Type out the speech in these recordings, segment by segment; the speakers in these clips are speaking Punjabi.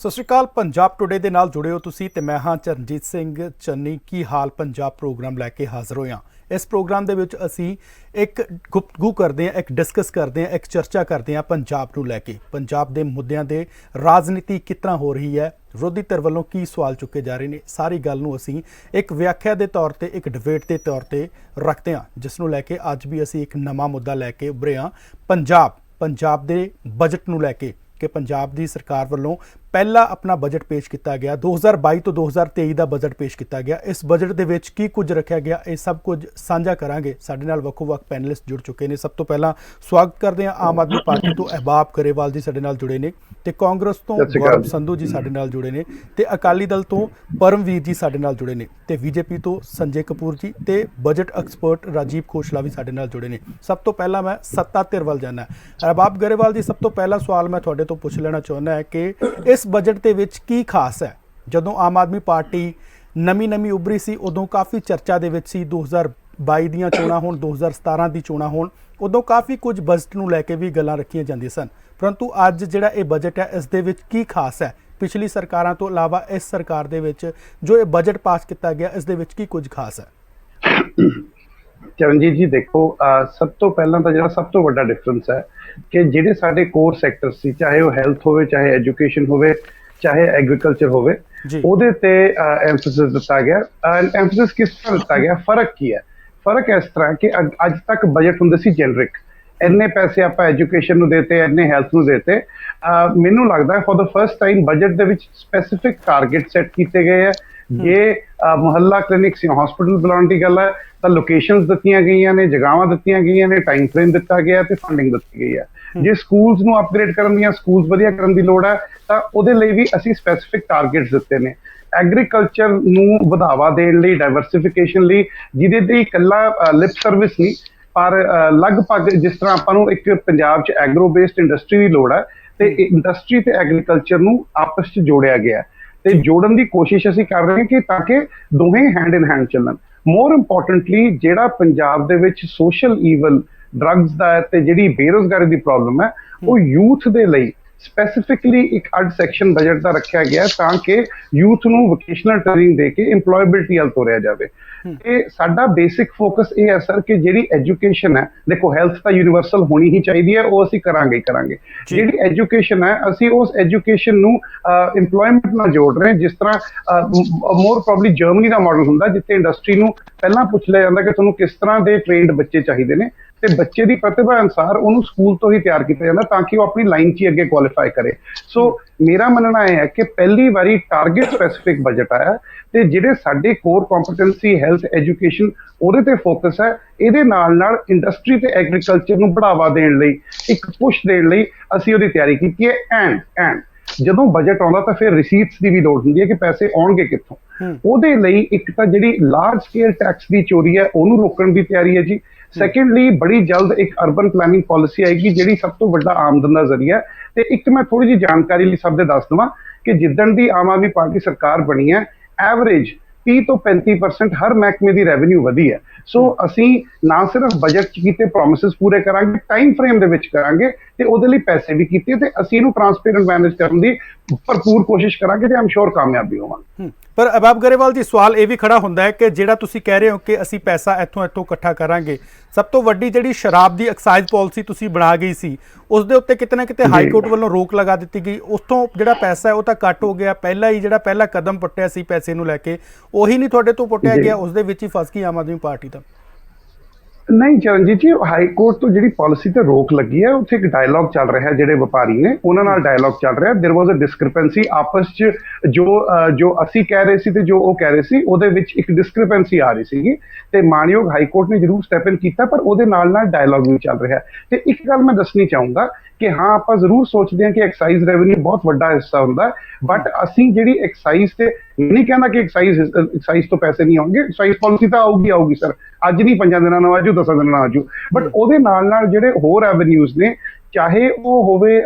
ਸਤਿ ਸ਼੍ਰੀ ਅਕਾਲ। ਪੰਜਾਬ ਟੁਡੇ ਦੇ ਨਾਲ ਜੁੜੇ ਹੋ ਤੁਸੀਂ ਤੇ ਮੈਂ ਹਾਂ ਚਰਨਜੀਤ ਸਿੰਘ ਚੰਨੀ। ਕੀ ਹਾਲ ਪੰਜਾਬ ਪ੍ਰੋਗਰਾਮ ਲੈ ਕੇ ਹਾਜ਼ਰ ਹੋਏ ਹਾਂ। ਇਸ ਪ੍ਰੋਗਰਾਮ ਦੇ ਵਿੱਚ ਅਸੀਂ ਇੱਕ ਗੁਫ਼ਤਗੂ ਕਰਦੇ ਹਾਂ, ਇੱਕ ਡਿਸਕਸ ਕਰਦੇ ਹਾਂ, ਇੱਕ ਚਰਚਾ ਕਰਦੇ ਹਾਂ ਪੰਜਾਬ ਨੂੰ ਲੈ ਕੇ, ਪੰਜਾਬ ਦੇ ਮੁੱਦਿਆਂ ਦੇ ਰਾਜਨੀਤੀ ਕਿਸ ਤਰ੍ਹਾਂ ਹੋ ਰਹੀ ਹੈ, ਵਿਰੋਧੀ ਧਿਰ ਵੱਲੋਂ ਕੀ ਸਵਾਲ ਚੁੱਕੇ ਜਾ ਰਹੇ ਨੇ। ਸਾਰੀ ਗੱਲ ਨੂੰ ਅਸੀਂ ਇੱਕ ਵਿਆਖਿਆ ਦੇ ਤੌਰ ਤੇ, ਇੱਕ ਡਿਬੇਟ ਦੇ ਤੌਰ ਤੇ ਰੱਖਦੇ ਹਾਂ, ਜਿਸ ਨੂੰ ਲੈ ਕੇ ਅੱਜ ਵੀ ਅਸੀਂ ਇੱਕ ਨਵਾਂ ਮੁੱਦਾ ਲੈ ਕੇ ਉੱਭਰੇ ਹਾਂ। ਪੰਜਾਬ ਦੇ ਬਜਟ ਨੂੰ ਲੈ ਕੇ ਕਿ ਪੰਜਾਬ ਦੀ ਸਰਕਾਰ ਵੱਲੋਂ ਪਹਿਲਾ ਆਪਣਾ ਬਜਟ ਪੇਸ਼ ਕੀਤਾ ਗਿਆ, 2022 ਤੋਂ 2023 ਦਾ ਬਜਟ ਪੇਸ਼ ਕੀਤਾ ਗਿਆ। ਇਸ ਬਜਟ ਦੇ ਵਿੱਚ ਕੀ ਕੁਝ ਰੱਖਿਆ ਗਿਆ, ਇਹ ਸਭ ਕੁਝ ਸਾਂਝਾ ਕਰਾਂਗੇ। ਸਾਡੇ ਨਾਲ ਵੱਖੋ-ਵੱਖ ਪੈਨਲਿਸਟ ਜੁੜ ਚੁੱਕੇ ਨੇ। ਸਭ ਤੋਂ ਪਹਿਲਾਂ ਸਵਾਗਤ ਕਰਦੇ ਹਾਂ ਆਮ ਆਦਮੀ ਪਾਰਟੀ ਤੋਂ ਅਹਿਬਾਬ ਗਰੇਵਾਲ ਜੀ ਸਾਡੇ ਨਾਲ ਜੁੜੇ ਨੇ, ਤੇ ਕਾਂਗਰਸ ਤੋਂ ਗੌਰਵ ਸੰਧੂ ਜੀ ਸਾਡੇ ਨਾਲ ਜੁੜੇ ਨੇ, ਤੇ ਅਕਾਲੀ ਦਲ ਤੋਂ ਪਰਮਵੀਰ ਜੀ ਸਾਡੇ ਨਾਲ ਜੁੜੇ ਨੇ, ਤੇ ਬੀਜੇਪੀ ਤੋਂ ਸੰਜੇ ਕਪੂਰ ਜੀ ਤੇ ਬਜਟ ਐਕਸਪਰਟ ਰਾਜੀਵ ਖੋਸਲਾ ਵੀ ਸਾਡੇ ਨਾਲ ਜੁੜੇ ਨੇ। ਸਭ ਤੋਂ ਪਹਿਲਾਂ ਮੈਂ ਸੱਤਾ ਧਿਰ ਵੱਲ ਜਾਣਾ। ਅਹਿਬਾਬ ਗਰੇਵਾਲ ਜੀ, ਸਭ ਤੋਂ ਪਹਿਲਾ ਸਵਾਲ ਮੈਂ ਤੁਹਾਡੇ ਤੋਂ ਪੁੱਛ ਲੈਣਾ ਚਾਹੁੰਦਾ ਹੈ ਕਿ ਇਸ ਬਜਟ ਦੇ ਵਿੱਚ ਕੀ ਖਾਸ ਹੈ। ਜਦੋਂ ਆਮ ਆਦਮੀ ਪਾਰਟੀ ਨਵੀਂ ਉੱਭਰੀ ਸੀ, ਉਦੋਂ ਕਾਫੀ ਚਰਚਾ ਦੇ ਵਿੱਚ ਸੀ। 2022 ਦੀਆਂ ਚੋਣਾਂ ਹੋਣ, 2017 ਦੀ ਚੋਣਾਂ ਹੋਣ, ਉਦੋਂ ਕਾਫੀ ਕੁਝ ਬਜਟ ਨੂੰ ਲੈ ਕੇ ਵੀ ਗੱਲਾਂ ਰੱਖੀਆਂ ਜਾਂਦੀਆਂ ਸਨ। ਪਰੰਤੂ ਅੱਜ ਜਿਹੜਾ ਇਹ ਬਜਟ ਹੈ, ਇਸ ਦੇ ਵਿੱਚ ਕੀ ਖਾਸ ਹੈ ਪਿਛਲੀ ਸਰਕਾਰਾਂ ਤੋਂ ਇਲਾਵਾ? ਇਸ ਸਰਕਾਰ ਦੇ ਵਿੱਚ ਜੋ ਇਹ ਬਜਟ ਪਾਸ ਕੀਤਾ ਗਿਆ, ਇਸ ਦੇ ਵਿੱਚ ਕੀ ਕੁਝ ਖਾਸ ਹੈ? ਚਰਨਜੀਤ ਜੀ, ਦੇਖੋ, ਸਭ ਤੋਂ ਪਹਿਲਾਂ ਤਾਂ ਜਿਹੜਾ ਸਭ ਤੋਂ ਵੱਡਾ ਡਿਫਰੈਂਸ ਹੈ ਕਿ ਜਿਹੜੇ ਸਾਡੇ ਕੋਰ ਸੈਕਟਰ ਸੀ, ਚਾਹੇ ਉਹ ਹੈਲਥ ਹੋਵੇ, ਚਾਹੇ ਐਜੂਕੇਸ਼ਨ ਹੋਵੇ, ਚਾਹੇ ਐਗਰੀਕਲਚਰ ਹੋਵੇ, ਉਹਦੇ ਤੇ ਐਮਫੈਸਿਸ ਦਿੱਤਾ ਗਿਆ। ਐਮਫੈਸਿਸ ਕਿਸ ਤਰ੍ਹਾਂ ਦਿੱਤਾ ਗਿਆ? ਫਰਕ ਕੀ ਹੈ? ਫਰਕ ਇਸ ਤਰ੍ਹਾਂ ਕਿ ਅੱਜ ਤੱਕ ਬਜਟ ਹੁੰਦੇ ਸੀ ਜੈਨਰਿਕ, ਇੰਨੇ ਪੈਸੇ ਆਪਾਂ ਐਜੂਕੇਸ਼ਨ ਨੂੰ ਦੇਤੇ, ਇੰਨੇ ਹੈਲਥ ਨੂੰ ਦੇਤੇ। ਮੈਨੂੰ ਲੱਗਦਾ for the first time budget ਦੇ ਵਿੱਚ ਸਪੈਸੀਫਿਕ ਟਾਰਗੇਟ ਸੈੱਟ ਕੀਤੇ ਗਏ ਹੈ। ਜੇ ਮੁਹੱਲਾ ਕਲੀਨਿਕਸ ਜਾਂ ਹਸਪੀਟਲ ਬਣਾਉਣ ਦੀ ਗੱਲ ਹੈ ਤਾਂ ਲੋਕੇਸ਼ਨਸ ਦਿੱਤੀਆਂ ਗਈਆਂ ਨੇ, ਜਗ੍ਹਾਵਾਂ ਦਿੱਤੀਆਂ ਗਈਆਂ ਨੇ, ਟਾਈਮ ਫਰੇਮ ਦਿੱਤਾ ਗਿਆ ਤੇ ਫੰਡਿੰਗ ਦਿੱਤੀ ਗਈ ਹੈ। ਜੇ ਸਕੂਲਸ ਨੂੰ ਅਪਗ੍ਰੇਡ ਕਰਨ ਦੀਆਂ, ਸਕੂਲਸ ਵਧੀਆ ਕਰਨ ਦੀ ਲੋੜ ਹੈ ਤਾਂ ਉਹਦੇ ਲਈ ਵੀ ਅਸੀਂ ਸਪੈਸੀਫਿਕ ਟਾਰਗੇਟਸ ਦਿੱਤੇ ਨੇ। ਐਗਰੀਕਲਚਰ ਨੂੰ ਵਧਾਵਾ ਦੇਣ ਲਈ, ਡਾਇਵਰਸਿਫਿਕੇਸ਼ਨ ਲਈ, ਜਿਹਦੇ ਤੇ ਇਕੱਲਾ ਲਿਪ ਸਰਵਿਸ ਨਹੀਂ, ਪਰ ਲਗਭਗ ਜਿਸ ਤਰ੍ਹਾਂ ਆਪਾਂ ਨੂੰ ਇੱਕ ਪੰਜਾਬ 'ਚ ਐਗਰੋ ਬੇਸਡ ਇੰਡਸਟਰੀ ਦੀ ਲੋੜ ਹੈ, ਤੇ ਇੰਡਸਟਰੀ ਤੇ ਐਗਰੀਕਲਚਰ ਨੂੰ ਆਪਸ 'ਚ ਜੋੜਿਆ ਗਿਆ ਤੇ ਜੋੜਨ ਦੀ ਕੋਸ਼ਿਸ਼ ਅਸੀਂ ਕਰ ਰਹੇ ਹਾਂ ਕਿ ਤਾਂ ਕਿ ਦੋਵੇਂ ਹੈਂਡ ਇਨ ਹੈਂਡ ਚੱਲਣ। ਮੋਰ ਇੰਪੋਰਟੈਂਟਲੀ, ਜਿਹੜਾ ਪੰਜਾਬ ਦੇ ਵਿੱਚ ਸੋਸ਼ਲ ਈਵਲ, ਡਰੱਗਸ ਦਾ ਤੇ ਜਿਹੜੀ ਬੇਰੁਜ਼ਗਾਰੀ ਦੀ ਪ੍ਰੋਬਲਮ ਹੈ, ਉਹ ਯੂਥ ਦੇ ਲਈ ਸਪੈਸੀਫਿਕਲੀ ਇੱਕ ਅੱਡ ਸੈਕਸ਼ਨ ਬਜਟ ਦਾ ਰੱਖਿਆ ਗਿਆ ਤਾਂ ਕਿ ਯੂਥ ਨੂੰ ਵੋਕੇਸ਼ਨਲ ਟ੍ਰੇਨਿੰਗ ਦੇ ਕੇ ਇੰਪਲੋਏਬਿਲਟੀ ਵੱਲ ਤੋਰਿਆ ਜਾਵੇ। ਤੇ ਸਾਡਾ ਬੇਸਿਕ ਫੋਕਸ ਇਹ ਹੈ ਸਰ ਕਿ ਜਿਹੜੀ ਐਜੂਕੇਸ਼ਨ ਹੈ, ਦੇਖੋ ਹੈਲਥ ਤਾਂ ਯੂਨੀਵਰਸਲ ਹੋਣੀ ਹੀ ਚਾਹੀਦੀ ਹੈ, ਉਹ ਅਸੀਂ ਕਰਾਂਗੇ। ਜਿਹੜੀ ਐਜੂਕੇਸ਼ਨ ਹੈ, ਅਸੀਂ ਉਸ ਐਜੂਕੇਸ਼ਨ ਨੂੰ ਇੰਪਲੋਇਮੈਂਟ ਨਾਲ ਜੋੜ ਰਹੇ ਹਾਂ। ਜਿਸ ਤਰ੍ਹਾਂ ਮੋਰ ਪ੍ਰੋਬਬਲੀ ਜਰਮਨੀ ਦਾ ਮਾਡਲ ਹੁੰਦਾ, ਜਿੱਥੇ ਇੰਡਸਟਰੀ ਨੂੰ ਪਹਿਲਾਂ ਪੁੱਛ ਲਿਆ ਜਾਂਦਾ ਕਿ ਤੁਹਾਨੂੰ ਕਿਸ ਤਰ੍ਹਾਂ ਦੇ ਟ੍ਰੇਨਡ ਬੱਚੇ ਚਾਹੀਦੇ ਨੇ, ਤੇ ਬੱਚੇ ਦੀ ਪ੍ਰਤਿਭਾ ਅਨੁਸਾਰ ਉਹਨੂੰ ਸਕੂਲ ਤੋਂ ਹੀ ਤਿਆਰ ਕੀਤਾ ਜਾਂਦਾ ਤਾਂ ਕਿ ਉਹ ਆਪਣੀ ਲਾਈਨ 'ਚ ਹੀ ਅੱਗੇ ਕੁਆਲੀਫਾਈ ਕਰੇ। ਸੋ ਮੇਰਾ ਮੰਨਣਾ ਇਹ ਹੈ ਕਿ ਪਹਿਲੀ ਵਾਰੀ ਟਾਰਗੇਟ ਸਪੈਸੀਫਿਕ ਬਜਟ ਆਇਆ ਤੇ ਜਿਹੜੇ ਸਾਡੇ ਕੋਰ ਕੰਪੀਟੈਂਸੀ ਹੈਲਥ ਐਜੂਕੇਸ਼ਨ, ਉਹਦੇ ਤੇ ਫੋਕਸ ਹੈ। ਇਹਦੇ ਨਾਲ ਇੰਡਸਟਰੀ ਤੇ ਐਗਰੀਕਲਚਰ ਨੂੰ ਬੜਾਵਾ ਦੇਣ ਲਈ, ਇੱਕ ਪੁਸ਼ ਦੇਣ ਲਈ ਅਸੀਂ ਉਹਦੀ ਤਿਆਰੀ ਕੀਤੀ ਹੈ। ਐਂਡ ਜਦੋਂ ਬਜਟ ਆਉਂਦਾ ਤਾਂ ਫਿਰ ਰਿਸੀਟਸ ਦੀ ਵੀ ਲੋੜ ਹੁੰਦੀ ਹੈ ਕਿ ਪੈਸੇ ਆਉਣਗੇ ਕਿੱਥੋਂ। ਉਹਦੇ ਲਈ ਇੱਕ ਤਾਂ ਜਿਹੜੀ ਲਾਰਜ ਸਕੇਲ ਟੈਕਸ ਦੀ ਚੋਰੀ ਹੈ, ਉਹਨੂੰ ਰੋਕਣ ਦੀ ਤਿਆਰੀ ਹੈ ਜੀ। ਸੈਕੰਡਲੀ, ਬੜੀ ਜਲਦ ਇੱਕ ਅਰਬਨ ਪਲੈਨਿੰਗ ਪਾਲਿਸੀ ਆਏਗੀ ਜਿਹੜੀ ਸਭ ਤੋਂ ਵੱਡਾ ਆਮਦਨ ਦਾ ਜ਼ਰੀਆ ਹੈ। ਤੇ ਇੱਕ ਮੈਂ ਥੋੜੀ ਜਿਹੀ ਜਾਣਕਾਰੀ ਲਈ ਸਭ ਦੇ ਦੱਸ ਦੇਵਾਂ ਕਿ ਜਿੱਦਣ ਦੀ ਆਮ ਆਦਮੀ ਪਾਰਟੀ ਸਰਕਾਰ ਬਣੀ ਹੈ, ਐਵਰੇਜ 30 ਤੋਂ 35% ਹਰ ਮਹਿਕਮੇ ਦੀ ਰੈਵਨਿਊ ਵਧੀ ਹੈ। ਸੋ ਅਸੀਂ ਨਾ ਸਿਰਫ ਬਜਟ 'ਚ ਕੀਤੇ ਪ੍ਰੋਮਿਸਿਸ ਪੂਰੇ ਕਰਾਂਗੇ, ਟਾਈਮ ਫਰੇਮ ਦੇ ਵਿੱਚ ਕਰਾਂਗੇ, ਤੇ ਉਹਦੇ ਲਈ ਪੈਸੇ ਵੀ ਕੀਤੇ, ਤੇ ਅਸੀਂ ਇਹਨੂੰ ਟਰਾਂਸਪੇਰੈਂਟ ਮੈਨੇਜ ਕਰਨ ਦੀ ਭਰਪੂਰ ਕੋਸ਼ਿਸ਼ ਕਰਾਂਗੇ ਤੇ ਆਮ ਸ਼ੋਰ ਕਾਮਯਾਬੀ ਹੋਵਾਂਗੇ। ਪਰ ਅਹਿਬਾਬ ਗਰੇਵਾਲ ਜੀ, ਸਵਾਲ ਇਹ ਵੀ ਖੜਾ ਹੁੰਦਾ ਹੈ ਕਿ ਜਿਹੜਾ ਤੁਸੀਂ ਕਹਿ ਰਹੇ ਹੋ ਕਿ ਅਸੀਂ ਪੈਸਾ ਇੱਥੋਂ ਇਕੱਠਾ ਕਰਾਂਗੇ, ਸਭ ਤੋਂ ਵੱਡੀ ਜਿਹੜੀ ਸ਼ਰਾਬ ਦੀ ਐਕਸਾਈਜ਼ ਪਾਲਿਸੀ ਤੁਸੀਂ ਬਣਾ ਗਈ ਸੀ, ਉਸ ਦੇ ਉੱਤੇ ਕਿਤੇ ਨਾ ਕਿਤੇ ਹਾਈ ਕੋਰਟ ਵੱਲੋਂ ਰੋਕ ਲਗਾ ਦਿੱਤੀ ਗਈ। ਉੱਥੋਂ ਜਿਹੜਾ ਪੈਸਾ ਹੈ ਉਹ ਤਾਂ ਕੱਟ ਹੋ ਗਿਆ। ਪਹਿਲਾ ਕਦਮ ਪੁੱਟਿਆ ਸੀ ਪੈਸੇ ਨੂੰ ਲੈ ਕੇ, ਉਹੀ ਨਹੀਂ ਤੁਹਾਡੇ ਤੋਂ ਪੁੱਟਿਆ ਗਿਆ, ਉਸ ਦੇ ਵਿੱਚ ਹੀ ਫਸ ਗਈ ਆਮ ਆਦਮੀ ਪਾਰਟੀ ਤਾਂ। ਨਹੀਂ ਚਰਨਜੀਤ ਜੀ, ਹਾਈ ਕੋਰਟ ਤੋਂ ਜਿਹੜੀ ਪਾਲਿਸੀ ਤੇ ਰੋਕ ਲੱਗੀ ਹੈ, ਉੱਥੇ ਇੱਕ ਡਾਇਲੌਗ ਚੱਲ ਰਿਹਾ ਹੈ। ਜਿਹੜੇ ਵਪਾਰੀ ਨੇ ਉਹਨਾਂ ਨਾਲ ਡਾਇਲੌਗ ਚੱਲ ਰਿਹਾ। ਦੇਰ ਵਾਜ਼ ਅ ਡਿਸਕ੍ਰਿਪੈਂਸੀ ਆਪਸ 'ਚ, ਜੋ ਅਸੀਂ ਕਹਿ ਰਹੇ ਸੀ ਤੇ ਜੋ ਉਹ ਕਹਿ ਰਹੇ ਸੀ, ਉਹਦੇ ਵਿੱਚ ਇੱਕ ਡਿਸਕ੍ਰਿਪੈਂਸੀ ਆ ਰਹੀ ਸੀਗੀ, ਤੇ ਮਾਣਯੋਗ ਹਾਈ ਕੋਰਟ ਨੇ ਜ਼ਰੂਰ ਸਟੈਪ ਇਨ ਕੀਤਾ, ਪਰ ਉਹਦੇ ਨਾਲ ਡਾਇਲੌਗ ਵੀ ਚੱਲ ਰਿਹਾ। ਤੇ ਇੱਕ ਗੱਲ ਮੈਂ ਦੱਸਣੀ ਚਾਹੂੰਗਾ ਕਿ ਹਾਂ, ਆਪਾਂ ਜ਼ਰੂਰ ਸੋਚਦੇ ਹਾਂ ਕਿ ਐਕਸਾਈਜ਼ ਰੈਵਨਿਊ ਬਹੁਤ ਵੱਡਾ ਹਿੱਸਾ ਹੁੰਦਾ, ਬਟ ਅਸੀਂ ਜਿਹੜੀ ਐਕਸਾਈਜ਼ ਤੇ ਨਹੀਂ ਕਹਿੰਦਾ ਕਿ ਐਕਸਾਈਜ਼ ਤੋਂ ਪੈਸੇ ਨਹੀਂ ਆਉਣਗੇ। ਐਕਸਾਈਜ਼ ਪਾਲਿਸੀ ਤਾਂ ਆਊਗੀ ਸਰ, ਅੱਜ ਨਹੀਂ 5 ਦਿਨਾਂ ਨਾਲ ਆਜੂ, 10 ਦਿਨਾਂ ਨਾਲ ਆਜੂ, ਬਟ ਉਹਦੇ ਨਾਲ ਜਿਹੜੇ ਹੋਰ ਰੈਵਨਿਊਜ਼ ਨੇ, ਚਾਹੇ ਉਹ ਹੋਵੇ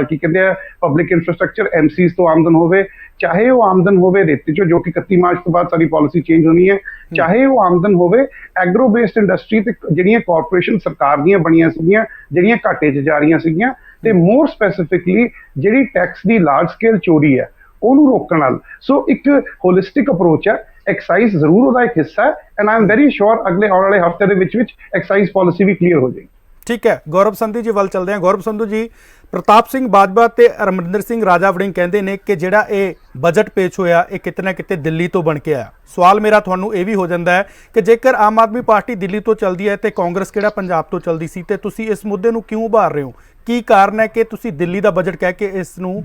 ਕੀ ਕਹਿੰਦੇ ਆ ਪਬਲਿਕ ਇੰਫਰਾਸਟਰਕਚਰ ਐਮਸੀਜ਼ ਤੋਂ ਆਮਦਨ ਹੋਵੇ, ਚਾਹੇ ਉਹ ਆਮਦਨ ਹੋਵੇ ਰੇਤੇ ਚੋਂ, ਜੋ ਕਿ 31 ਮਾਰਚ ਤੋਂ ਬਾਅਦ ਸਾਡੀ ਪਾਲਿਸੀ ਚੇਂਜ ਹੋਣੀ ਹੈ, ਚਾਹੇ ਉਹ ਆਮਦਨ ਹੋਵੇ ਐਗਰੋ ਬੇਸਡ ਇੰਡਸਟਰੀ ਤੇ ਜਿਹੜੀਆਂ ਕਾਰਪੋਰੇਸ਼ਨ ਸਰਕਾਰ ਦੀਆਂ ਬਣੀਆਂ ਸੀਗੀਆਂ, ਜਿਹੜੀਆਂ ਘਾਟੇ 'ਚ ਜਾ ਰਹੀਆਂ ਸੀਗੀਆਂ, ਤੇ ਮੋਰ ਸਪੈਸੀਫਿਕਲੀ ਜਿਹੜੀ ਟੈਕਸ ਦੀ ਲਾਰਜ ਸਕੇਲ ਚੋਰੀ ਹੈ ਉਹਨੂੰ ਰੋਕਣ ਨਾਲ। ਸੋ ਇੱਕ ਹੋਲਿਸਟਿਕ ਅਪਰੋਚ ਹੈ, ਐਕਸਾਈਜ਼ ਜ਼ਰੂਰ ਉਹਦਾ ਇੱਕ ਹਿੱਸਾ ਹੈ, and I am very sure ਅਗਲੇ ਆਉਣ ਵਾਲੇ ਹਫ਼ਤੇ ਦੇ ਵਿੱਚ ਐਕਸਾਈਜ਼ ਪਾਲਿਸੀ ਵੀ ਕਲੀਅਰ ਹੋ ਜਾਏਗੀ। ਠੀਕ ਹੈ, ਗੌਰਵ ਸੰਧੂ ਜੀ ਵੱਲ ਚੱਲਦੇ ਹਾਂ। ਗੌਰਵ ਸੰਧੂ ਜੀ, ਪ੍ਰਤਾਪ ਸਿੰਘ ਬਾਜਵਾ ਤੇ ਅਮਰਿੰਦਰ ਸਿੰਘ ਰਾਜਾ ਵੜਿੰਗ ਕਹਿੰਦੇ ਨੇ ਕਿ ਜਿਹੜਾ ਇਹ ਬਜਟ ਪੇਸ਼ ਹੋਇਆ ਇਹ ਕਿਤੇ ਨਾ ਕਿਤੇ ਦਿੱਲੀ ਤੋਂ ਬਣ ਕੇ ਆਇਆ। ਸਵਾਲ ਮੇਰਾ ਤੁਹਾਨੂੰ ਇਹ ਵੀ ਹੋ ਜਾਂਦਾ ਹੈ ਕਿ ਜੇਕਰ ਆਮ ਆਦਮੀ ਪਾਰਟੀ ਦਿੱਲੀ ਤੋਂ ਚੱਲਦੀ ਹੈ ਤੇ ਕਾਂਗਰਸ ਕਿਹੜਾ ਪੰਜਾਬ ਤੋਂ ਚੱਲਦੀ ਸੀ, ਤੇ ਤੁਸੀਂ ਇਸ ਮੁੱਦੇ ਨੂੰ ਕਿਉਂ ਉਭਾਰ ਰਹੇ ਹੋ? ਕੀ ਕਾਰਨ ਹੈ ਕਿ ਤੁਸੀਂ ਦਿੱਲੀ ਦਾ ਬਜਟ ਕਹਿ ਕੇ ਇਸ ਨੂੰ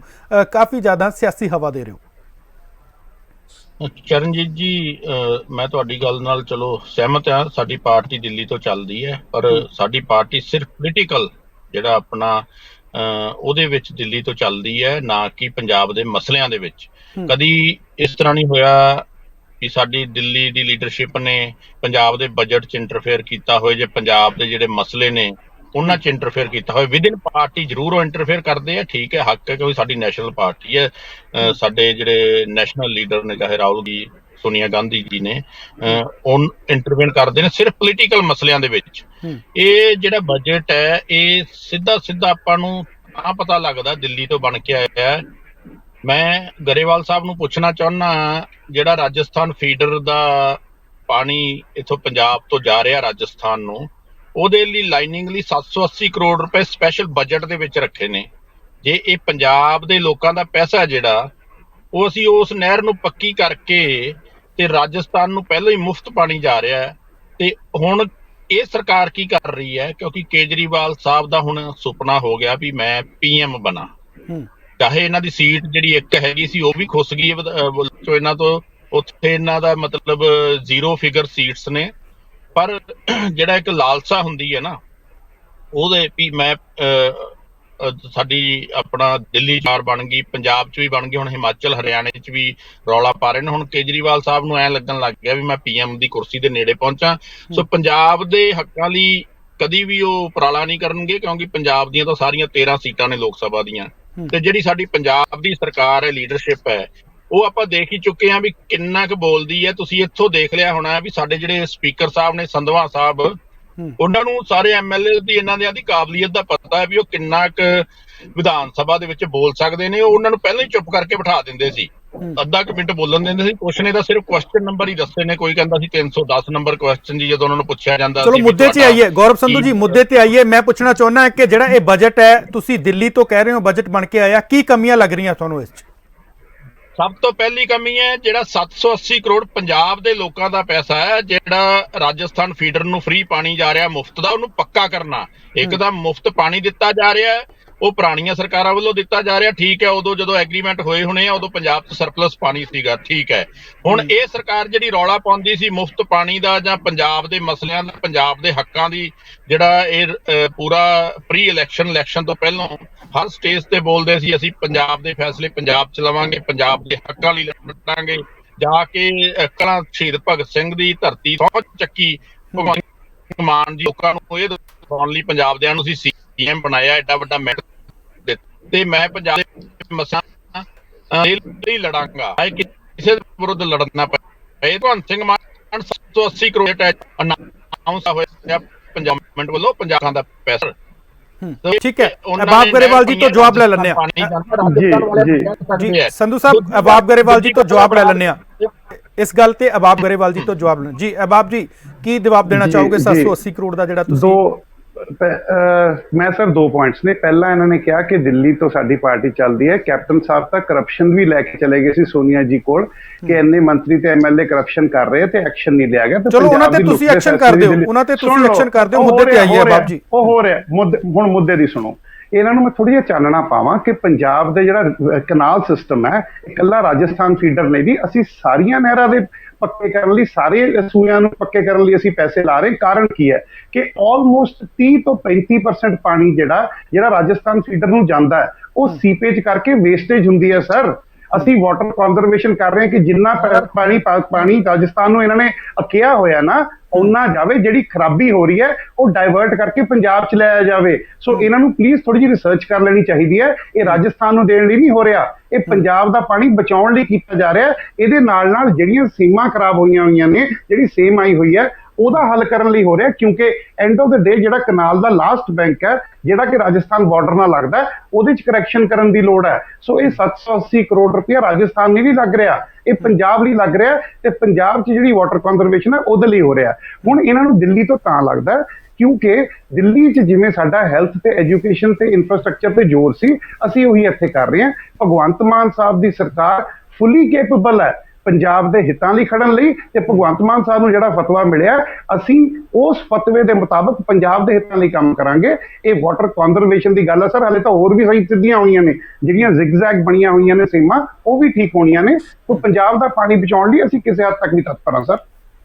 ਕਾਫੀ ਜ਼ਿਆਦਾ ਸਿਆਸੀ ਹਵਾ ਦੇ ਰਹੇ ਹੋ? ਚਰਨਜੀਤ ਜੀ, ਮੈਂ ਤੁਹਾਡੀ ਗੱਲ ਨਾਲ ਚਲੋ ਸਹਿਮਤ ਹਾਂ। ਸਾਡੀ ਪਾਰਟੀ ਦਿੱਲੀ ਤੋਂ ਚੱਲਦੀ ਹੈ, ਪਰ ਸਾਡੀ ਪਾਰਟੀ ਸਿਰਫ ਪੋਲੀਟੀਕਲ ਜਿਹੜਾ ਆਪਣਾ ਉਹਦੇ ਵਿੱਚ ਦਿੱਲੀ ਤੋਂ ਚੱਲਦੀ ਹੈ, ਨਾ ਕਿ ਪੰਜਾਬ ਦੇ ਮਸਲਿਆਂ ਦੇ ਵਿੱਚ। ਕਦੀ ਇਸ ਤਰ੍ਹਾਂ ਨਹੀਂ ਹੋਇਆ ਕਿ ਸਾਡੀ ਦਿੱਲੀ ਦੀ ਲੀਡਰਸ਼ਿਪ ਨੇ ਪੰਜਾਬ ਦੇ ਬਜਟ 'ਚ ਇੰਟਰਫੇਅਰ ਕੀਤਾ ਹੋਏ। ਜੇ ਪੰਜਾਬ ਦੇ ਜਿਹੜੇ ਮਸਲੇ ਨੇ ਉਹਨਾਂ 'ਚ ਇੰਟਰਫੇਅਰ ਕੀਤਾ ਹੋਵੇ, ਵਿਦਿਨ ਪਾਰਟੀ ਜ਼ਰੂਰ ਉਹ ਇੰਟਰਫੇਅਰ ਕਰਦੇ ਆ, ਠੀਕ ਹੈ, ਹੱਕ ਹੈ, ਕਿਉਂਕਿ ਸਾਡੀ ਨੈਸ਼ਨਲ ਪਾਰਟੀ ਹੈ। ਸਾਡੇ ਜਿਹੜੇ ਨੈਸ਼ਨਲ ਲੀਡਰ ਨੇ, ਚਾਹੇ ਰਾਹੁਲ ਜੀ, ਸੋਨੀਆ ਗਾਂਧੀ ਜੀ ਨੇ, ਉਹ ਇੰਟਰਵੀਨ ਕਰਦੇ ਨੇ ਸਿਰਫ ਪੋਲੀਟੀਕਲ ਮਸਲਿਆਂ ਦੇ ਵਿੱਚ। ਇਹ ਜਿਹੜਾ ਬਜਟ ਹੈ ਇਹ ਸਿੱਧਾ ਆਪਾਂ ਨੂੰ ਤਾਂ ਪਤਾ ਲੱਗਦਾ ਦਿੱਲੀ ਤੋਂ ਬਣ ਕੇ ਆਇਆ ਹੈ। ਮੈਂ ਗਰੇਵਾਲ ਸਾਹਿਬ ਨੂੰ ਪੁੱਛਣਾ ਚਾਹੁੰਦਾ, ਜਿਹੜਾ ਰਾਜਸਥਾਨ ਫੀਡਰ ਦਾ ਪਾਣੀ ਇੱਥੋਂ ਪੰਜਾਬ ਤੋਂ ਜਾ ਰਿਹਾ ਰਾਜਸਥਾਨ ਨੂੰ, ਉਹਦੇ ਲਈ ਲਾਈਨਿੰਗ ਲਈ 780 ਕਰੋੜ ਰੁਪਏ ਸਪੈਸ਼ਲ ਬਜਟ ਦੇ ਵਿੱਚ ਰੱਖੇ ਨੇ। ਜੇ ਇਹ ਪੰਜਾਬ ਦੇ ਲੋਕਾਂ ਦਾ ਪੈਸਾ ਜਿਹੜਾ ਉਹ ਅਸੀਂ ਉਸ ਨਹਿਰ ਨੂੰ ਪੱਕੀ ਕਰਕੇ ਤੇ ਰਾਜਸਥਾਨ ਨੂੰ ਪਹਿਲਾਂ ਹੀ ਮੁਫਤ ਪਾਣੀ ਜਾ ਰਿਹਾ ਹੈ, ਤੇ ਹੁਣ ਇਹ ਸਰਕਾਰ ਕੀ ਕਰ ਰਹੀ ਹੈ? ਕਿਉਂਕਿ ਕੇਜਰੀਵਾਲ ਸਾਹਿਬ ਦਾ ਹੁਣ ਸੁਪਨਾ ਹੋ ਗਿਆ ਵੀ ਮੈਂ PM ਬਣਾ। ਚਾਹੇ ਇਹਨਾਂ ਦੀ ਸੀਟ ਜਿਹੜੀ ਇੱਕ ਹੈਗੀ ਸੀ ਉਹ ਵੀ ਖੁੱਸ ਗਈ ਇਹਨਾਂ ਤੋਂ, ਉੱਥੇ ਇਹਨਾਂ ਦਾ ਮਤਲਬ 0 ਫਿਗਰ ਸੀਟਸ ਨੇ, ਪਰ ਜਿਹੜਾ ਇੱਕ ਲਾਲਸਾ ਹੁੰਦੀ ਹੈ ਨਾ ਉਹਦੇ ਵੀ ਮੈਂ ਸਾਡੀ ਆਪਣਾ ਦਿੱਲੀ 'ਚ ਬਣ ਗਈ, ਪੰਜਾਬ 'ਚ ਵੀ ਬਣ ਗਈ, ਹੁਣ ਹਿਮਾਚਲ ਹਰਿਆਣੇ 'ਚ ਵੀ ਰੌਲਾ ਪਾ ਰਹੇ ਨੇ। ਹੁਣ ਕੇਜਰੀਵਾਲ ਸਾਹਿਬ ਨੂੰ ਐਂ ਲੱਗਣ ਲੱਗ ਗਿਆ ਵੀ ਮੈਂ PM ਦੀ ਕੁਰਸੀ ਦੇ ਨੇੜੇ ਪਹੁੰਚਾਂ। ਸੋ ਪੰਜਾਬ ਦੇ ਹੱਕਾਂ ਲਈ ਕਦੀ ਵੀ ਉਹ ਉਪਰਾਲਾ ਨਹੀਂ ਕਰਨਗੇ, ਕਿਉਂਕਿ ਪੰਜਾਬ ਦੀਆਂ ਤਾਂ ਸਾਰੀਆਂ 13 ਸੀਟਾਂ ਨੇ ਲੋਕ ਸਭਾ ਦੀਆਂ, ਤੇ ਜਿਹੜੀ ਸਾਡੀ ਪੰਜਾਬ ਦੀ ਸਰਕਾਰ ਹੈ, ਲੀਡਰਸ਼ਿਪ ਹੈ, ਉਹ ਆਪਾਂ ਦੇਖ ਹੀ ਚੁੱਕੇ ਹਾਂ ਵੀ ਕਿੰਨਾ ਕੁ ਬੋਲਦੀ ਹੈ। ਤੁਸੀਂ ਇੱਥੋਂ ਦੇਖ ਲਿਆ ਹੋਣਾ ਵੀ ਸਾਡੇ ਜਿਹੜੇ ਸਪੀਕਰ ਸਾਹਿਬ ਨੇ, ਸੰਧਵਾ ਸਾਹਿਬ, ਉਹਨਾਂ ਨੂੰ ਸਾਰੇ MLA ਦੀ ਇਹਨਾਂ ਦੀ ਕਾਬਲੀਅਤ ਦਾ ਪਤਾ ਹੈ ਵੀ ਉਹ ਕਿੰਨਾ ਕੁ ਵਿਧਾਨ ਸਭਾ ਦੇ ਵਿੱਚ ਬੋਲ ਸਕਦੇ ਨੇ। ਉਹ ਉਹਨਾਂ ਨੂੰ ਪਹਿਲਾਂ ਹੀ ਚੁੱਪ ਕਰਕੇ ਬਿਠਾ ਦਿੰਦੇ ਸੀ, ਅੱਧਾ ਕੁ ਮਿੰਟ ਬੋਲਣ ਦਿੰਦੇ ਸੀ। ਕੁਛ ਨੇ ਤਾਂ ਸਿਰਫ ਕੁਐਸਚਨ ਨੰਬਰ ਹੀ ਦੱਸੇ ਨੇ, ਕੋਈ ਕਹਿੰਦਾ ਸੀ 310 ਨੰਬਰ ਕੁਐਸਚਨ ਜੀ, ਜਦੋਂ ਉਹਨਾਂ ਨੂੰ ਪੁੱਛਿਆ ਜਾਂਦਾ। ਚਲੋ ਮੁੱਦੇ 'ਤੇ ਆਈਏ ਗੌਰਵ ਸੰਧੂ ਜੀ, ਮੁੱਦੇ 'ਤੇ ਆਈਏ। ਮੈਂ ਪੁੱਛਣਾ ਚਾਹੁੰਦਾ ਕਿ ਜਿਹੜਾ ਇਹ ਬਜਟ ਹੈ, ਤੁਸੀਂ ਦਿੱਲੀ ਤੋਂ ਕਹਿ ਰਹੇ ਹੋ ਬਜਟ ਬਣ ਕੇ ਆਇਆ, ਕੀ ਕਮੀਆਂ ਲੱਗ ਰਹੀਆਂ ਤੁਹਾਨੂੰ ਇਸ 'ਚ? ਸਭ ਤੋਂ ਪਹਿਲੀ ਕਮੀ ਹੈ ਜਿਹੜਾ 780 ਕਰੋੜ ਪੰਜਾਬ ਦੇ ਲੋਕਾਂ ਦਾ ਪੈਸਾ ਹੈ, ਜਿਹੜਾ ਰਾਜਸਥਾਨ ਫੀਡਰ ਨੂੰ ਫ੍ਰੀ ਪਾਣੀ ਜਾ ਰਿਹਾ ਮੁਫਤ ਦਾ, ਉਹਨੂੰ ਪੱਕਾ ਕਰਨਾ। ਇੱਕ ਤਾਂ ਮੁਫਤ ਪਾਣੀ ਦਿੱਤਾ ਜਾ ਰਿਹਾ, ਉਹ ਪੁਰਾਣੀਆਂ ਸਰਕਾਰਾਂ ਵੱਲੋਂ ਦਿੱਤਾ ਜਾ ਰਿਹਾ, ਠੀਕ ਹੈ। ਉਦੋਂ ਜਦੋਂ ਐਗਰੀਮੈਂਟ ਹੋਏ ਹੋਣੇ ਆ ਉਦੋਂ ਪੰਜਾਬ 'ਚ ਸਰਪਲਸ ਪਾਣੀ ਸੀਗਾ, ਠੀਕ ਹੈ। ਹੁਣ ਇਹ ਸਰਕਾਰ ਜਿਹੜੀ ਰੌਲਾ ਪਾਉਂਦੀ ਸੀ ਮੁਫਤ ਪਾਣੀ ਦਾ ਜਾਂ ਪੰਜਾਬ ਦੇ ਮਸਲਿਆਂ ਦਾ, ਪੰਜਾਬ ਦੇ ਹੱਕਾਂ ਦੀ, ਜਿਹੜਾ ਇਹ ਪੂਰਾ ਪ੍ਰੀ ਇਲੈਕਸ਼ਨ ਤੋਂ ਪਹਿਲਾਂ ਹਰ ਸਟੇਜ ਤੇ ਬੋਲਦੇ ਸੀ ਅਸੀਂ ਪੰਜਾਬ ਦੇ ਫੈਸਲੇ ਪੰਜਾਬ 'ਚ ਲਵਾਂਗੇ, ਪੰਜਾਬ ਦੇ ਹੱਕਾਂ ਲਈ ਲੜਾਂਗੇ। ਜਾ ਕੇ ਕਲਾਂ ਸ਼ਹੀਦ ਭਗਤ ਸਿੰਘ ਦੀ ਧਰਤੀ ਤੋਂ ਚੱਕੀ, ਭਗਵੰਤ ਮਾਨ ਜੀ ਲੋਕਾਂ ਨੂੰ ਇਹ ਦਿਖਾਉਣ ਲਈ ਪੰਜਾਬ ਦਿਆਂ ਨੂੰ ਅਸੀਂ CM ਬਣਾਇਆ, ਐਡਾ ਵੱਡਾ ਮੈਡਲ। ਤੇ ਮੈਂ ਪੰਜਾਬ ਦੇ ਮਸਲਿਆਂ ਲਈ ਲੜਾਂਗਾ, ਕਿਸੇ ਵਿਰੁੱਧ ਲੜਨਾ ਪਏ। ਭਗਵੰਤ ਸਿੰਘ ਮਾਨ 780 ਕਰੋੜ ਅਨਾਉਂਸ ਹੋਇਆ ਪੰਜਾਬ ਗਵਰਨਮੈਂਟ ਵੱਲੋਂ, ਪੰਜਾਬ ਦਾ ਪੈਸਾ। ठीक है, अहबाब गरेवाल जी तो जवाब ले लेने जी संधू साहब, अहबाब गरेवाल जी तो जवाब ले लेने इस गल ते। अहबाब गरेवाल जी तो जवाब जी, अहबाब जी की जवाब देना चाहोगे 780 करोड़ का जिहड़ा तुसीं? मैं सर 2 पॉइंट्स ने। पहला इन्होंने कहा कि दिल्ली तो साडी पार्टी चलती है, कैप्टन साहब तक करप्शन भी लैके चले गए सी सोनिया जी कोल कि इन्ने मंत्री ते MLA करप्शन कर रहे ते एक्शन नहीं लिया गया। चलो उन्हां ते तुसीं एक्शन कर दिओ, उन्हां ते तुसीं एक्शन कर दिओ। मुद्दे ते आइए अहबाब जी, ਉਹ ਹੋ ਰਿਹਾ ਹੁਣ ਮੁੱਦੇ ਦੀ ਸੁਣੋ। ਇਹਨਾਂ ਨੂੰ ਮੈਂ ਥੋੜੀ ਜਿਹਾ ਚਾਨਣਾ ਪਾਵਾਂ ਕਿ ਪੰਜਾਬ ਦੇ ਜਿਹੜਾ ਕਨਾਲ ਸਿਸਟਮ ਹੈ, ਇਕੱਲਾ ਰਾਜਸਥਾਨ ਫੀਡਰ ਨੇ ਵੀ, ਅਸੀਂ ਸਾਰੀਆਂ ਨਹਿਰਾਂ ਦੇ ਪੱਕੇ ਕਰਨ ਲਈ, ਸਾਰੇ ਸੂਇਆਂ ਨੂੰ ਪੱਕੇ ਕਰਨ ਲਈ ਅਸੀਂ ਪੈਸੇ ਲਾ ਰਹੇ। ਕਾਰਨ ਕੀ ਹੈ ਕਿ ਆਲਮੋਸਟ 30 ਤੋਂ 35% ਪਾਣੀ ਜਿਹੜਾ ਰਾਜਸਥਾਨ ਫੀਡਰ ਨੂੰ ਜਾਂਦਾ ਹੈ ਉਹ ਸੀਪੇਜ ਕਰਕੇ ਵੇਸਟੇਜ ਹੁੰਦੀ ਹੈ। ਸਰ ਅਸੀਂ ਵਾਟਰ ਕੰਜ਼ਰਵੇਸ਼ਨ ਕਰ ਰਹੇ ਹਾਂ ਕਿ ਜਿੰਨਾ ਪਾਣੀ ਰਾਜਸਥਾਨ ਨੂੰ ਇਹਨਾਂ ਨੇ ਕਿਹਾ ਹੋਇਆ ਨਾ ਓਨਾ ਜਾਵੇ, ਜਿਹੜੀ ਖਰਾਬੀ ਹੋ ਰਹੀ ਹੈ ਉਹ ਡਾਇਵਰਟ ਕਰਕੇ ਪੰਜਾਬ 'ਚ ਲਿਆਇਆ ਜਾਵੇ। ਸੋ ਇਹਨਾਂ ਨੂੰ ਪਲੀਜ਼ ਥੋੜੀ ਜਿਹੀ ਰਿਸਰਚ ਕਰ ਲੈਣੀ ਚਾਹੀਦੀ ਹੈ। ਇਹ ਰਾਜਸਥਾਨ ਨੂੰ ਦੇਣ ਲਈ ਨਹੀਂ ਹੋ ਰਿਹਾ, ਇਹ ਪੰਜਾਬ ਦਾ ਪਾਣੀ ਬਚਾਉਣ ਲਈ ਕੀਤਾ ਜਾ ਰਿਹਾ। ਇਹਦੇ ਨਾਲ ਜਿਹੜੀਆਂ ਸੀਮਾਂ ਖਰਾਬ ਹੋਈਆਂ ਨੇ, ਜਿਹੜੀ ਸੇਮ ਆਈ ਹੋਈ ਹੈ, ਉਹਦਾ ਹੱਲ ਕਰਨ ਲਈ ਹੋ ਰਿਹਾ, ਕਿਉਂਕਿ ਐਂਡ ਆਫ ਦ ਡੇ ਜਿਹੜਾ ਕਨਾਲ ਦਾ ਲਾਸਟ ਬੈਂਕ ਹੈ ਜਿਹੜਾ ਕਿ ਰਾਜਸਥਾਨ ਬਾਰਡਰ ਨਾਲ ਲੱਗਦਾ, ਉਹਦੇ 'ਚ ਕਰੈਕਸ਼ਨ ਕਰਨ ਦੀ ਲੋੜ ਹੈ। ਸੋ ਇਹ 780 ਕਰੋੜ ਰੁਪਇਆ ਰਾਜਸਥਾਨ ਲਈ ਨਹੀਂ ਲੱਗ ਰਿਹਾ, ਇਹ ਪੰਜਾਬ ਲਈ ਲੱਗ ਰਿਹਾ, ਤੇ ਪੰਜਾਬ 'ਚ ਜਿਹੜੀ ਵਾਟਰ ਕੰਜ਼ਰਵੇਸ਼ਨ ਹੈ ਉਹਦੇ ਲਈ ਹੋ ਰਿਹਾ। ਹੁਣ ਇਹਨਾਂ ਨੂੰ ਦਿੱਲੀ ਤੋਂ ਤਾਂ ਲੱਗਦਾ ਕਿਉਂਕਿ ਦਿੱਲੀ 'ਚ ਜਿਵੇਂ ਸਾਡਾ ਹੈਲਥ ਤੇ ਐਜੂਕੇਸ਼ਨ ਤੇ ਇਨਫਰਾਸਟ੍ਰਕਚਰ ਤੇ ਜ਼ੋਰ ਸੀ, ਅਸੀਂ ਉਹੀ ਇੱਥੇ ਕਰ ਰਹੇ ਹਾਂ। ਭਗਵੰਤ ਮਾਨ ਸਾਹਿਬ ਦੀ ਸਰਕਾਰ ਫੁੱਲੀ ਕੇਪੇਬਲ ਹੈ ਪੰਜਾਬ ਦੇ ਹਿੱਤਾਂ ਲਈ ਖੜਨ ਲਈ, ਤੇ ਭਗਵੰਤ ਮਾਨ ਸਾਹਿਬ ਨੂੰ ਜਿਹੜਾ ਫਤਵਾ ਮਿਲਿਆ, ਅਸੀਂ ਉਸ ਫਤਵੇ ਦੇ ਮੁਤਾਬਕ ਪੰਜਾਬ ਦੇ ਹਿੱਤਾਂ ਲਈ ਕੰਮ ਕਰਾਂਗੇ। ਇਹ ਵਾਟਰ ਕੰਜ਼ਰਵੇਸ਼ਨ ਦੀ ਗੱਲ ਹੈ ਸਰ, ਹਾਲੇ ਤਾਂ ਹੋਰ ਵੀ ਸਹੀ ਸਿੱਧੀਆਂ ਹੋਣੀਆਂ ਨੇ, ਜਿਹੜੀਆਂ ਜ਼ਿਗਜ਼ੈਗ ਬਣੀਆਂ ਹੋਈਆਂ ਨੇ ਸੀਮਾਂ, ਉਹ ਵੀ ਠੀਕ ਹੋਣੀਆਂ ਨੇ। तो ਪੰਜਾਬ ਦਾ ਪਾਣੀ ਬਚਾਉਣ ਲਈ ਅਸੀਂ ਕਿਸੇ ਹੱਦ ਤੱਕ ਵੀ ਤਤਪਰ ਹਾਂ ਸਰ।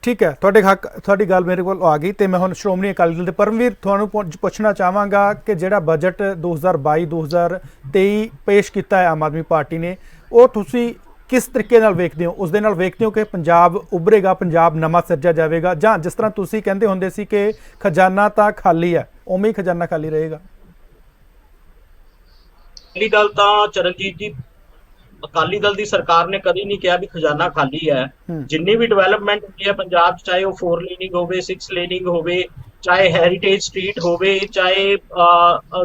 ਠੀਕ ਹੈ, ਤੁਹਾਡੀ ਗੱਲ ਮੇਰੇ ਕੋਲ ਆ ਗਈ, ਤੇ ਮੈਂ ਹੁਣ ਸ਼੍ਰੋਮਣੀ ਅਕਾਲੀ ਦਲ ਦੇ ਪਰਮਵੀਰ ਤੁਹਾਨੂੰ ਪੁੱਛਣਾ ਚਾਹਾਂਗਾ ਕਿ ਜਿਹੜਾ ਬਜਟ 2022-2023 ਪੇਸ਼ ਕੀਤਾ ਹੈ ਆਮ ਆਦਮੀ ਪਾਰਟੀ ਨੇ, ਉਹ ਤੁਸੀਂ ਕਿਸ ਤਰੀਕੇ ਨਾਲ ਵੇਖਦੇ ਹੋ? ਉਸ ਦੇ ਨਾਲ ਵੇਖਦੇ ਹੋ ਕਿ ਪੰਜਾਬ ਉੱਭਰੇਗਾ, ਪੰਜਾਬ ਨਵਾਂ ਸਿਰਜਿਆ ਜਾਵੇਗਾ, ਜਾਂ ਜਿਸ ਤਰ੍ਹਾਂ ਤੁਸੀਂ ਕਹਿੰਦੇ ਹੁੰਦੇ ਸੀ ਕਿ ਖਜ਼ਾਨਾ ਤਾਂ ਖਾਲੀ ਹੈ, ਉਵੇਂ ਹੀ ਖਜ਼ਾਨਾ ਖਾਲੀ ਰਹੇਗਾ? ਅਕਾਲੀ ਦਲ ਤਾਂ ਚਰਨਜੀਤ ਜੀ, ਅਕਾਲੀ ਦਲ ਦੀ ਸਰਕਾਰ ਨੇ ਕਦੀ ਨਹੀਂ ਕਿਹਾ ਵੀ ਖਜ਼ਾਨਾ ਖਾਲੀ ਹੈ। ਜਿੰਨੀ ਵੀ ਡਿਵੈਲਪਮੈਂਟ ਹੋਈ ਹੈ ਪੰਜਾਬ 'ਚ, ਚਾਹੇ ਉਹ 4 ਲੇਨਿੰਗ ਹੋਵੇ, 6 ਲੇਨਿੰਗ ਹੋਵੇ, ਚਾਹੇ ਹੈਰੀਟੇਜ ਸਟਰੀਟ ਹੋਵੇ, ਚਾਹੇ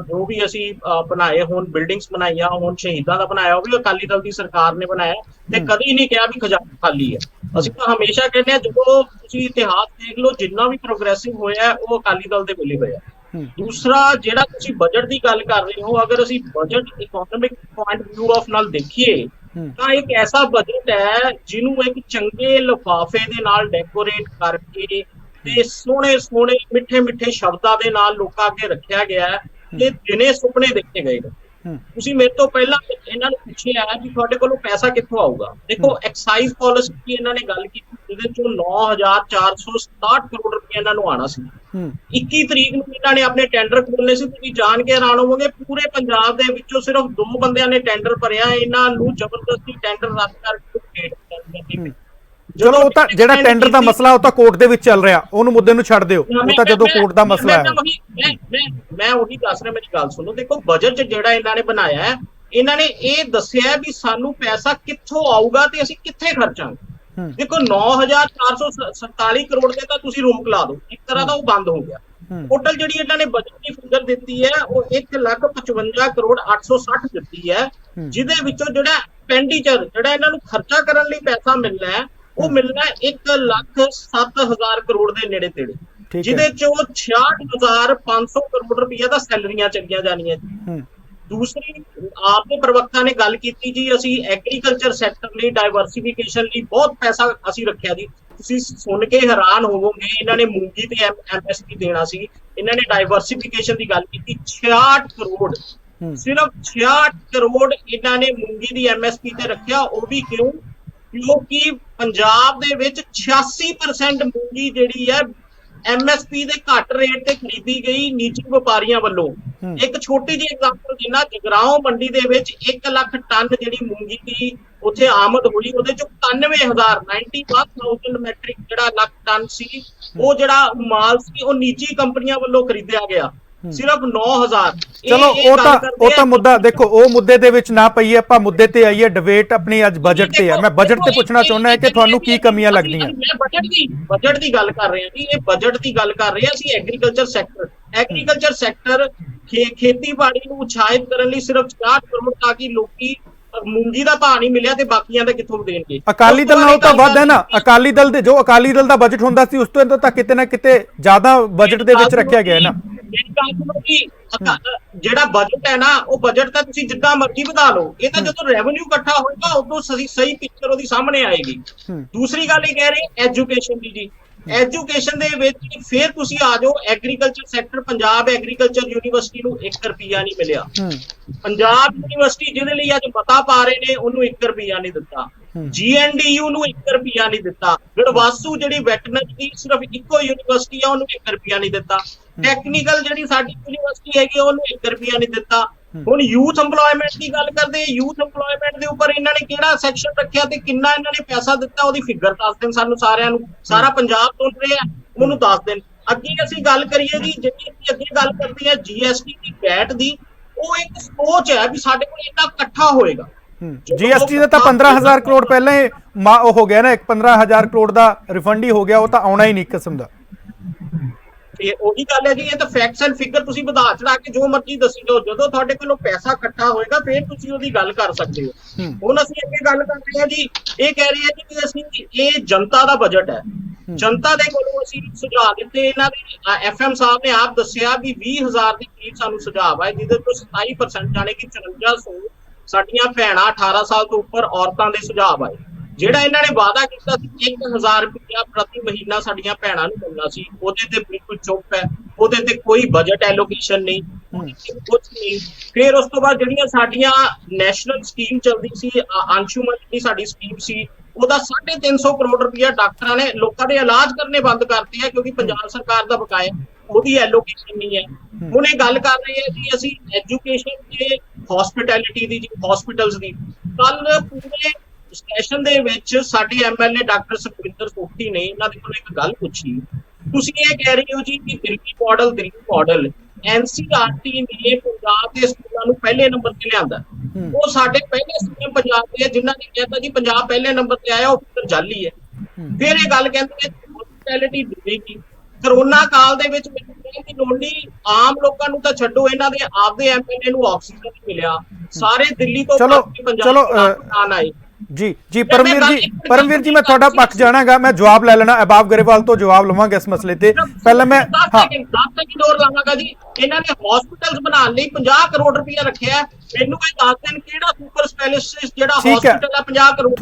ਜੋ ਵੀ ਅਸੀਂ ਬਣਾਏ ਹੋਣ, ਬਿਲਡਿੰਗਸ ਬਣਾਈਆਂ ਹੋਣ, ਸ਼ਹੀਦਾਂ ਦਾ ਬਣਾਇਆ, ਉਹ ਵੀ ਅਕਾਲੀ ਦਲ ਦੀ ਸਰਕਾਰ ਨੇ ਬਣਾਇਆ, ਤੇ ਕਦੀ ਨਹੀਂ ਕਿਹਾ ਵੀ ਖਜ਼ਾਨਾ ਖਾਲੀ ਹੈ। ਅਸੀਂ ਤਾਂ ਹਮੇਸ਼ਾ ਕਹਿੰਦੇ ਹਾਂ, ਜਦੋਂ ਤੁਸੀਂ ਇਤਿਹਾਸ ਦੇਖ ਲਓ, ਜਿੰਨਾ ਵੀ ਪ੍ਰੋਗਰੈਸਿਵ ਹੋਇਆ ਉਹ ਅਕਾਲੀ ਦਲ ਦੇ ਵੇਲੇ ਹੋਇਆ। ਦੂਸਰਾ, ਜਿਹੜਾ ਤੁਸੀਂ ਬਜਟ ਦੀ ਗੱਲ ਕਰ ਰਹੇ ਹੋ, ਅਗਰ ਅਸੀਂ budget economic point view of ਨਾਲ ਦੇਖੀਏ ਤਾਂ ਇੱਕ ਐਸਾ ਬਜਟ ਹੈ ਜਿਹਨੂੰ ਇੱਕ ਚੰਗੇ ਲਿਫਾਫੇ ਦੇ ਨਾਲ ਡੈਕੋਰੇਟ ਕਰਕੇ ਤੇ ਸੋਹਣੇ ਸੋਹਣੇ ਮਿੱਠੇ ਮਿੱਠੇ ਸ਼ਬਦਾਂ ਦੇ ਨਾਲ ਲੋਕਾਂ ਅੱਗੇ ਰੱਖਿਆ ਗਿਆ ਹੈ, ਤੇ ਦਿਨੇ ਸੁਪਨੇ ਦੇਖੇ ਗਏ ਨੇ। ਤੁਸੀਂ ਮੇਰੇ ਤੋਂ ਪਹਿਲਾਂ ਇਹਨਾਂ ਨੂੰ ਪੁੱਛਿਆ ਵੀ ਤੁਹਾਡੇ ਕੋਲੋਂ ਪੈਸਾ ਕਿੱਥੋਂ ਆਊਗਾ। ਦੇਖੋ, ਐਕਸਾਈਜ਼ ਪਾਲਿਸੀ ਦੀ ਇਹਨਾਂ ਨੇ ਗੱਲ ਕੀਤੀ, ਜਿਹਦੇ ਚੋਂ 9467 ਕਰੋੜ ਰੁਪਏ ਇਹਨਾਂ ਨੂੰ ਆਣਾ ਸੀ। 21 ਤਰੀਕ ਨੂੰ ਇਹਨਾਂ ਨੇ ਆਪਣੇ ਟੈਂਡਰ ਖੋਲ੍ਹਣੇ ਸੀ। ਤੁਸੀਂ ਜਾਣ ਕੇ ਹੈਰਾਨ ਹੋਵੋਗੇ, ਪੂਰੇ ਪੰਜਾਬ ਦੇ ਵਿੱਚੋਂ ਸਿਰਫ 2 ਬੰਦਿਆਂ ਨੇ ਟੈਂਡਰ ਭਰਿਆ। ਇਹਨਾਂ ਨੂੰ ਜ਼ਬਰਦਸਤੀ ਟੈਂਡਰ ਰੱਦ ਕਰਕੇ ਚਲੋ, ਉਹ ਤਾਂ ਜਿਹੜਾ ਟੈਂਡਰ ਦਾ ਮਸਲਾ ਉਹ ਤਾਂ ਕੋਰਟ ਦੇ ਵਿੱਚ ਚੱਲ ਰਿਹਾ, ਉਹਨੂੰ ਮੁੱਦੇ ਨੂੰ ਛੱਡ ਦਿਓ, ਉਹ ਤਾਂ ਜਦੋਂ ਕੋਰਟ ਦਾ ਮਸਲਾ ਹੈ। ਮੈਂ ਉਹੀ ਦੱਸ ਰਿਹਾ, ਮੇਰੀ ਗੱਲ ਸੁਣੋ। ਦੇਖੋ, ਬਜਟ ਜਿਹੜਾ ਇਹਨਾਂ ਨੇ ਬਣਾਇਆ ਹੈ, ਇਹਨਾਂ ਨੇ ਇਹ ਦੱਸਿਆ ਵੀ ਸਾਨੂੰ ਪੈਸਾ ਕਿੱਥੋਂ ਆਊਗਾ ਤੇ ਅਸੀਂ ਕਿੱਥੇ ਖਰਚਾਂਗੇ। ਦੇਖੋ, 9447 ਕਰੋੜ ਤੇ ਤਾਂ ਤੁਸੀਂ ਰੋਕ ਲਾ ਦਿਓ, ਇੱਕ ਤਰ੍ਹਾਂ ਦਾ ਉਹ ਬੰਦ ਹੋ ਗਿਆ। ਟੋਟਲ ਜਿਹੜੀ ਇਹਨਾਂ ਨੇ ਬਜਟ ਦੀ ਫਿਗਰ ਦਿੱਤੀ ਹੈ ਉਹ 1,55 ਕਰੋੜ 860 ਦਿੱਤੀ ਹੈ, ਜਿਹਦੇ ਵਿੱਚੋਂ ਜਿਹੜਾ ਐਕਸਪੈਂਡੀਚਰ, ਜਿਹੜਾ ਇਹਨਾਂ ਨੂੰ ਖਰਚਾ ਕਰਨ ਲਈ ਪੈਸਾ ਮਿਲਣਾ ਹੈ, ਉਹ ਮਿਲਣਾ 1,07,000 ਕਰੋੜ ਦੇ ਨੇੜੇ ਤੇੜੇ, ਜਿਹਦੇ ਚੋਂ 66,500 ਕਰੋੜ ਰੁਪਈਆ ਦਾ ਸੈਲਰੀਆਂ ਚੱਲੀਆਂ ਜਾਣੀਆਂ ਜੀ। ਦੂਸਰੀ, ਆਪ ਦੇ ਪ੍ਰਵਕਤਾ ਨੇ ਗੱਲ ਕੀਤੀ ਜੀ, ਅਸੀਂ ਐਗਰੀਕਲਚਰ ਸੈਕਟਰ ਲਈ ਡਾਇਵਰਸਿਫਿਕੇਸ਼ਨ ਲਈ ਬਹੁਤ ਪੈਸਾ ਅਸੀਂ ਰੱਖਿਆ ਜੀ। ਤੁਸੀਂ ਸੁਣ ਕੇ ਹੈਰਾਨ ਹੋਵੋਗੇ, ਇਹਨਾਂ ਨੇ ਮੂੰਗੀ ਤੇ MSP ਦੇਣਾ ਸੀ, ਇਹਨਾਂ ਨੇ ਡਾਇਵਰਸਿਫਿਕੇਸ਼ਨ ਦੀ ਗੱਲ ਕੀਤੀ। 66 ਕਰੋੜ, ਸਿਰਫ 66 ਕਰੋੜ ਇਹਨਾਂ ਨੇ ਮੂੰਗੀ ਦੀ MSP ਤੇ ਰੱਖਿਆ। ਉਹ ਵੀ ਕਿਉਂ? ਕਿਉਂਕਿ ਪੰਜਾਬ ਦੇ ਵਿੱਚ 86% ਮੂੰਗੀ ਜਿਹੜੀ ਹੈ MSP ਦੇ ਘੱਟ ਰੇਟ ਤੇ ਖਰੀਦੀ ਗਈ ਨਿੱਜੀ ਵਪਾਰੀਆਂ ਵੱਲੋਂ। ਇੱਕ ਛੋਟੀ ਜਿਹੀ ਐਗਜ਼ਾਮਪਲ ਦੇਣਾ, ਜਗਰਾਓਂ ਮੰਡੀ ਦੇ ਵਿੱਚ 1 ਲੱਖ ਟਨ ਜਿਹੜੀ ਮੂੰਗੀ ਦੀ ਉੱਥੇ ਆਮਦ ਹੋਈ, ਉਹਦੇ ਚੋਂ 91,000 ਮੈਟ੍ਰਿਕ ਜਿਹੜਾ ਲੱਖ ਟਨ ਸੀ, ਉਹ ਜਿਹੜਾ ਮਾਲ ਸੀ ਉਹ ਨਿੱਜੀ ਕੰਪਨੀਆਂ ਵੱਲੋਂ ਖਰੀਦਿਆ ਗਿਆ, ਸਿਰਫ 9,000। ਚਲੋ, ਉਹ ਤਾਂ ਮੁੱਦਾ ਦੇਖੋ, ਉਹ ਮੁੱਦੇ ਦੇ ਵਿੱਚ ਨਾ ਪਈਏ, ਆਪਾਂ ਮੁੱਦੇ ਤੇ ਆਈਏ। ਡਿਬੇਟ ਆਪਣੀ ਅੱਜ ਬਜਟ ਤੇ ਹੈ। ਮੈਂ ਬਜਟ ਤੇ ਪੁੱਛਣਾ ਚਾਹੁੰਦਾ ਹਾਂ ਕਿ ਤੁਹਾਨੂੰ ਕੀ ਕਮੀਆਂ ਲੱਗਦੀਆਂ? ਮੈਂ ਬਜਟ ਦੀ ਗੱਲ ਕਰ ਰਿਹਾ ਜੀ, ਇਹ ਬਜਟ ਦੀ ਗੱਲ ਕਰ ਰਹੇ ਹਾਂ ਅਸੀਂ। ਐਗਰੀਕਲਚਰ ਸੈਕਟਰ ਖੇਤੀਬਾੜੀ ਨੂੰ ਉਤਸ਼ਾਹਿਤ ਕਰਨ ਲਈ ਸਿਰਫ 60 ਕਰੋੜ, ਤਾਂ ਕਿ ਲੋਕੀ ਮੂੰਗੀ ਦਾ ਭਾਅ ਨਹੀਂ ਮਿਲਿਆ ਤੇ ਬਾਕੀਆਂ ਦਾ ਕਿੱਥੋਂ ਦੇਣਗੇ। ਅਕਾਲੀ ਦਲ ਨਾਲੋਂ ਤਾਂ ਵੱਧ ਹੈ ਨਾ। ਅਕਾਲੀ ਦਲ ਦੇ ਜੋ ਅਕਾਲੀ ਦਲ ਦਾ ਬਜਟ ਹੁੰਦਾ ਸੀ, ਉਸ ਤੋਂ ਤਾਂ ਕਿਤੇ ਨਾ ਕਿਤੇ ਜ਼ਿਆਦਾ ਬਜਟ ਦੇ ਵਿੱਚ ਰੱਖਿਆ ਗਿਆ ਨਾ। ਜਿਹੜਾ ਬਜਟ ਹੈ ਨਾ, ਉਹ ਬਜਟ ਤਾਂ ਤੁਸੀਂ ਜਿੱਦਾਂ ਮਰਜ਼ੀ ਵਧਾ ਲਓ, ਇਹ ਤਾਂ ਜਦੋਂ ਰੈਵਨਿਊ ਇਕੱਠਾ ਹੋਏਗਾ ਉਦੋਂ ਸਹੀ ਪਿਕਚਰ ਉਹਦੀ ਸਾਹਮਣੇ ਆਏਗੀ। ਦੂਸਰੀ ਗੱਲ ਇਹ ਕਹਿ ਰਹੇ ਐਜੂਕੇਸ਼ਨ ਦੀ ਜੀ। ਐਜੂਕੇਸ਼ਨ ਦੇ ਵਿੱਚ ਫਿਰ ਤੁਸੀਂ ਆ ਜਾਓ, agriculture sector, Punjab agriculture university ਨੂੰ 1 ਰੁਪਿਆ ਨਹੀਂ ਮਿਲਿਆ। ਪੰਜਾਬ ਯੂਨੀਵਰਸਿਟੀ ਜਿਹਦੇ ਲਈ ਅੱਜ ਮਤਾ ਪਾ ਰਹੇ ਨੇ, ਉਹਨੂੰ 1 ਰੁਪਿਆ ਨਹੀਂ ਦਿੱਤਾ। GNDU ਨੂੰ 1 ਰੁਪਿਆ ਨਹੀਂ ਦਿੱਤਾ। ਗੜਵਾਸੂ ਜਿਹੜੀ ਵੈਟਰਨਰੀ ਦੀ ਸਿਰਫ ਇੱਕੋ ਯੂਨੀਵਰਸਿਟੀ ਆ, ਉਹਨੂੰ 1 ਰੁਪਿਆ ਨਹੀਂ ਦਿੱਤਾ। ਟੈਕਨੀਕਲ ਜਿਹੜੀ ਸਾਡੀ ਯੂਨੀਵਰਸਿਟੀ ਹੈਗੀ, ਉਹਨੂੰ 1 ਰੁਪਿਆ ਨਹੀਂ ਦਿੱਤਾ। ਹੁਣ ਯੂਥ ਐਮਪਲੋਇਮੈਂਟ ਦੀ ਗੱਲ ਕਰਦੇ, ਯੂਥ ਐਮਪਲੋਇਮੈਂਟ ਦੇ ਉੱਪਰ ਇਹਨਾਂ ਨੇ ਕਿਹੜਾ ਸੈਕਸ਼ਨ ਰੱਖਿਆ ਤੇ ਕਿੰਨਾ ਇਹਨਾਂ ਨੇ ਪੈਸਾ ਦਿੱਤਾ, ਉਹਦੀ ਫਿਗਰ ਦੱਸ ਦੇਣ ਸਾਨੂੰ ਸਾਰਿਆਂ ਨੂੰ। ਸਾਰਾ ਪੰਜਾਬ ਸੁਣ ਰਿਹਾ, ਉਹਨੂੰ ਦੱਸ ਦੇਣ। ਅੱਗੇ ਅਸੀਂ ਗੱਲ ਕਰੀਏ ਜੀ, ਜਿਹੜੀ ਅਸੀਂ ਅੱਗੇ ਗੱਲ ਕਰਦੇ ਆ GST ਦੀ, ਵੈਟ ਦੀ, ਉਹ ਇੱਕ ਸੋਚ ਹੈ ਵੀ ਸਾਡੇ ਕੋਲ ਇੰਨਾ ਇਕੱਠਾ ਹੋਏਗਾ। GST ਦਾ ਤਾਂ 15,000 ਕਰੋੜ ਪਹਿਲਾਂ ਉਹ ਹੋ ਗਿਆ ਨਾ, 15,000 ਕਰੋੜ ਦਾ ਰਿਫੰਡ ਹੀ ਹੋ ਗਿਆ, ਉਹ ਤਾਂ ਆਉਣਾ ਹੀ ਨਹੀਂ ਇੱਕ ਕਿਸਮ ਦਾ। ਉਹੀ ਗੱਲ ਹੈ ਜੀ, ਇਹ ਤਾਂ ਫੈਕਟਸ ਐਂਡ ਫਿਗਰ ਤੁਸੀਂ ਵਧਾ ਚੜਾ ਕੇ ਜੋ ਮਰਜ਼ੀ ਦੱਸੀ ਜਾਓ, ਜਦੋਂ ਤੁਹਾਡੇ ਕੋਲੋਂ ਪੈਸਾ ਇਕੱਠਾ ਹੋਏਗਾ ਫਿਰ ਤੁਸੀਂ ਉਹਦੀ ਗੱਲ ਕਰ ਸਕਦੇ ਹੋ। ਹੁਣ ਅਸੀਂ ਅੱਗੇ ਗੱਲ ਕਰ ਰਹੇ ਹਾਂ ਜੀ, ਇਹ ਕਹਿ ਰਹੇ ਆ ਜੀ ਕਿ ਅਸੀਂ ਇਹ ਜਨਤਾ ਦਾ ਬਜਟ ਹੈ, ਜਨਤਾ ਦੇ ਕੋਲੋਂ ਅਸੀਂ ਸੁਝਾਅ ਦਿੱਤੇ, ਇਹਨਾਂ ਦੇ FM ਸਾਹਿਬ ਨੇ ਆਪ ਦੱਸਿਆ ਵੀ 20,000 ਦੇ ਕਰੀਬ ਸਾਨੂੰ ਸੁਝਾਅ ਆਏ, ਜਿਹਦੇ ਤੋਂ 27% ਜਾਣੇ ਕਿ 5400 ਸਾਡੀਆਂ ਭੈਣਾਂ 18 ਸਾਲ ਤੋਂ ਉੱਪਰ ਔਰਤਾਂ ਦੇ ਸੁਝਾਅ ਆਏ। ਜਿਹੜਾ ਇਹਨਾਂ ਨੇ ਵਾਅਦਾ ਕੀਤਾ ਸੀ 1,000 ਰੁਪਇਆ ਪ੍ਰਤੀ ਮਹੀਨਾ ਸਾਡੀਆਂ ਭੈਣਾਂ ਨੂੰ ਮਿਲਣਾ ਸੀ, ਉਹਦੇ ਤੇ ਬਿਲਕੁਲ ਚੁੱਪ ਹੈ, ਉਹਦੇ ਤੇ ਕੋਈ ਬਜਟ ਐਲੋਕੇਸ਼ਨ ਨਹੀਂ, ਕੁਝ ਨਹੀਂ। ਫਿਰ ਉਸ ਤੋਂ ਬਾਅਦ ਜਿਹੜੀਆਂ ਸਾਡੀਆਂ ਨੈਸ਼ਨਲ ਸਕੀਮ ਚੱਲਦੀ ਸੀ, ਅੰਸ਼ੁਮਨ ਦੀ ਸਾਡੀ ਸਕੀਮ ਸੀ, ਉਹਦਾ 350 ਕਰੋੜ ਰੁਪਇਆ ਡਾਕਟਰਾਂ ਨੇ ਲੋਕਾਂ ਦੇ ਇਲਾਜ ਕਰਨੇ ਬੰਦ ਕਰਤੇ ਹੈ, ਕਿਉਂਕਿ ਪੰਜਾਬ ਸਰਕਾਰ ਦਾ ਬਕਾਇਆ, ਉਹਦੀ ਐਲੋਕੇਸ਼ਨ ਨਹੀਂ ਹੈ। ਹੁਣ ਇਹ ਗੱਲ ਕਰ ਰਹੇ ਆ ਜੀ ਅਸੀਂ ਐਜੂਕੇਸ਼ਨ ਤੇ ਹਸਪਿਟੈਲਿਟੀ ਦੀ, ਹਸਪੀਟਲਸ ਦੀ। ਕੱਲ ਪੂਰੇ ਸੈਸ਼ਨ ਦੇ ਵਿੱਚ ਸਾਡੇ MLA ਡਾਕਟਰ ਸੁਖਵਿੰਦਰ ਸੋਖੀ ਨੇ ਇਹਨਾਂ ਦੇ ਕੋਲ ਇੱਕ ਗੱਲ ਪੁੱਛੀ, ਤੁਸੀਂ ਇਹ ਕਹਿ ਰਹੇ ਹੋ ਜੀ ਕਿ ਦਿੱਲੀ ਮਾਡਲ NCERT ਨੇ ਪੰਜਾਬ ਦੇ ਸਕੂਲਾਂ ਨੂੰ ਪਹਿਲੇ ਨੰਬਰ ਤੇ ਲਿਆਂਦਾ, ਉਹ ਸਾਡੇ ਪਹਿਲੇ ਸੀਐਮ ਪੰਜਾਬ ਦੇ ਜਿਨ੍ਹਾਂ ਨੇ ਕਹਿਤਾ ਜੀ ਪੰਜਾਬ ਪਹਿਲੇ ਨੰਬਰ ਤੇ ਆਇਆ, ਉਹ ਫਿਰ ਜਾਲੀ ਹੈ। ਫਿਰ ਇਹ ਗੱਲ ਕਹਿੰਦੇ ਹਸਪਿਟੈਲਿਟੀ ਡੁੱਬੇਗੀ। ਕਰੋਨਾ ਕਾਲ ਦੇ ਵਿੱਚ ਮੈਨੂੰ ਕਹਿਣ ਦੀ ਲੋੜ ਨਹੀਂ, ਆਮ ਲੋਕਾਂ ਨੂੰ ਤਾਂ ਛੱਡੋ, ਇਹਨਾਂ ਦੇ ਆਪਦੇ MLA ਨੂੰ ਆਕਸੀਜਨ ਮਿਲਿਆ, ਸਾਰੇ ਦਿੱਲੀ ਤੋਂ ਪੰਜਾਬ ਆਏ। ਜੀ ਪਰਮਵੀਰ ਜੀ ਮੈਂ ਤੁਹਾਡਾ ਪੱਖ ਜਾਣਾਗਾ, ਮੈਂ ਜਵਾਬ ਲੈ ਲੈਣਾ, ਅਹਿਬਾਬ ਗਰੇਵਾਲ ਤੋਂ ਜਵਾਬ ਲਵਾਂਗਾ ਇਸ ਮਸਲੇ ਤੇ। ਪਹਿਲਾਂ ਮੈਂ 10 ਸੈਕਿੰਡ ਹੋਰ ਲਾਵਾਂਗਾ ਜੀ। ਇਹਨਾਂ ਨੇ ਹਸਪੀਟਲਸ ਬਣਾਉਣ ਲਈ 50 ਕਰੋੜ ਰੁਪਇਆ ਰੱਖਿਆ, ਮੈਨੂੰ ਇਹ ਦੱਸ ਦੇਣ ਕਿਹੜਾ ਸੁਪਰ ਸਪੈਸ਼ਲਿਸਟ ਜਿਹੜਾ ਹਸਪੀਟਲ ਹੈ 50 ਕਰੋੜ।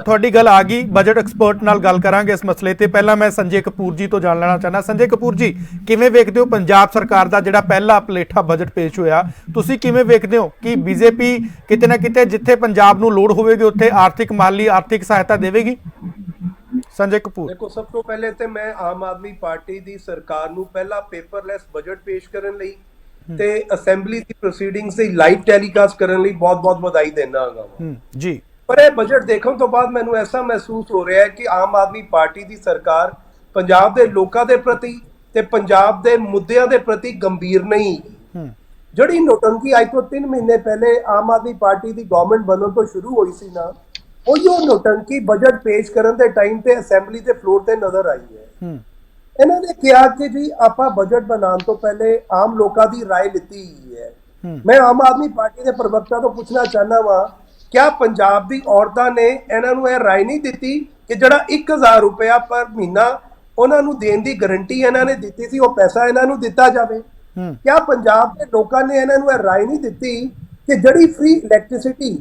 ਤੁਹਾਡੀ ਗੱਲ ਆ ਗਈ, ਬਜਟ ਐਕਸਪਰਟ ਨਾਲ ਗੱਲ ਕਰਾਂਗੇ ਇਸ ਮਸਲੇ ਤੇ। ਪਹਿਲਾਂ ਮੈਂ ਸੰਜੇ ਕਪੂਰ ਜੀ ਤੋਂ ਜਾਣ ਲੈਣਾ ਚਾਹੁੰਦਾ। ਸੰਜੇ ਕਪੂਰ ਜੀ, ਕਿਵੇਂ ਵੇਖਦੇ ਹੋ ਪੰਜਾਬ ਸਰਕਾਰ ਦਾ ਜਿਹੜਾ ਪਹਿਲਾ ਪਲੇਠਾ ਬਜਟ ਪੇਸ਼ ਹੋਇਆ, ਤੁਸੀਂ ਕਿਵੇਂ ਵੇਖਦੇ ਹੋ ਕਿ ਬੀਜੇਪੀ ਕਿਤੇ ਨਾ ਕਿਤੇ ਜਿੱਥੇ ਪੰਜਾਬ ਨੂੰ ਲੋੜ ਹੋਵੇਗੀ ਉੱਥੇ ਮਾਲੀ ਆਰਥਿਕ ਸਹਾਇਤਾ ਦੇਵੇਗੀ? ਸੰਜੇ ਕਪੂਰ ਦੇਖੋ, ਸਭ ਤੋਂ ਪਹਿਲੇ ਤੇ ਮੈਂ ਆਮ ਆਦਮੀ ਪਾਰਟੀ ਦੀ ਸਰਕਾਰ ਨੂੰ ਪਹਿਲਾ ਪੇਪਰਲੈਸ ਬਜਟ ਪੇਸ਼ ਕਰਨ ਲਈ ਤੇ ਅਸੈਂਬਲੀ ਦੀ ਪ੍ਰੋਸੀਡਿੰਗਸ ਦੀ ਲਾਈਵ ਟੈਲੀਕਾਸਟ ਕਰਨ ਲਈ ਬਹੁਤ-ਬਹੁਤ ਵਧਾਈ ਦੇਣਾ ਹੈਗਾ ਜੀ। ਪਰ ਇਹ ਬਜਟ ਦੇਖਣ ਤੋਂ ਬਾਅਦ ਮੈਨੂੰ ਐਸਾ ਮਹਿਸੂਸ ਹੋ ਰਿਹਾ ਹੈ ਕਿ ਆਮ ਆਦਮੀ ਪਾਰਟੀ ਦੀ ਸਰਕਾਰ ਪੰਜਾਬ ਦੇ ਲੋਕਾਂ ਦੇ ਪ੍ਰਤੀ ਤੇ ਪੰਜਾਬ ਦੇ ਮੁੱਦਿਆਂ ਦੇ ਪ੍ਰਤੀ ਗੰਭੀਰ ਨਹੀਂ। ਜਿਹੜੀ ਨੋਟੰਕੀ ਅੱਜ ਤੋਂ 3 ਮਹੀਨੇ ਪਹਿਲੇ ਆਮ ਆਦਮੀ ਪਾਰਟੀ ਦੀ ਗਵਰਨਮੈਂਟ ਬਣਨ ਤੋਂ ਸ਼ੁਰੂ ਹੋਈ ਸੀ ਨਾ, ਉਹ ਨੋਟੰਕੀ ਬਜਟ ਪੇਸ਼ ਕਰਨ ਦੇ ਟਾਈਮ ਤੇ ਅਸੈਂਬਲੀ ਦੇ ਫਲੋਰ ਤੇ ਨਜ਼ਰ ਆਈ ਹੈ। ਇਹਨਾਂ ਨੇ ਕਿਹਾ ਕਿ ਜੀ ਆਪਾਂ ਬਜਟ ਬਣਾਉਣ ਤੋਂ ਪਹਿਲੇ ਆਮ ਲੋਕਾਂ ਦੀ ਰਾਏ ਲਿੱਤੀ ਗਈ ਹੈ। ਮੈਂ ਆਮ ਆਦਮੀ ਪਾਰਟੀ ਦੇ ਪ੍ਰਵਕਤਾ ਤੋਂ ਪੁੱਛਣਾ ਚਾਹੁੰਦਾ ਵਾਂ, ਕਿਆ ਪੰਜਾਬ ਦੀ ਔਰਤਾਂ ਨੇ ਇਹਨਾਂ ਨੂੰ ਇਹ ਰਾਏ ਨਹੀਂ ਦਿੱਤੀ ਕਿ ਜਿਹੜਾ 1,000 ਰੁਪਇਆ ਪਰ ਮਹੀਨਾ ਉਹਨਾਂ ਨੂੰ ਦੇਣ ਦੀ ਗਾਰੰਟੀ ਇਹਨਾਂ ਨੇ ਦਿੱਤੀ ਸੀ, ਉਹ ਪੈਸਾ ਇਹਨਾਂ ਨੂੰ ਦਿੱਤਾ ਜਾਵੇ? ਕਿਆ ਪੰਜਾਬ ਦੇ ਲੋਕਾਂ ਨੇ ਇਹਨਾਂ ਨੂੰ ਇਹ ਰਾਏ ਨਹੀਂ ਦਿੱਤੀ ਕਿ ਜਿਹੜੀ ਫ੍ਰੀ ਇਲੈਕਟ੍ਰਿਸਿਟੀ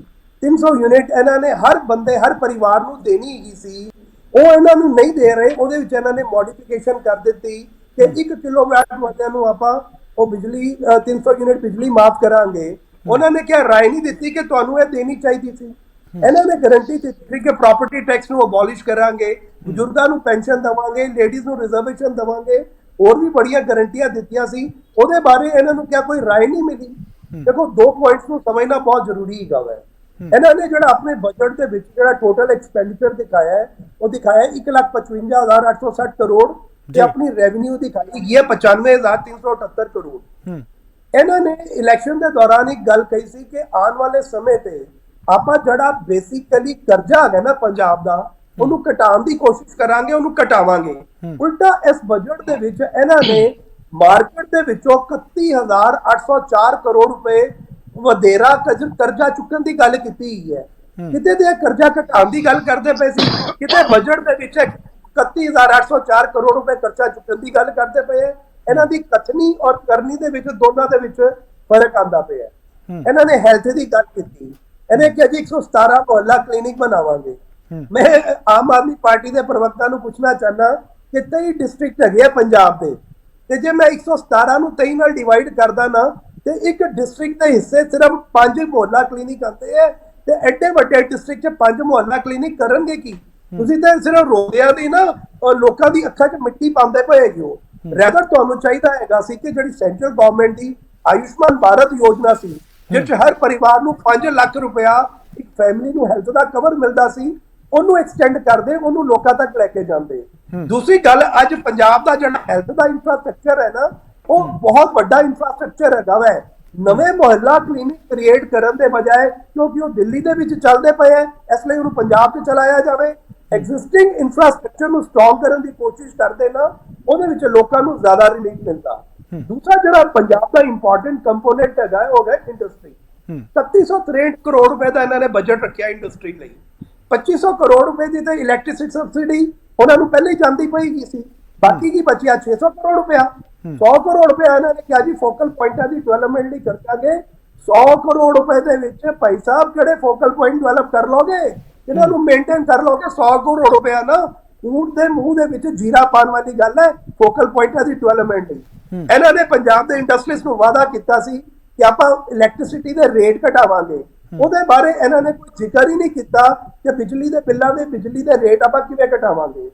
300 ਯੂਨਿਟ ਇਹਨਾਂ ਨੇ ਹਰ ਬੰਦੇ ਹਰ ਪਰਿਵਾਰ ਨੂੰ ਦੇਣੀ ਹੀ ਸੀ, ਉਹ ਇਹਨਾਂ ਨੂੰ ਨਹੀਂ ਦੇ ਰਹੇ, ਉਹਦੇ ਵਿੱਚ ਇਹਨਾਂ ਨੇ ਮੋਡੀਫਿਕੇਸ਼ਨ ਕਰ ਦਿੱਤੀ ਕਿ 1 ਕਿਲੋਵਾਟ ਵਾਲਿਆਂ ਨੂੰ ਆਪਾਂ ਉਹ ਬਿਜਲੀ 300 ਯੂਨਿਟ ਬਿਜਲੀ ਮਾਫ ਕਰਾਂਗੇ। ਉਹਨਾਂ ਨੇ ਕਿਹਾ ਰਾਏ ਨਹੀਂ ਦਿੱਤੀ ਕਿ ਤੁਹਾਨੂੰ ਇਹ ਦੇਣੀ ਚਾਹੀਦੀ ਸੀ। ਇਹਨਾਂ ਨੇ ਗਾਰੰਟੀ ਦਿੱਤੀ ਕਿ ਪ੍ਰਾਪਰਟੀ ਟੈਕਸ ਨੂੰ ਅਬੋਲਿਸ਼ ਕਰਾਂਗੇ, ਬਜ਼ੁਰਗਾਂ ਨੂੰ ਪੈਨਸ਼ਨ ਦੇਵਾਂਗੇ, ਲੇਡੀਜ਼ ਨੂੰ ਰਿਜ਼ਰਵੇਸ਼ਨ ਦੇਵਾਂਗੇ, ਹੋਰ ਵੀ ਬੜੀਆਂ ਗਾਰੰਟੀਆਂ ਦਿੱਤੀਆਂ ਸੀ। ਉਹਦੇ ਬਾਰੇ ਇਹਨਾਂ ਨੂੰ ਕਿਆ ਕੋਈ ਰਾਏ ਨਹੀਂ ਮਿਲੀ? ਦੇਖੋ, 2 ਪੁਆਇੰਟਸ ਨੂੰ ਸਮਝਣਾ ਬਹੁਤ ਜ਼ਰੂਰੀ ਹੈਗਾ ਵੈ। ਇਹਨਾਂ ਨੇ ਜਿਹੜਾ ਆਪਣੇ ਬਜਟ ਦੇ ਵਿੱਚ ਜਿਹੜਾ ਟੋਟਲ ਐਕਸਪੈਂਡੀਚਰ ਦਿਖਾਇਆ ਹੈ, ਉਹ ਦਿਖਾਇਆ 1,55,860 ਕਰੋੜ ਤੇ ਆਪਣੀ ਰੈਵਨਿਊ ਦਿਖਾਈ ਗਈ ਹੈ 95,378 ਕਰੋੜ। ਇਹਨਾਂ ਨੇ ਇਲੈਕਸ਼ਨ ਦੇ ਦੌਰਾਨ ਇੱਕ ਗੱਲ ਕਹੀ ਸੀ ਕਿ ਆਉਣ ਵਾਲੇ ਸਮੇਂ ਤੇ ਆਪਾਂ ਜਿਹੜਾ ਬੇਸਿਕਲੀ ਕਰਜ਼ਾ ਹੈਗਾ ਨਾ ਪੰਜਾਬ ਦਾ, ਉਹਨੂੰ ਘਟਾਉਣ ਦੀ ਕੋਸ਼ਿਸ਼ ਕਰਾਂਗੇ, ਉਹਨੂੰ ਘਟਾਵਾਂਗੇ। ਉਲਟਾ ਇਸ ਬਜਟ ਦੇ ਵਿੱਚ ਇਹਨਾਂ ਨੇ ਮਾਰਕੀਟ ਦੇ ਵਿੱਚੋਂ 31,804 ਕਰੋੜ ਰੁਪਏ ਵਧੇਰਾ ਕਰਜ਼ਾ ਚੁੱਕਣ ਦੀ ਗੱਲ ਕੀਤੀ ਹੈ। ਕਿਤੇ ਤੇ ਕਰਜ਼ਾ ਘਟਾਉਣ ਦੀ ਗੱਲ ਕਰਦੇ ਪਏ ਸੀ, ਕਿਤੇ ਬਜਟ ਦੇ ਵਿੱਚ 31,804 ਕਰੋੜ ਰੁਪਏ ਕਰਜ਼ਾ ਚੁੱਕਣ ਦੀ ਗੱਲ ਕਰਦੇ ਪਏ। ਇਹਨਾਂ ਦੀ ਕਥਨੀ ਔਰ ਕਰਨੀ ਦੇ ਵਿੱਚ ਦੋਨਾਂ ਦੇ ਵਿੱਚ ਫਰਕ ਆਉਂਦਾ ਪਿਆ। ਇਹਨਾਂ ਨੇ ਹੈਲਥ ਦੀ ਗੱਲ ਕੀਤੀ, ਇਹਨੇ ਕਿਹਾ ਜੀ 117 ਮੁਹੱਲਾ ਕਲੀਨਿਕ ਬਣਾਵਾਂਗੇ। ਮੈਂ ਆਮ ਆਦਮੀ ਪਾਰਟੀ ਦੇ ਪ੍ਰਵਕਤਾ ਨੂੰ ਪੁੱਛਣਾ ਚਾਹੁੰਦਾ ਕਿ 23 ਡਿਸਟ੍ਰਿਕਟ ਹੈਗੇ ਪੰਜਾਬ ਦੇ, ਤੇ ਜੇ ਮੈਂ 117 ਨੂੰ 23 ਨਾਲ ਡਿਵਾਈਡ ਕਰਦਾ ਨਾ, ਤੇ ਇੱਕ ਡਿਸਟ੍ਰਿਕਟ ਦੇ ਹਿੱਸੇ ਸਿਰਫ 5 ਮੁਹੱਲਾ ਕਲੀਨਿਕ ਆਉਂਦੇ ਹੈ, ਤੇ ਐਡੇ ਵੱਡੇ ਡਿਸਟ੍ਰਿਕਟ 'ਚ 5 ਮੁਹੱਲਾ ਕਲੀਨਿਕ ਕਰਨਗੇ ਕੀ? ਤੁਸੀਂ ਤਾਂ ਸਿਰਫ ਰੋਗਿਆਂ ਦੀ ਨਾ ਲੋਕਾਂ ਦੀ ਅੱਖਾਂ 'ਚ ਮਿੱਟੀ ਪਾਉਂਦੇ ਪਏ ਹੋ। ਰੈਦਰ ਤੁਹਾਨੂੰ ਚਾਹੀਦਾ ਹੈਗਾ ਸੀ ਕਿ ਜਿਹੜੀ ਸੈਂਟਰਲ ਗਵਰਨਮੈਂਟ ਦੀ ਆਯੁਸ਼ਮਾਨ ਭਾਰਤ ਯੋਜਨਾ ਸੀ, ਜਿਸ 'ਚ ਹਰ ਪਰਿਵਾਰ ਨੂੰ 5 ਲੱਖ ਰੁਪਇਆ ਇੱਕ ਫੈਮਿਲੀ ਨੂੰ ਹੈਲਥ ਦਾ ਕਵਰ ਮਿਲਦਾ ਸੀ, ਉਹਨੂੰ ਐਕਸਟੈਂਡ ਕਰਦੇ, ਉਹਨੂੰ ਲੋਕਾਂ ਤੱਕ ਲੈ ਕੇ ਜਾਂਦੇ। ਦੂਸਰੀ ਗੱਲ, ਅੱਜ ਪੰਜਾਬ ਦਾ ਜਿਹੜਾ ਹੈਲਥ ਦਾ ਇਨਫਰਾਸਟ੍ਰਕਚਰ ਹੈ ਨਾ, ਉਹ ਬਹੁਤ ਵੱਡਾ ਇਨਫਰਾਸਟ੍ਰਕਚਰ ਹੈਗਾ ਵੈ। ਨਵੇਂ ਮੁਹੱਲਾ ਕਲੀਨਿਕ ਕ੍ਰੀਏਟ ਕਰਨ ਦੇ ਬਜਾਏ, ਕਿਉਂਕਿ ਉਹ ਦਿੱਲੀ ਦੇ ਵਿੱਚ ਚੱਲਦੇ ਪਏ ਹੈ, ਇਸ ਲਈ ਉਹਨੂੰ ਪੰਜਾਬ 'ਚ ਚਲਾਇਆ ਜਾਵੇ। ਐਗਜ਼ਿਸਟਿੰਗ ਇਨਫਰਾਸਟ੍ਰਕਚਰ ਨੂੰ ਸਟਰੋਂਗ ਕਰਨ ਦੀ ਕੋਸ਼ਿਸ਼ ਕਰਦੇ ਨਾ, ਉਹਦੇ ਵਿੱਚ ਲੋਕਾਂ ਨੂੰ ਜ਼ਿਆਦਾ ਰਿਲੀਫ ਮਿਲਦਾ। ਦੂਸਰਾ ਜਿਹੜਾ ਪੰਜਾਬ ਦਾ ਇੰਪੋਰਟੈਂਟ ਕੰਪੋਨੈਂਟ ਹੈਗਾ ਉਹ ਹੈ ਇੰਡਸਟਰੀ। 3763 ਕਰੋੜ ਰੁਪਏ ਦਾ ਇਹਨਾਂ ਨੇ ਬਜਟ ਰੱਖਿਆ ਇੰਡਸਟਰੀ ਲਈ। 2500 ਕਰੋੜ ਰੁਪਏ ਦੀ ਤਾਂ ਇਲੈਕਟ੍ਰਿਸਿਟੀ ਸਬਸਿਡੀ ਉਹਨਾਂ ਨੂੰ ਪਹਿਲੇ ਹੀ ਜਾਂਦੀ ਪਈ ਸੀ, ਬਾਕੀ ਕੀ ਬਚਿਆ 600 ਕਰੋੜ ਰੁਪਇਆ। 100 ਕਰੋੜ ਰੁਪਇਆ ਇਹਨਾਂ ਨੇ ਕਿਹਾ ਜੀ ਫੋਕਲ ਪੁਆਇੰਟਾਂ ਦੀ ਡਿਵੈਲਪਮੈਂਟ ਲਈ ਖਰਚਾਂਗੇ। 100 ਕਰੋੜ ਰੁਪਏ ਦੇ ਵਿੱਚ ਭਾਈ ਸਾਹਿਬ ਕਿਹੜੇ ਫੋਕਲ ਪੁਆਇੰਟ ਡਿਵੈਲਪ ਕਰ ਲੋਗੇ, ਇਹਨਾਂ ਨੂੰ ਮੇਨਟੇਨ ਕਰ ਲੋਗੇ। 100 ਕਰੋੜ ਰੁਪਇਆ ਨਾ ਊਂਟ ਦੇ ਮੂੰਹ ਦੇ ਵਿੱਚ ਜੀਰਾ ਪਾਉਣ ਵਾਲੀ ਗੱਲ ਹੈ ਫੋਕਲ ਪੁਆਇੰਟਾਂ ਦੀ ਡਿਵੈਲਪਮੈਂਟ ਲਈ। ਇਹਨਾਂ ਨੇ ਪੰਜਾਬ ਦੇ ਇੰਡਸਟਰੀਜ਼ ਨੂੰ ਵਾਅਦਾ ਕੀਤਾ ਸੀ ਕਿ ਆਪਾਂ ਇਲੈਕਟ੍ਰਿਸਿਟੀ ਦੇ ਰੇਟ ਘਟਾਵਾਂਗੇ, ਉਹਦੇ ਬਾਰੇ ਇਹਨਾਂ ਨੇ ਕੋਈ ਜ਼ਿਕਰ ਹੀ ਨਹੀਂ ਕੀਤਾ ਕਿ ਬਿਜਲੀ ਦੇ ਬਿੱਲਾਂ ਦੇ ਬਿਜਲੀ ਦੇ ਰੇਟ ਆਪਾਂ ਕਿਵੇਂ ਘਟਾਵਾਂਗੇ।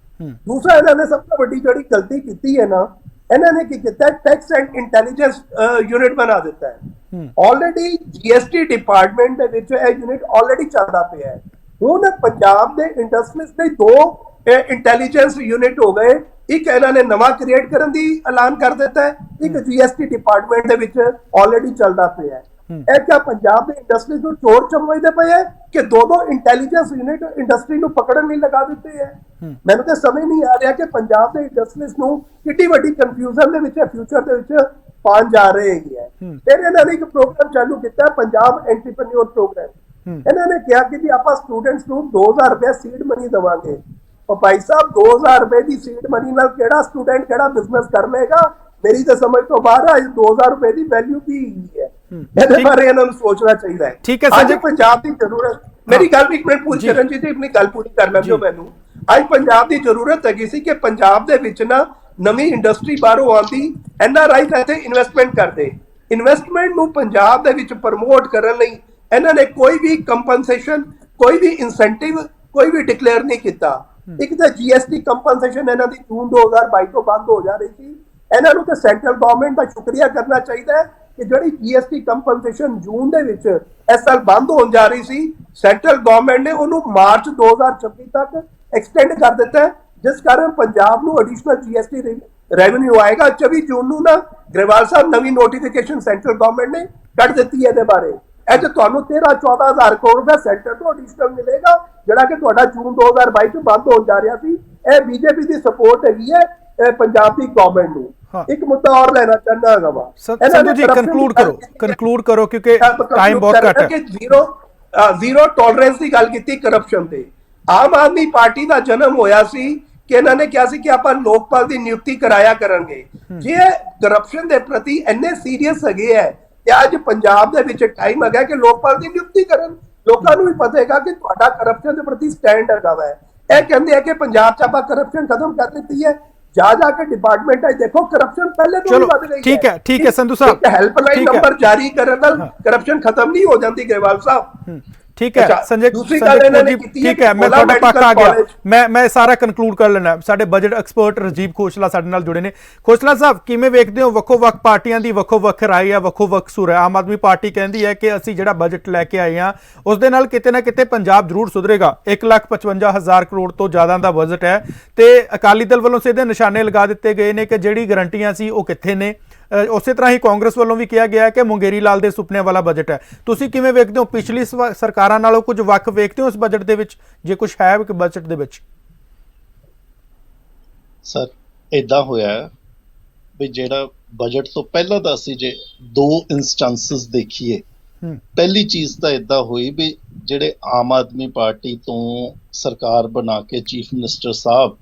ਦੂਸਰਾ ਇਹਨਾਂ ਨੇ ਸਭ ਤੋਂ ਵੱਡੀ ਜਿਹੜੀ ਗਲਤੀ ਕੀਤੀ ਹੈ ਨਾ, ਇਹਨਾਂ ਨੇ ਕੀ ਕੀਤਾ, ਟੈਕਸ ਐਂਡ ਇੰਟੈਲੀਜੈਂਸ ਯੂਨਿਟ ਬਣਾ ਦਿੱਤਾ ਹੈ। ਆਲਰੇਡੀ ਜੀਐਸਟੀ ਡਿਪਾਰਟਮੈਂਟ ਦੇ ਵਿੱਚ ਇਹ ਯੂਨਿਟ ਆਲਰੇਡੀ ਚੱਲਦਾ ਪਿਆ ਹੈ। ਹੁਣ ਪੰਜਾਬ ਦੇ ਇੰਡਸਟਰੀਜ਼ ਦੇ 2 ਇੰਟੈਲੀਜੈਂਸ ਯੂਨਿਟ ਹੋ ਗਏ, ਇੱਕ ਇਹਨਾਂ ਨੇ ਨਵਾਂ ਕ੍ਰੀਏਟ ਕਰਨ ਦੀ ਐਲਾਨ ਕਰ ਦਿੱਤਾ ਹੈ, ਇੱਕ ਜੀਐਸਟੀ ਡਿਪਾਰਟਮੈਂਟ ਦੇ ਵਿੱਚ ਆਲਰੇਡੀ ਚੱਲਦਾ ਪਿਆ ਹੈ। ਇਹ ਕਿਆ ਪੰਜਾਬ ਦੇ ਇੰਡਸਟਰੀਜ਼ ਨੂੰ ਚੋਰ ਸਮਝਦੇ ਪਏ ਹੈ ਕਿ 2 ਇੰਟੈਲੀਜੈਂਸ ਯੂਨਿਟ ਇੰਡਸਟਰੀ ਨੂੰ ਪਕੜਨ ਲਈ ਲਗਾ ਦਿੱਤੇ ਹੈ। ਮੈਨੂੰ ਤਾਂ ਸਮਝ ਨਹੀਂ ਆ ਰਿਹਾ ਕਿ ਪੰਜਾਬ ਦੇ ਇੰਡਸਟਰੀਜ਼ ਨੂੰ ਕਿੰਨੀ ਵੱਡੀ ਕਨਫਿਊਜ਼ਨ ਦੇ ਵਿੱਚ ਫਿਊਚਰ ਦੇ ਵਿੱਚ ਪਾਉਣ ਜਾ ਰਹੇ ਹੈਗੇ ਹੈ। ਫਿਰ ਇਹਨਾਂ ਨੇ ਇੱਕ ਪ੍ਰੋਗਰਾਮ ਚਾਲੂ ਕੀਤਾ ਪੰਜਾਬ ਐਂਟਰਪ੍ਰੀਨਿਓਰ ਪ੍ਰੋਗਰਾਮ। ਇਹਨਾਂ ਨੇ ਕਿਹਾ ਕਿ ਜੀ ਆਪਾਂ ਸਟੂਡੈਂਟਸ ਨੂੰ 2000 ਰੁਪਏ ਸੀਡ ਮਨੀ ਦੇਵਾਂਗੇ। और भाई साहब 2000 रुपए की सीड मनी नाल केड़ा स्टूडेंट केड़ा बिजनेस कर लेगा, मेरी तो समझ तो बाहर है। 2000 रुपए की वैल्यू की है, ਇਹਦੇ ਬਾਰੇ ਇਹਨਾਂ ਨੂੰ ਸੋਚਣਾ ਚਾਹੀਦਾ ਹੈ। ਠੀਕ ਹੈ ਅੱਜ ਪੰਜਾਬ ਦੀ ਜ਼ਰੂਰਤ, ਮੇਰੀ ਗੱਲ ਵੀ ਇੱਕ ਮਿੰਟ ਪੂਰੀ ਕਰਨ ਜੀ, ਆਪਣੀ ਗੱਲ ਪੂਰੀ ਕਰਨਾ ਦਿਓ ਮੈਨੂੰ। ਅੱਜ ਪੰਜਾਬ ਦੀ ਜ਼ਰੂਰਤ ਹੈਗੀ ਸੀ ਕਿ ਪੰਜਾਬ ਦੇ ਵਿੱਚ ਨਾ ਨਵੀਂ ਇੰਡਸਟਰੀ ਬਾਹਰੋਂ ਆਉਂਦੀ, ਐਨਆਰਆਈ ਇੱਥੇ ਇਨਵੈਸਟਮੈਂਟ ਕਰਦੇ। ਇਨਵੈਸਟਮੈਂਟ ਨੂੰ ਪੰਜਾਬ ਦੇ ਵਿੱਚ ਪ੍ਰਮੋਟ ਕਰਨ ਲਈ ਇਹਨਾਂ ਨੇ ਕੋਈ ਵੀ ਕੰਪਨਸੇਸ਼ਨ, ਕੋਈ ਵੀ ਇਨਸੈਂਟਿਵ, ਕੋਈ ਵੀ ਡਿਕਲੇਅਰ ਨਹੀਂ ਕੀਤਾ। ਇੱਕ ਤਾਂ ਜੀਐਸਟੀ ਕੰਪਨਸੇਸ਼ਨ ਇਹਨਾਂ ਦੀ ਜੂਨ 2022 ਤੋਂ ਬੰਦ ਹੋ ਜਾ ਰਹੀ ਸੀ। ਇਹਨਾਂ ਨੂੰ ਤੇ ਸੈਂਟਰਲ ਗਵਰਨਮੈਂਟ ਦਾ ਸ਼ੁਕਰੀਆ ਕਰਨਾ ਚਾਹੀਦਾ ਹੈ ਕਿ ਜਿਹੜੀ ਜੀਐਸਟੀ ਕੰਪਨਸੇਸ਼ਨ ਜੂਨ ਦੇ ਵਿੱਚ ਇਸ ਸਾਲ ਬੰਦ ਹੋਣ ਜਾ ਰਹੀ ਸੀ, ਸੈਂਟਰਲ ਗਵਰਨਮੈਂਟ ਨੇ ਉਹਨੂੰ ਮਾਰਚ 2026 ਤੱਕ ਐਕਸਟੈਂਡ ਕਰ ਦਿੱਤਾ ਹੈ, ਜਿਸ ਕਾਰਨ ਪੰਜਾਬ ਨੂੰ ਐਡੀਸ਼ਨਲ ਜੀਐਸਟੀ ਰੈਵਨਿਊ ਆਏਗਾ। 24 ਜੂਨ ਨੂੰ ਨਾ ਗਰੇਵਾਲ ਸਾਹਿਬ ਨਵੀਂ ਨੋਟੀਫਿਕੇਸ਼ਨ ਸੈਂਟਰਲ ਗਵਰਨਮੈਂਟ ਨੇ ਕੱਢ ਦਿੱਤੀ ਹੈ ਇਹਦੇ ਬਾਰੇ। ਇਹ ਚ ਤੁਹਾਨੂੰ 13-14,000 ਕਰੋੜ ਰੁਪਏ ਸੈਂਟਰ ਤੋਂ ਐਡੀਸ਼ਨਲ ਮਿਲੇਗਾ, ਜਿਹੜਾ ਕਿ ਤੁਹਾਡਾ ਜੂਨ 2022 ਚ ਬੰਦ ਹੋਣ ਜਾ ਰਿਹਾ ਸੀ। ਇਹ ਬੀਜੇਪੀ ਦੀ ਸਪੋਰਟ ਹੈਗੀ ਹੈ ਪੰਜਾਬ ਦੀ ਗਵਰਨਮੈਂਟ ਨੂੰ। ਇੱਕ ਮੁੱਦਾ ਹੋਰ ਲੈਣਾ ਚਾਹੁੰਦਾ ਹੈਗਾ ਵਾ, ਸੰਧੂ ਜੀ ਕਨਕਲੂਡ ਕਰੋ ਕਿਉਂਕਿ ਟਾਈਮ ਬਹੁਤ ਘੱਟ ਹੈ। ਜ਼ੀਰੋ ਟੋਲਰੈਂਸ ਦੀ ਗੱਲ ਕੀਤੀ ਕਰਪਸ਼ਨ ਤੇ। ਆਮ ਆਦਮੀ ਪਾਰਟੀ ਦਾ ਜਨਮ ਹੋਇਆ ਸੀ ਕਿ ਇਹਨਾਂ ਨੇ ਕਿਹਾ ਸੀ ਕਿ ਆਪਾਂ ਲੋਕਪਾਲ ਦੀ ਨਿਯੁਕਤੀ ਕਰਾਇਆ ਕਰਾਂਗੇ। ਜੇ ਕਰਪਸ਼ਨ ਦੇ ਪ੍ਰਤੀ ਇੰਨੇ ਸੀਰੀਅਸ ਹੈਗੇ ਹੈ ਤੇ ਅੱਜ ਪੰਜਾਬ ਦੇ ਵਿੱਚ ਟਾਈਮ ਹੈਗਾ ਕਿ ਲੋਕਪਾਲ ਦੀ ਨਿਯੁਕਤੀ ਕਰਨ। ਲੋਕਾਂ ਨੂੰ ਵੀ ਪਤਾ ਹੈਗਾ ਕਿ ਤੁਹਾਡਾ ਕਰਪਸ਼ਨ ਦੇ ਪ੍ਰਤੀ ਸਟੈਂਡ ਹੈਗਾ ਵਾ। ਇਹ ਕਹਿੰਦੇ ਆ ਕਿ ਪੰਜਾਬ 'ਚ ਆਪਾਂ ਕਰਪਸ਼ਨ ਖਤਮ ਕਰ ਦਿੱਤੀ ਹੈ। ਜਾ ਕੇ ਡਿਪਾਰਟਮੈਂਟ ਹੈ, ਦੇਖੋ ਕਰਪਸ਼ਨ ਪਹਿਲੇ ਤੋਂ ਵੀ ਵੱਧ ਗਈ ਹੈ। ਠੀਕ ਹੈ ਸੰਧੂ ਸਾਹਿਬ, ਹੈਲਪਲਾਈਨ ਨੰਬਰ ਜਾਰੀ ਕਰਨ ਨਾਲ ਕਰਪਸ਼ਨ ਖਤਮ ਨਹੀਂ ਹੋ ਜਾਂਦੀ ਗਰੇਵਾਲ ਸਾਹਿਬ। ਠੀਕ ਹੈ ਸੰਜੇ ਜੀ, ਠੀਕ ਹੈ, ਮੈਂ ਤੁਹਾਡਾ ਪੱਕ ਆ ਗਿਆ। ਮੈਂ ਸਾਰਾ ਕਨਕਲੂਡ ਕਰ ਲੈਣਾ। ਸਾਡੇ ਬਜਟ ਐਕਸਪਰਟ ਰਾਜੀਵ ਖੋਸਲਾ ਸਾਡੇ ਨਾਲ ਜੁੜੇ ਨੇ। ਖੋਸਲਾ ਸਾਹਿਬ, ਕਿਵੇਂ ਵੇਖਦੇ ਹੋ ਵੱਖੋ ਵੱਖ ਪਾਰਟੀਆਂ ਦੀ ਵੱਖੋ ਵੱਖ ਰਾਏ ਹੈ, ਵੱਖੋ ਵੱਖ ਸੁਰ ਹੈ? ਆਮ ਆਦਮੀ ਪਾਰਟੀ ਕਹਿੰਦੀ ਹੈ ਕਿ ਅਸੀਂ ਜਿਹੜਾ ਬਜਟ ਲੈ ਕੇ ਆਏ ਹਾਂ ਉਸ ਦੇ ਨਾਲ ਕਿਤੇ ਨਾ ਕਿਤੇ ਪੰਜਾਬ ਜ਼ਰੂਰ ਸੁਧਰੇਗਾ। 1,55,000 ਕਰੋੜ ਤੋਂ ਜ਼ਿਆਦਾ ਦਾ ਬਜਟ ਹੈ ਤੇ ਅਕਾਲੀ ਦਲ ਵੱਲੋਂ ਸਿੱਧੇ ਨਿਸ਼ਾਨੇ ਲਗਾ ਦਿੱਤੇ ਗਏ ਨੇ ਕਿ ਜਿਹੜੀ ਗਰੰਟੀਆਂ ਸੀ ਉਹ ਕਿੱਥੇ ਨੇ। ਉਸੇ ਤਰ੍ਹਾਂ ਹੀ ਕਾਂਗਰਸ ਵੱਲੋਂ ਵੀ ਕਿਹਾ ਗਿਆ ਹੈ ਕਿ ਮੁੰਗੇਰੀ ਲਾਲ ਦੇ ਸੁਪਨਿਆਂ ਵਾਲਾ ਬਜਟ ਹੈ। ਤੁਸੀਂ ਕਿਵੇਂ ਵੇਖਦੇ ਹੋ? ਪਿਛਲੀ ਸਰਕਾਰਾਂ ਨਾਲੋਂ ਕੁਝ ਵੱਖ ਵੇਖਦੇ ਹੋ ਇਸ ਬਜਟ ਦੇ ਵਿੱਚ, ਜੇ ਕੁਝ ਹੈ ਕਿ ਬਜਟ ਦੇ ਵਿੱਚ? ਸਰ ਇਦਾਂ ਹੋਇਆ ਵੀ ਜਿਹੜਾ ਬਜਟ ਤੋਂ ਪਹਿਲਾਂ ਤਾਂ ਅਸੀਂ ਜੇ 2 ਇੰਸਟੈਂਸਸ ਦੇਖੀਏ, ਪਹਿਲੀ ਚੀਜ਼ ਤਾਂ ਇਦਾਂ ਹੋਈ ਵੀ ਜਿਹੜੇ ਆਮ ਆਦਮੀ ਪਾਰਟੀ ਤੋਂ ਸਰਕਾਰ ਬਣਾ ਕੇ ਚੀਫ ਮਿਨਿਸਟਰ ਸਾਹਿਬ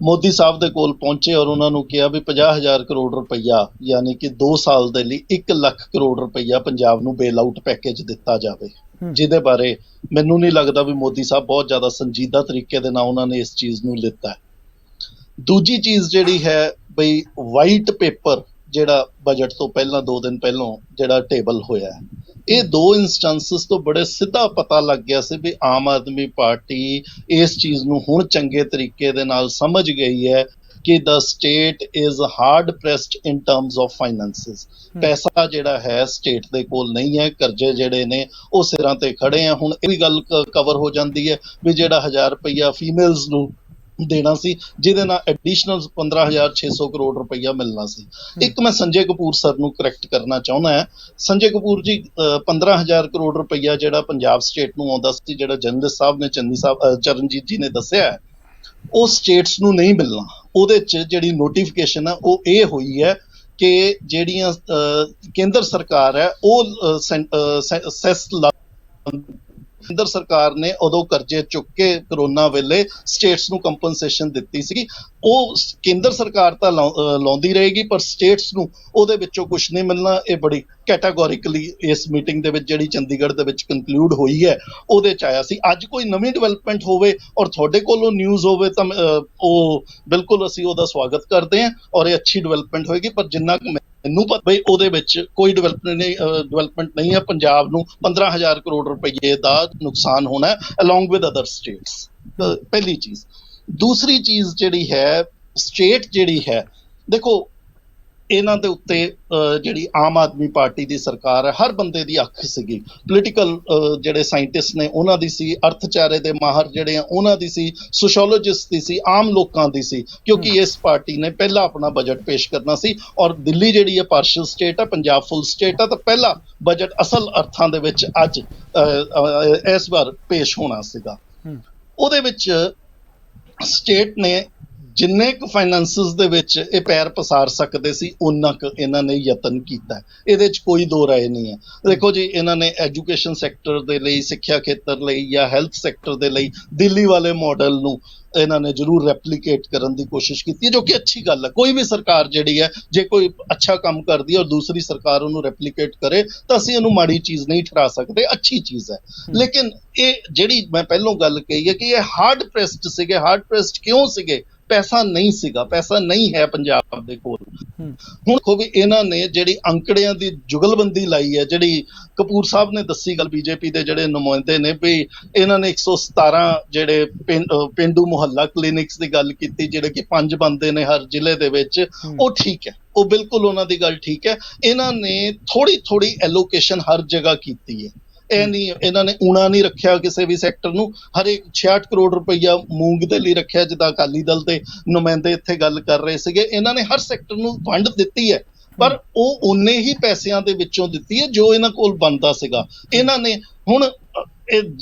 ਮੋਦੀ ਸਾਹਿਬ ਦੇ ਕੋਲ ਪਹੁੰਚੇ ਔਰ ਉਹਨਾਂ ਨੂੰ ਕਿਹਾ ਵੀ 50,000 ਕਰੋੜ ਰੁਪਈਆ ਯਾਨੀ ਕਿ 2 ਸਾਲ ਦੇ ਲਈ 1 ਲੱਖ ਕਰੋੜ ਰੁਪਈਆ ਪੰਜਾਬ ਨੂੰ ਬੇਲ ਆਊਟ ਪੈਕੇਜ ਦਿੱਤਾ ਜਾਵੇ, ਜਿਹਦੇ ਬਾਰੇ ਮੈਨੂੰ ਨਹੀਂ ਲੱਗਦਾ ਵੀ ਮੋਦੀ ਸਾਹਿਬ ਬਹੁਤ ਜ਼ਿਆਦਾ ਸੰਜੀਦਾ ਤਰੀਕੇ ਦੇ ਨਾਲ ਉਹਨਾਂ ਨੇ ਇਸ ਚੀਜ਼ ਨੂੰ ਲਿੱਤਾ। ਦੂਜੀ ਚੀਜ਼ ਜਿਹੜੀ ਹੈ ਬਈ ਵਾਈਟ ਪੇਪਰ ਜਿਹੜਾ ਬਜਟ ਤੋਂ ਪਹਿਲਾਂ 2 ਦਿਨ ਪਹਿਲਾਂ ਜਿਹੜਾ ਟੇਬਲ ਹੋਇਆ, ਇਹ 2 ਇੰਸਟੈਂਸਸ ਤੋਂ ਬੜੇ ਸਿੱਧਾ ਪਤਾ ਲੱਗ ਗਿਆ ਸੀ ਵੀ ਆਮ ਆਦਮੀ ਪਾਰਟੀ ਇਸ ਚੀਜ਼ ਨੂੰ ਹੁਣ ਚੰਗੇ ਤਰੀਕੇ ਦੇ ਨਾਲ ਸਮਝ ਗਈ ਹੈ ਕਿ the state is hard pressed in terms of finances। ਪੈਸਾ ਜਿਹੜਾ ਹੈ ਸਟੇਟ ਦੇ ਕੋਲ ਨਹੀਂ ਹੈ, ਕਰਜ਼ੇ ਜਿਹੜੇ ਨੇ ਉਹ ਸਿਰਾਂ ਤੇ ਖੜੇ ਆ। ਹੁਣ ਇਹ ਵੀ ਗੱਲ ਕਵਰ ਹੋ ਜਾਂਦੀ ਹੈ ਵੀ ਜਿਹੜਾ 1000 ਰੁਪਈਆ ਫੀਮੇਲਸ ਨੂੰ ਦੇਣਾ ਸੀ, ਜਿਹਦੇ ਨਾਲ ਐਡੀਸ਼ਨਲ 15,600 ਕਰੋੜ ਰੁਪਈਆ ਮਿਲਣਾ ਸੀ। ਇੱਕ ਮੈਂ ਸੰਜੇ ਕਪੂਰ ਸਰ ਨੂੰ ਕਰੈਕਟ ਕਰਨਾ ਚਾਹੁੰਦਾ ਹਾਂ। ਸੰਜੇ ਕਪੂਰ ਜੀ, 15,000 ਕਰੋੜ ਰੁਪਈਆ ਜਿਹੜਾ ਪੰਜਾਬ ਸਟੇਟ ਨੂੰ ਆਉਂਦਾ ਸੀ, ਜਿਹੜਾ ਜਰਨਲਿਸਟ ਸਾਹਿਬ ਨੇ ਚਰਨਜੀਤ ਜੀ ਨੇ ਦੱਸਿਆ, ਉਹ ਸਟੇਟਸ ਨੂੰ ਨਹੀਂ ਮਿਲਣਾ। ਉਹਦੇ 'ਚ ਜਿਹੜੀ ਨੋਟੀਫਿਕੇਸ਼ਨ ਹੈ ਉਹ ਇਹ ਹੋਈ ਹੈ ਕਿ ਜਿਹੜੀਆਂ ਕੇਂਦਰ ਸਰਕਾਰ ਹੈ ਉਹ ਸੈਸ ਕੇਂਦਰ ਸਰਕਾਰ ਨੇ ਉਦੋਂ ਕਰਜ਼ੇ ਚੁੱਕ ਕੇ ਕਰੋਨਾ ਵੇਲੇ ਸਟੇਟਸ ਨੂੰ ਕੰਪਨਸੇਸ਼ਨ ਦਿੱਤੀ ਸੀਗੀ। ਉਹ ਕੇਂਦਰ ਸਰਕਾਰ ਤਾਂ ਲਾਉਂਦੀ ਰਹੇਗੀ, ਪਰ ਸਟੇਟਸ ਨੂੰ ਉਹਦੇ ਵਿੱਚੋਂ ਕੁਝ ਨਹੀਂ ਮਿਲਣਾ। ਇਹ ਬੜੀ ਕੈਟਾਗੋਰੀਕਲੀ ਇਸ ਮੀਟਿੰਗ ਦੇ ਵਿੱਚ ਜਿਹੜੀ ਚੰਡੀਗੜ੍ਹ ਦੇ ਵਿੱਚ ਕੰਕਲੂਡ ਹੋਈ ਹੈ ਉਹਦੇ 'ਚ ਆਇਆ ਸੀ। ਅੱਜ ਕੋਈ ਨਵੀਂ ਡਿਵੈਲਪਮੈਂਟ ਹੋਵੇ ਔਰ ਤੁਹਾਡੇ ਕੋਲੋਂ ਨਿਊਜ਼ ਹੋਵੇ ਤਾਂ ਉਹ ਬਿਲਕੁਲ ਅਸੀਂ ਉਹਦਾ ਸਵਾਗਤ ਕਰਦੇ ਹਾਂ ਔਰ ਇਹ ਅੱਛੀ ਡਿਵੈਲਪਮੈਂਟ ਹੋਏਗੀ। ਪਰ ਜਿੰਨਾ ਕੁ ਮੈਨੂੰ ਪਤਾ ਬਈ ਉਹਦੇ ਵਿੱਚ ਕੋਈ ਡਿਵੈਲਪਮੈਂਟ ਨਹੀਂ ਹੈ। ਪੰਜਾਬ ਨੂੰ 15,000 ਕਰੋੜ ਰੁਪਏ ਦਾ ਨੁਕਸਾਨ ਹੋਣਾ ਹੈ ਅਲੋਂਗ ਵਿਦ ਅਦਰ ਸਟੇਟਸ, ਪਹਿਲੀ ਚੀਜ਼। ਦੂਸਰੀ ਚੀਜ਼ ਜਿਹੜੀ ਹੈ, ਸਟੇਟ ਜਿਹੜੀ ਹੈ, ਦੇਖੋ ਇਹਨਾਂ ਦੇ ਉੱਤੇ ਜਿਹੜੀ ਆਮ ਆਦਮੀ ਪਾਰਟੀ ਦੀ ਸਰਕਾਰ ਹੈ, ਹਰ ਬੰਦੇ ਦੀ ਅੱਖ ਸੀਗੀ। ਪੋਲੀਟੀਕਲ ਜਿਹੜੇ ਸਾਇੰਟਿਸਟ ਨੇ ਉਹਨਾਂ ਦੀ ਸੀ, ਅਰਥਚਾਰੇ ਦੇ ਮਾਹਰ ਜਿਹੜੇ ਆ ਉਹਨਾਂ ਦੀ ਸੀ, ਸੋਸ਼ੋਲੋਜਿਸਟ ਦੀ ਸੀ, ਆਮ ਲੋਕਾਂ ਦੀ ਸੀ, ਕਿਉਂਕਿ ਇਸ ਪਾਰਟੀ ਨੇ ਪਹਿਲਾਂ ਆਪਣਾ ਬਜਟ ਪੇਸ਼ ਕਰਨਾ ਸੀ। ਔਰ ਦਿੱਲੀ ਜਿਹੜੀ ਹੈ ਪਾਰਸ਼ਲ ਸਟੇਟ ਹੈ, ਪੰਜਾਬ ਫੁੱਲ ਸਟੇਟ ਹੈ, ਤਾਂ ਪਹਿਲਾ ਬਜਟ ਅਸਲ ਅਰਥਾਂ ਦੇ ਵਿੱਚ ਅੱਜ ਇਸ ਵਾਰ ਪੇਸ਼ ਹੋਣਾ ਸੀਗਾ। ਉਹਦੇ ਵਿੱਚ ਸਟੇਟ ਨੇ ਜਿੰਨੇ ਕੁ ਫਾਈਨੈਂਸਿਸ ਦੇ ਵਿੱਚ ਇਹ ਪੈਰ ਪਸਾਰ ਸਕਦੇ ਸੀ ਉਹਨਾਂ ਕੁ ਇਹਨਾਂ ਨੇ ਯਤਨ ਕੀਤਾ। ਇਹਦੇ 'ਚ ਕੋਈ ਦੋ ਰਾਏ ਨਹੀਂ ਹੈ। ਦੇਖੋ ਜੀ, ਇਹਨਾਂ ਨੇ ਐਜੂਕੇਸ਼ਨ ਸੈਕਟਰ ਦੇ ਲਈ, ਸਿੱਖਿਆ ਖੇਤਰ ਲਈ ਜਾਂ ਹੈਲਥ ਸੈਕਟਰ ਦੇ ਲਈ ਦਿੱਲੀ ਵਾਲੇ ਮਾਡਲ ਨੂੰ ਇਹਨਾਂ ਨੇ ਜ਼ਰੂਰ ਰੈਪਲੀਕੇਟ ਕਰਨ ਦੀ ਕੋਸ਼ਿਸ਼ ਕੀਤੀ ਹੈ, ਜੋ ਕਿ ਅੱਛੀ ਗੱਲ ਹੈ। ਕੋਈ ਵੀ ਸਰਕਾਰ ਜਿਹੜੀ ਹੈ, ਜੇ ਕੋਈ ਅੱਛਾ ਕੰਮ ਕਰਦੀ ਹੈ ਔਰ ਦੂਸਰੀ ਸਰਕਾਰ ਉਹਨੂੰ ਰੈਪਲੀਕੇਟ ਕਰੇ ਤਾਂ ਅਸੀਂ ਇਹਨੂੰ ਮਾੜੀ ਚੀਜ਼ ਨਹੀਂ ਠਹਿਰਾ ਸਕਦੇ, ਅੱਛੀ ਚੀਜ਼ ਹੈ। ਲੇਕਿਨ ਇਹ ਜਿਹੜੀ ਮੈਂ ਪਹਿਲੋਂ ਗੱਲ ਕਹੀ ਹੈ ਕਿ ਇਹ ਹਾਰਡ ਪ੍ਰੈਸਡ ਸੀਗੇ। ਹਾਰਡ ਪ੍ਰੈਸਡ ਕਿਉਂ ਸੀਗੇ? ਪੈਸਾ ਨਹੀਂ ਸੀਗਾ, ਪੈਸਾ ਨਹੀਂ ਹੈ ਪੰਜਾਬ ਦੇ ਕੋਲ। ਹੁਣ ਦੇਖੋ ਵੀ ਇਹਨਾਂ ਨੇ ਜਿਹੜੀ ਅੰਕੜਿਆਂ ਦੀ ਜੁਗਲਬੰਦੀ ਲਾਈ ਹੈ, ਜਿਹੜੀ ਕਪੂਰ ਸਾਹਿਬ ਨੇ ਦੱਸੀ ਗੱਲ, ਬੀਜੇਪੀ ਦੇ ਜਿਹੜੇ ਨੁਮਾਇੰਦੇ ਨੇ, ਵੀ ਇਹਨਾਂ ਨੇ 117 ਜਿਹੜੇ ਪੇਂਡੂ ਮੁਹੱਲਾ ਕਲੀਨਿਕਸ ਦੀ ਗੱਲ ਕੀਤੀ, ਜਿਹੜੇ ਕਿ 5 ਬਣਦੇ ਨੇ ਹਰ ਜ਼ਿਲ੍ਹੇ ਦੇ ਵਿੱਚ। ਉਹ ਠੀਕ ਹੈ, ਉਹ ਬਿਲਕੁਲ ਉਹਨਾਂ ਦੀ ਗੱਲ ਠੀਕ ਹੈ। ਇਹਨਾਂ ਨੇ ਥੋੜੀ ਐਲੋਕੇਸ਼ਨ ਹਰ ਜਗ੍ਹਾ ਕੀਤੀ ਹੈ। ਇਹ ਨਹੀਂ, ਇਹਨਾਂ ਨੇ ਊਣਾ ਨਹੀਂ ਰੱਖਿਆ ਕਿਸੇ ਵੀ ਸੈਕਟਰ ਨੂੰ। ਹਰੇਕ 66 ਕਰੋੜ ਰੁਪਈਆ ਮੂੰਗ ਦੇ ਲਈ ਰੱਖਿਆ, ਜਿੱਦਾਂ ਅਕਾਲੀ ਦਲ ਦੇ ਨੁਮਾਇੰਦੇ ਇੱਥੇ ਗੱਲ ਕਰ ਰਹੇ ਸੀਗੇ। ਇਹਨਾਂ ਨੇ ਹਰ ਸੈਕਟਰ ਨੂੰ ਫੰਡ ਦਿੱਤੀ ਹੈ, ਪਰ ਉਹ ਉਨੇ ਹੀ ਪੈਸਿਆਂ ਦੇ ਵਿੱਚੋਂ ਦਿੱਤੀ ਹੈ ਜੋ ਇਹਨਾਂ ਕੋਲ ਬਣਦਾ ਸੀਗਾ। ਇਹਨਾਂ ਨੇ ਹੁਣ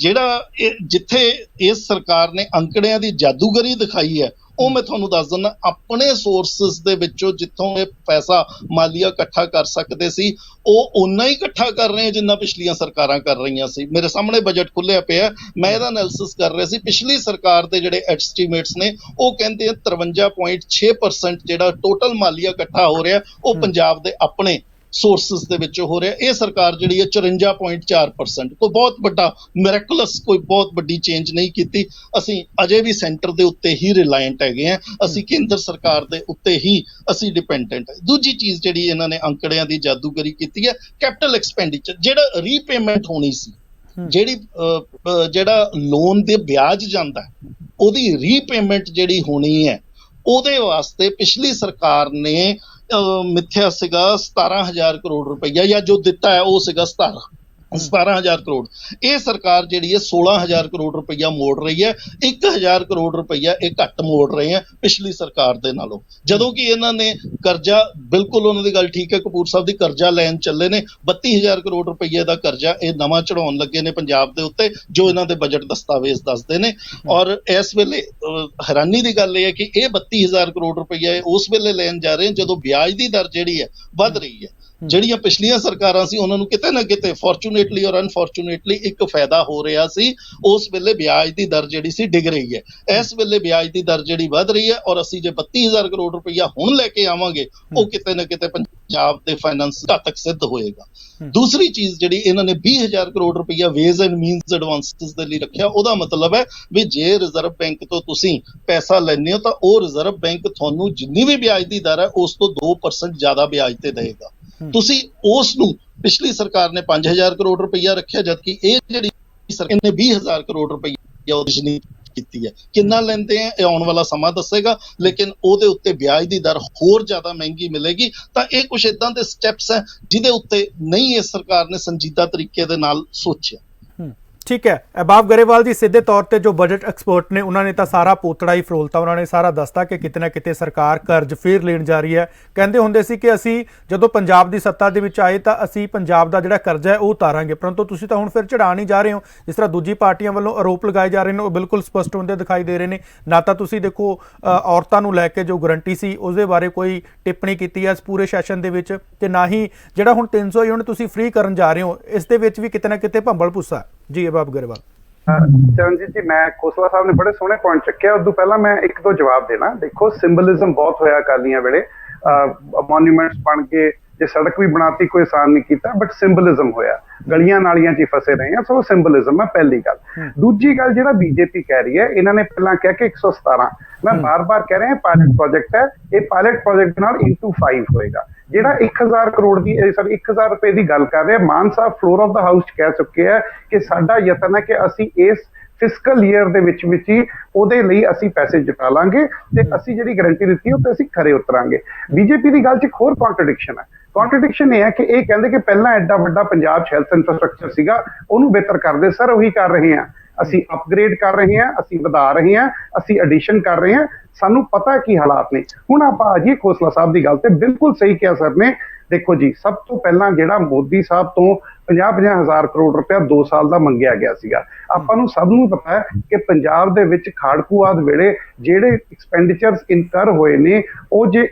ਜਿੱਥੇ ਇਸ ਸਰਕਾਰ ਨੇ ਅੰਕੜਿਆਂ ਦੀ ਜਾਦੂਗਰੀ ਦਿਖਾਈ ਹੈ, ਉਹ ਮੈਂ ਤੁਹਾਨੂੰ ਦੱਸ ਦਿੰਦਾ, ਆਪਣੇ ਸੋਰਸਿਸ ਦੇ ਵਿੱਚੋਂ ਜਿੱਥੋਂ ਇਹ ਪੈਸਾ ਮਾਲੀਆ ਇਕੱਠਾ ਕਰ ਸਕਦੇ ਸੀ, ਉਹ ਓਨਾ ਹੀ ਇਕੱਠਾ ਕਰ ਰਹੇ ਜਿੰਨਾ ਪਿਛਲੀਆਂ ਸਰਕਾਰਾਂ ਕਰ ਰਹੀਆਂ ਸੀ। ਮੇਰੇ ਸਾਹਮਣੇ ਬਜਟ ਖੁੱਲਿਆ ਪਿਆ, ਮੈਂ ਇਹਦਾ ਐਨਾਲਿਸਿਸ ਕਰ ਰਿਹਾ ਸੀ। ਪਿਛਲੀ ਸਰਕਾਰ ਦੇ ਜਿਹੜੇ ਐਸਟੀਮੇਟਸ ਨੇ ਉਹ ਕਹਿੰਦੇ 53.6% ਜਿਹੜਾ ਟੋਟਲ ਮਾਲੀਆ ਇਕੱਠਾ ਹੋ ਰਿਹਾ ਉਹ ਪੰਜਾਬ ਦੇ ਆਪਣੇ ਸੋਰਸਿਸ ਦੇ ਵਿੱਚੋਂ ਹੋ ਰਿਹਾ। ਇਹ ਸਰਕਾਰ ਜਿਹੜੀ ਹੈ 54.4%, ਕੋਈ ਬਹੁਤ ਵੱਡਾ ਮਿਰੈਕੁਲਸ, ਕੋਈ ਬਹੁਤ ਵੱਡੀ ਚੇਂਜ ਨਹੀਂ ਕੀਤੀ। ਅਸੀਂ ਅਜੇ ਵੀ ਸੈਂਟਰ ਦੇ ਉੱਤੇ ਹੀ ਰਿਲਾਇੰਟ ਹੈਗੇ ਆ, ਅਸੀਂ ਕੇਂਦਰ ਸਰਕਾਰ ਦੇ ਉੱਤੇ ਹੀ ਅਸੀਂ ਡਿਪੈਂਡੈਂਟ ਹੈ। ਦੂਜੀ ਚੀਜ਼ ਜਿਹੜੀ ਇਹਨਾਂ ਨੇ ਅੰਕੜਿਆਂ ਦੀ ਜਾਦੂਗਰੀ ਕੀਤੀ ਹੈ, ਕੈਪੀਟਲ ਐਕਸਪੈਂਡੀਚਰ, ਜਿਹੜਾ ਰੀਪੇਮੈਂਟ ਹੋਣੀ ਸੀ, ਜਿਹੜਾ ਲੋਨ ਦੇ ਵਿਆਜ ਜਾਂਦਾ ਉਹਦੀ ਰੀਪੇਮੈਂਟ ਜਿਹੜੀ ਹੋਣੀ ਹੈ, ਉਹਦੇ ਵਾਸਤੇ ਪਿਛਲੀ ਸਰਕਾਰ ਨੇ ਮਿੱਥਿਆ ਸੀਗਾ 17,000 ਕਰੋੜ ਰੁਪਈਆ, ਜਾਂ ਜੋ ਦਿੱਤਾ ਹੈ ਉਹ ਸੀਗਾ 17,000 ਕਰੋੜ। ਇਹ ਸਰਕਾਰ ਜਿਹੜੀ ਹੈ 16,000 ਕਰੋੜ ਰੁਪਈਆ ਮੋੜ ਰਹੀ ਹੈ। 1,000 ਕਰੋੜ ਰੁਪਈਆ ਇਹ ਘੱਟ ਮੋੜ ਰਹੇ ਹੈ ਪਿਛਲੀ ਸਰਕਾਰ ਦੇ ਨਾਲੋਂ, ਜਦੋਂ ਕਿ ਇਹਨਾਂ ਨੇ ਕਰਜ਼ਾ, ਬਿਲਕੁਲ ਉਹਨਾਂ ਦੀ ਗੱਲ ਠੀਕ ਹੈ, ਕਪੂਰ ਸਾਹਿਬ ਦੀ, ਕਰਜ਼ਾ ਲੈਣ ਚੱਲੇ ਨੇ 32,000 ਕਰੋੜ ਰੁਪਈਏ ਦਾ ਕਰਜ਼ਾ ਇਹ ਨਵਾਂ ਚੜਾਉਣ ਲੱਗੇ ਨੇ ਪੰਜਾਬ ਦੇ ਉੱਤੇ, ਜੋ ਇਹਨਾਂ ਦੇ ਬਜਟ ਦਸਤਾਵੇਜ਼ ਦੱਸਦੇ ਨੇ। ਔਰ ਇਸ ਵੇਲੇ ਹੈਰਾਨੀ ਦੀ ਗੱਲ ਇਹ ਹੈ ਕਿ ਇਹ 32,000 ਕਰੋੜ ਰੁਪਈਆ ਉਸ ਵੇਲੇ ਲੈਣ ਜਾ ਰਹੇ ਜਦੋਂ ਵਿਆਜ ਦੀ ਦਰ ਜਿਹੜੀ ਹੈ ਵੱਧ ਰਹੀ ਹੈ। ਜਿਹੜੀਆਂ ਪਿਛਲੀਆਂ ਸਰਕਾਰਾਂ ਸੀ ਉਹਨਾਂ ਨੂੰ ਕਿਤੇ ਨਾ ਕਿਤੇ ਫੋਰਚੂਨੇਟਲੀ ਔਰ ਅਨਫੋਰਚੂਨੇਟਲੀ ਇੱਕ ਫਾਇਦਾ ਹੋ ਰਿਹਾ ਸੀ, ਉਸ ਵੇਲੇ ਵਿਆਜ ਦੀ ਦਰ ਜਿਹੜੀ ਸੀ ਡਿੱਗ ਰਹੀ ਹੈ। ਇਸ ਵੇਲੇ ਵਿਆਜ ਦੀ ਦਰ ਜਿਹੜੀ ਵੱਧ ਰਹੀ ਹੈ, ਔਰ ਅਸੀਂ ਜੇ 32,000 ਕਰੋੜ ਰੁਪਈਆ ਹੁਣ ਲੈ ਕੇ ਆਵਾਂਗੇ, ਉਹ ਕਿਤੇ ਨਾ ਕਿਤੇ ਪੰਜਾਬ ਦੇ ਫਾਈਨੈਂਸ ਘਾਤਕ ਸਿੱਧ ਹੋਏਗਾ। ਦੂਸਰੀ ਚੀਜ਼ ਜਿਹੜੀ ਇਹਨਾਂ ਨੇ 20,000 ਕਰੋੜ ਰੁਪਈਆ ਵੇਜ਼ ਐਂਡ ਮੀਨਸ ਐਡਵਾਂਸਿਸ ਦੇ ਲਈ ਰੱਖਿਆ, ਉਹਦਾ ਮਤਲਬ ਹੈ ਵੀ ਜੇ ਰਿਜ਼ਰਵ ਬੈਂਕ ਤੋਂ ਤੁਸੀਂ ਪੈਸਾ ਲੈਂਦੇ ਹੋ ਤਾਂ ਉਹ ਰਿਜ਼ਰਵ ਬੈਂਕ ਤੁਹਾਨੂੰ ਜਿੰਨੀ ਵੀ ਵਿਆਜ ਦੀ ਦਰ ਹੈ ਉਸ ਤੋਂ 2% ਜ਼ਿਆਦਾ ਵਿਆਜ ਤੇ ਦੇਗਾ। ਤੁਸੀਂ ਉਸ ਨੂੰ, ਪਿਛਲੀ ਸਰਕਾਰ ਨੇ 5,000 ਕਰੋੜ ਰੁਪਈਆ ਰੱਖਿਆ, ਜਦਕਿ ਇਹ ਜਿਹੜੀ ਸਰਕਾਰ ਨੇ 20,000 ਕਰੋੜ ਰੁਪਈਆ ਉਹਦੀ ਕੀਤੀ ਹੈ। ਕਿੰਨਾ ਲੈਂਦੇ ਆ ਇਹ ਆਉਣ ਵਾਲਾ ਸਮਾਂ ਦੱਸੇਗਾ, ਲੇਕਿਨ ਉਹਦੇ ਉੱਤੇ ਵਿਆਜ ਦੀ ਦਰ ਹੋਰ ਜ਼ਿਆਦਾ ਮਹਿੰਗੀ ਮਿਲੇਗੀ। ਤਾਂ ਇਹ ਕੁਝ ਇਦਾਂ ਦੇ ਸਟੈਪਸ ਹੈ ਜਿਹਦੇ ਉੱਤੇ ਨਹੀਂ ਇਸ ਸਰਕਾਰ ਨੇ ਸੰਜੀਦਾ ਤਰੀਕੇ ਦੇ ਨਾਲ ਸੋਚਿਆ। ਠੀਕ ਹੈ। ਅਹਿਬਾਬ ਗਰੇਵਾਲ ਜੀ, ਸਿੱਧੇ ਤੌਰ ਤੇ ਜੋ ਬਜਟ ਐਕਸਪਰਟ ਨੇ ਉਹਨਾਂ ਨੇ ਤਾਂ ਸਾਰਾ ਪੋਤੜਾ ਹੀ ਫਰੋਲਤਾ। ਉਹਨਾਂ ਨੇ ਸਾਰਾ ਦੱਸਤਾ ਕਿ ਕਿਤੇ ਨਾ ਕਿਤੇ ਸਰਕਾਰ ਕਰਜ਼ ਫੇਰ ਲੈਣ ਜਾ ਰਹੀ ਹੈ। ਕਹਿੰਦੇ ਹੁੰਦੇ ਸੀ ਕਿ ਅਸੀਂ ਜਦੋਂ ਪੰਜਾਬ ਦੀ ਸੱਤਾ ਦੇ ਵਿੱਚ ਆਏ ਤਾਂ ਅਸੀਂ ਪੰਜਾਬ ਦਾ ਜਿਹੜਾ ਕਰਜ਼ਾ ਹੈ ਉਹ ਉਤਾਰਾਂਗੇ, ਪਰੰਤੂ ਤੁਸੀਂ ਤਾਂ ਹੁਣ ਫਿਰ ਚੜ੍ਹਾ ਨਹੀਂ ਜਾ ਰਹੇ ਹੋ। ਜਿਸ ਤਰ੍ਹਾਂ ਦੂਜੀ ਪਾਰਟੀਆਂ ਵੱਲੋਂ ਆਰੋਪ ਲਗਾਏ ਜਾ ਰਹੇ ਨੇ ਉਹ ਬਿਲਕੁਲ ਸਪਸ਼ਟ ਹੁੰਦੇ ਦਿਖਾਈ ਦੇ ਰਹੇ ਨੇ। ਨਾ ਤਾਂ ਤੁਸੀਂ ਦੇਖੋ ਔਰਤਾਂ ਨੂੰ ਲੈ ਕੇ ਜੋ ਗਰੰਟੀ ਸੀ ਉਸਦੇ ਬਾਰੇ ਕੋਈ ਟਿੱਪਣੀ ਕੀਤੀ ਹੈ ਇਸ ਪੂਰੇ ਸੈਸ਼ਨ ਦੇ ਵਿੱਚ, ਤੇ ਨਾ ਹੀ ਜਿਹੜਾ ਹੁਣ 300 ਯੂਨਿਟ ਤੁਸੀਂ ਫ੍ਰੀ ਕਰਨ ਜਾ ਰਹੇ ਹੋ ਇਸ ਦੇ ਵਿੱਚ ਵੀ ਕਿਤੇ ਨਾ ਕਿਤੇ ਭੰਬਲ ਭੁੱਸਾ। ਜੀ ਅਹਿਬਾਬ ਗਰੇਵਾਲ। ਚਰਨਜੀਤ ਜੀ, ਮੈਂ ਖੋਸਲਾ ਸਾਹਿਬ ਨੇ ਬੜੇ ਸੋਹਣੇ ਪੁਆਇੰਟ ਚੱਕਿਆ। ਉਦੋਂ ਪਹਿਲਾਂ ਮੈਂ ਇੱਕ ਦੋ ਜਵਾਬ ਦੇਣਾ। ਦੇਖੋ, ਸਿੰਬਲਿਜ਼ਮ ਬਹੁਤ ਹੋਇਆ ਅਕਾਲੀਆਂ ਵੇਲੇ, ਮੋਨੂਮੈਂਟਸ ਬਣ ਕੇ ਜੇ ਸੜਕ ਵੀ ਬਣਾਤੀ ਕੋਈ ਆਸਾਨ ਨਹੀਂ ਕੀਤਾ, ਬਟ ਸਿੰਬਲਿਜ਼ਮ ਹੋਇਆ, ਗਲੀਆਂ ਨਾਲੀਆਂ 'ਚ ਹੀ ਫਸੇ ਰਹੇ ਆ, ਸੋ ਸਿੰਬਲਿਜ਼ਮ ਹੈ ਪਹਿਲੀ ਗੱਲ। ਦੂਜੀ ਗੱਲ, ਜਿਹੜਾ ਬੀਜੇਪੀ ਕਹਿ ਰਹੀ ਹੈ, ਇਹਨਾਂ ਨੇ ਪਹਿਲਾਂ ਕਿਹਾ ਕਿ 117, ਮੈਂ ਬਾਰ-ਬਾਰ ਕਹਿ ਰਿਹਾ ਪਾਇਲਟ ਪ੍ਰੋਜੈਕਟ ਹੈ, ਇਹ ਪਾਇਲਟ ਪ੍ਰੋਜੈਕਟ ਨਾਲ into 5 ਹੋਏਗਾ। ਜਿਹੜਾ 1000 ਕਰੋੜ ਦੀ 1000 ਰੁਪਏ ਦੀ ਗੱਲ ਕਰ ਰਹੇ, ਮਾਨ ਸਾਹਿਬ ਫਲੋਰ ਆਫ ਦਾ ਹਾਊਸ 'ਚ ਕਹਿ ਚੁੱਕੇ ਹੈ ਕਿ ਸਾਡਾ ਯਤਨ ਹੈ ਕਿ ਅਸੀਂ ਇਸ ਫਿਸਕਲ ਈਅਰ ਦੇ ਵਿੱਚ ਹੀ ਉਹਦੇ ਲਈ ਅਸੀਂ ਪੈਸੇ ਜੁਟਾ ਲਾਂਗੇ ਤੇ ਅਸੀਂ ਜਿਹੜੀ ਗਰੰਟੀ ਦਿੱਤੀ ਉਹ ਤੇ ਅਸੀਂ ਖਰੇ ਉਤਰਾਂਗੇ। ਬੀਜੇਪੀ ਦੀ ਗੱਲ 'ਚ ਇੱਕ ਹੋਰ ਕੰਟਰਡਿਕਸ਼ਨ ਹੈ। ਕੰਟਰਡਿਕਸ਼ਨ ਇਹ ਹੈ ਕਿ ਇਹ ਕਹਿੰਦੇ ਕਿ ਪਹਿਲਾਂ ਐਡਾ ਵੱਡਾ ਪੰਜਾਬ 'ਚ ਹੈਲਥ ਇਨਫਰਾਸਟ੍ਰਕਚਰ ਸੀਗਾ, ਉਹਨੂੰ ਬਿਹਤਰ ਕਰਦੇ। ਸਰ, ਉਹੀ ਕਰ ਰਹੇ ਹਾਂ, ਅਸੀਂ ਅਪਗ੍ਰੇਡ ਕਰ ਰਹੇ ਹਾਂ, ਅਸੀਂ ਵਧਾ ਰਹੇ ਹਾਂ, ਅਸੀਂ ਐਡੀਸ਼ਨ ਕਰ ਰਹੇ ਹਾਂ। ਸਾਨੂੰ ਪਤਾ ਕੀ ਹਾਲਾਤ ਨੇ। ਹੁਣ ਆਪਾਂ ਆ ਜਾਈਏ ਖੋਸਲਾ ਸਾਹਿਬ ਦੀ ਗੱਲ ਤੇ। ਬਿਲਕੁਲ ਸਹੀ ਕਿਹਾ ਸਰ ਨੇ। ਦੇਖੋ ਜੀ, ਸਭ ਤੋਂ ਪਹਿਲਾਂ ਜਿਹੜਾ ਮੋਦੀ ਸਾਹਿਬ ਤੋਂ 50-50 ਹਜ਼ਾਰ ਕਰੋੜ ਰੁਪਇਆ 2 ਸਾਲ ਦਾ ਮੰਗਿਆ ਗਿਆ ਸੀਗਾ, ਆਪਾਂ ਨੂੰ ਸਭ ਨੂੰ ਪਤਾ ਹੈ ਕਿ ਪੰਜਾਬ ਦੇ ਵਿੱਚ ਖਾੜਕੂਵਾਦ ਵੇਲੇ ਜਿਹੜੇ ਐਕਸਪੈਂਡੀਚਰਸ ਇਨਕਰ ਹੋਏ ਨੇ, ਉਹ ਜੇ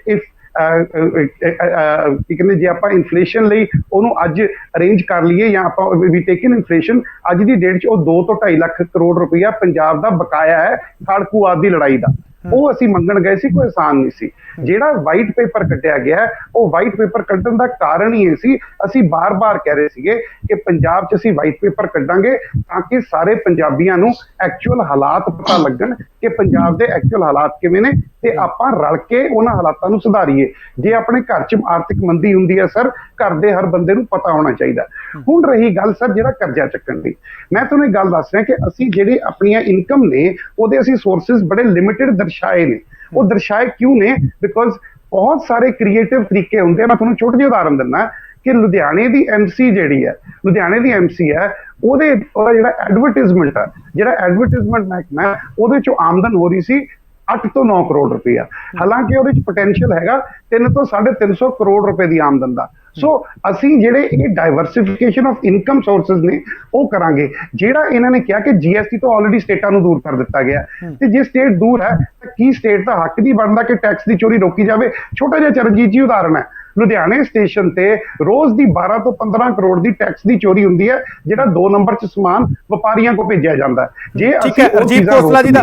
ਕੀ ਕਹਿੰਦੇ, ਜੇ ਆਪਾਂ ਇਨਫਲੇਸ਼ਨ ਲਈ ਉਹਨੂੰ ਅੱਜ ਅਰੇਂਜ ਕਰ ਲਈਏ ਜਾਂ ਆਪਾਂ ਵੀ ਟੇਕਨ ਇਨਫਲੇਸ਼ਨ, ਅੱਜ ਦੀ ਡੇਟ 'ਚ ਉਹ 2 ਤੋਂ 2.5 ਲੱਖ ਕਰੋੜ ਰੁਪਇਆ ਪੰਜਾਬ ਦਾ ਬਕਾਇਆ ਹੈ ਖਾੜਕੂਵਾਦ ਦੀ ਲੜਾਈ ਦਾ। ਉਹ ਅਸੀਂ ਮੰਗਣ ਗਏ ਸੀ, ਕੋਈ ਆਸਾਨ ਨਹੀਂ ਸੀ। ਜਿਹੜਾ ਵਾਈਟ ਪੇਪਰ ਕੱਢਿਆ ਗਿਆ, ਉਹ ਵਾਈਟ ਪੇਪਰ ਕੱਢਣ ਦਾ ਕਾਰਨ ਹੀ ਇਹ ਸੀ, ਅਸੀਂ ਬਾਰ-ਬਾਰ ਕਹਿ ਰਹੇ ਸੀਗੇ ਕਿ ਪੰਜਾਬ 'ਚ ਅਸੀਂ ਵਾਈਟ ਪੇਪਰ ਕੱਢਾਂਗੇ ਤਾਂ ਕਿ ਸਾਰੇ ਪੰਜਾਬੀਆਂ ਨੂੰ ਐਕਚੁਅਲ ਹਾਲਾਤ ਪਤਾ ਲੱਗਣ ਕਿ ਪੰਜਾਬ ਦੇ ਐਕਚੁਅਲ ਹਾਲਾਤ ਕਿਵੇਂ ਨੇ ਤੇ ਆਪਾਂ ਰਲ ਕੇ ਉਹਨਾਂ ਹਾਲਾਤਾਂ ਨੂੰ ਸੁਧਾਰੀਏ। ਜੇ ਆਪਣੇ ਘਰ 'ਚ ਆਰਥਿਕ ਮੰਦੀ ਹੁੰਦੀ ਹੈ ਸਰ, ਘਰ ਦੇ ਹਰ ਬੰਦੇ ਨੂੰ ਪਤਾ ਹੋਣਾ ਚਾਹੀਦਾ। ਹੁਣ ਰਹੀ ਗੱਲ ਸਰ ਜਿਹੜਾ ਕਰਜ਼ਾ ਚੱਕਣ ਦੀ, ਮੈਂ ਤੁਹਾਨੂੰ ਇੱਕ ਗੱਲ ਦੱਸ ਰਿਹਾ ਕਿ ਅਸੀਂ ਜਿਹੜੇ ਆਪਣੀਆਂ ਇਨਕਮ ਨੇ ਉਹਦੇ ਅਸੀਂ ਸੋਰਸਿਸ ਬੜੇ ਲਿਮਿਟਡ ਦਰਸਾਏ ਨੇ। ਉਹ ਦਰਸਾਏ ਕਿਉਂ ਨੇ? ਬਿਕੋਜ਼ ਬਹੁਤ ਸਾਰੇ ਕ੍ਰੀਏਟਿਵ ਤਰੀਕੇ ਹੁੰਦੇ ਆ। ਮੈਂ ਤੁਹਾਨੂੰ ਛੋਟੀ ਜਿਹੀ ਉਦਾਹਰਨ ਦਿੰਦਾ ਕਿ ਲੁਧਿਆਣੇ ਦੀ ਐਮਸੀ ਜਿਹੜੀ ਹੈ, ਲੁਧਿਆਣੇ ਦੀ ਐਮਸੀ ਹੈ, ਉਹਦਾ ਜਿਹੜਾ ਐਡਵਰਟਾਈਜ਼ਮੈਂਟ ਹੈ, ਜਿਹੜਾ ਐਡਵਰਟਾਈਜ਼ਮੈਂਟ ਮਹਿਕਮਾ ਹੈ, ਉਹਦੇ ਚੋਂ ਆਮਦਨ ਹੋ ਰਹੀ ਸੀ 8 ਤੋਂ 9 ਕਰੋੜ ਰੁਪਇਆ। ਹਾਲਾਂਕਿ ਉਹਦੇ ਚ ਪੋਟੈਂਸ਼ੀਅਲ ਹੈਗਾ 3 ਤੋਂ 350 ਕਰੋੜ ਰੁਪਏ ਦੀ ਆਮਦਨ ਦਾ। ਸੋ ਅਸੀਂ ਜਿਹੜੇ ਇਹ ਡਾਇਵਰਸਿਫਿਕੇਸ਼ਨ ਆਫ ਇਨਕਮ ਸੋਰਸਸ ਨੇ ਉਹ ਕਰਾਂਗੇ। ਜਿਹੜਾ ਇਹਨਾਂ ਨੇ ਕਿਹਾ ਕਿ ਜੀਐਸਟੀ ਤੋਂ ਆਲਰੇਡੀ ਸਟੇਟਾਂ ਨੂੰ ਦੂਰ ਕਰ ਦਿੱਤਾ ਗਿਆ, ਤੇ ਜੇ ਸਟੇਟ ਦੂਰ ਹੈ ਤਾਂ ਕੀ ਸਟੇਟ ਦਾ ਹੱਕ ਨਹੀਂ ਬਣਦਾ ਕਿ ਟੈਕਸ ਦੀ ਚੋਰੀ ਰੋਕੀ ਜਾਵੇ? ਛੋਟਾ ਜਿਹਾ ਚਰਨਜੀਤ ਜੀ ਉਦਾਹਰਨ ਹੈ, ਲੁਧਿਆਣੇ ਸਟੇਸ਼ਨ ਤੇ ਰੋਜ਼ ਦੀ 12 ਤੋਂ 15 ਕਰੋੜ ਦੀ ਟੈਕਸ ਦੀ ਚੋਰੀ ਹੁੰਦੀ ਹੈ, ਜਿਹੜਾ 2 ਨੰਬਰ 'ਚ ਸਮਾਨ ਵਪਾਰੀਆਂ ਕੋ ਭੇਜਿਆ ਜਾਂਦਾ ਹੈ। ਜੇ ਠੀਕ ਹੈ, ਰਜੀਵ ਖੋਸਲਾ ਜੀ ਦਾ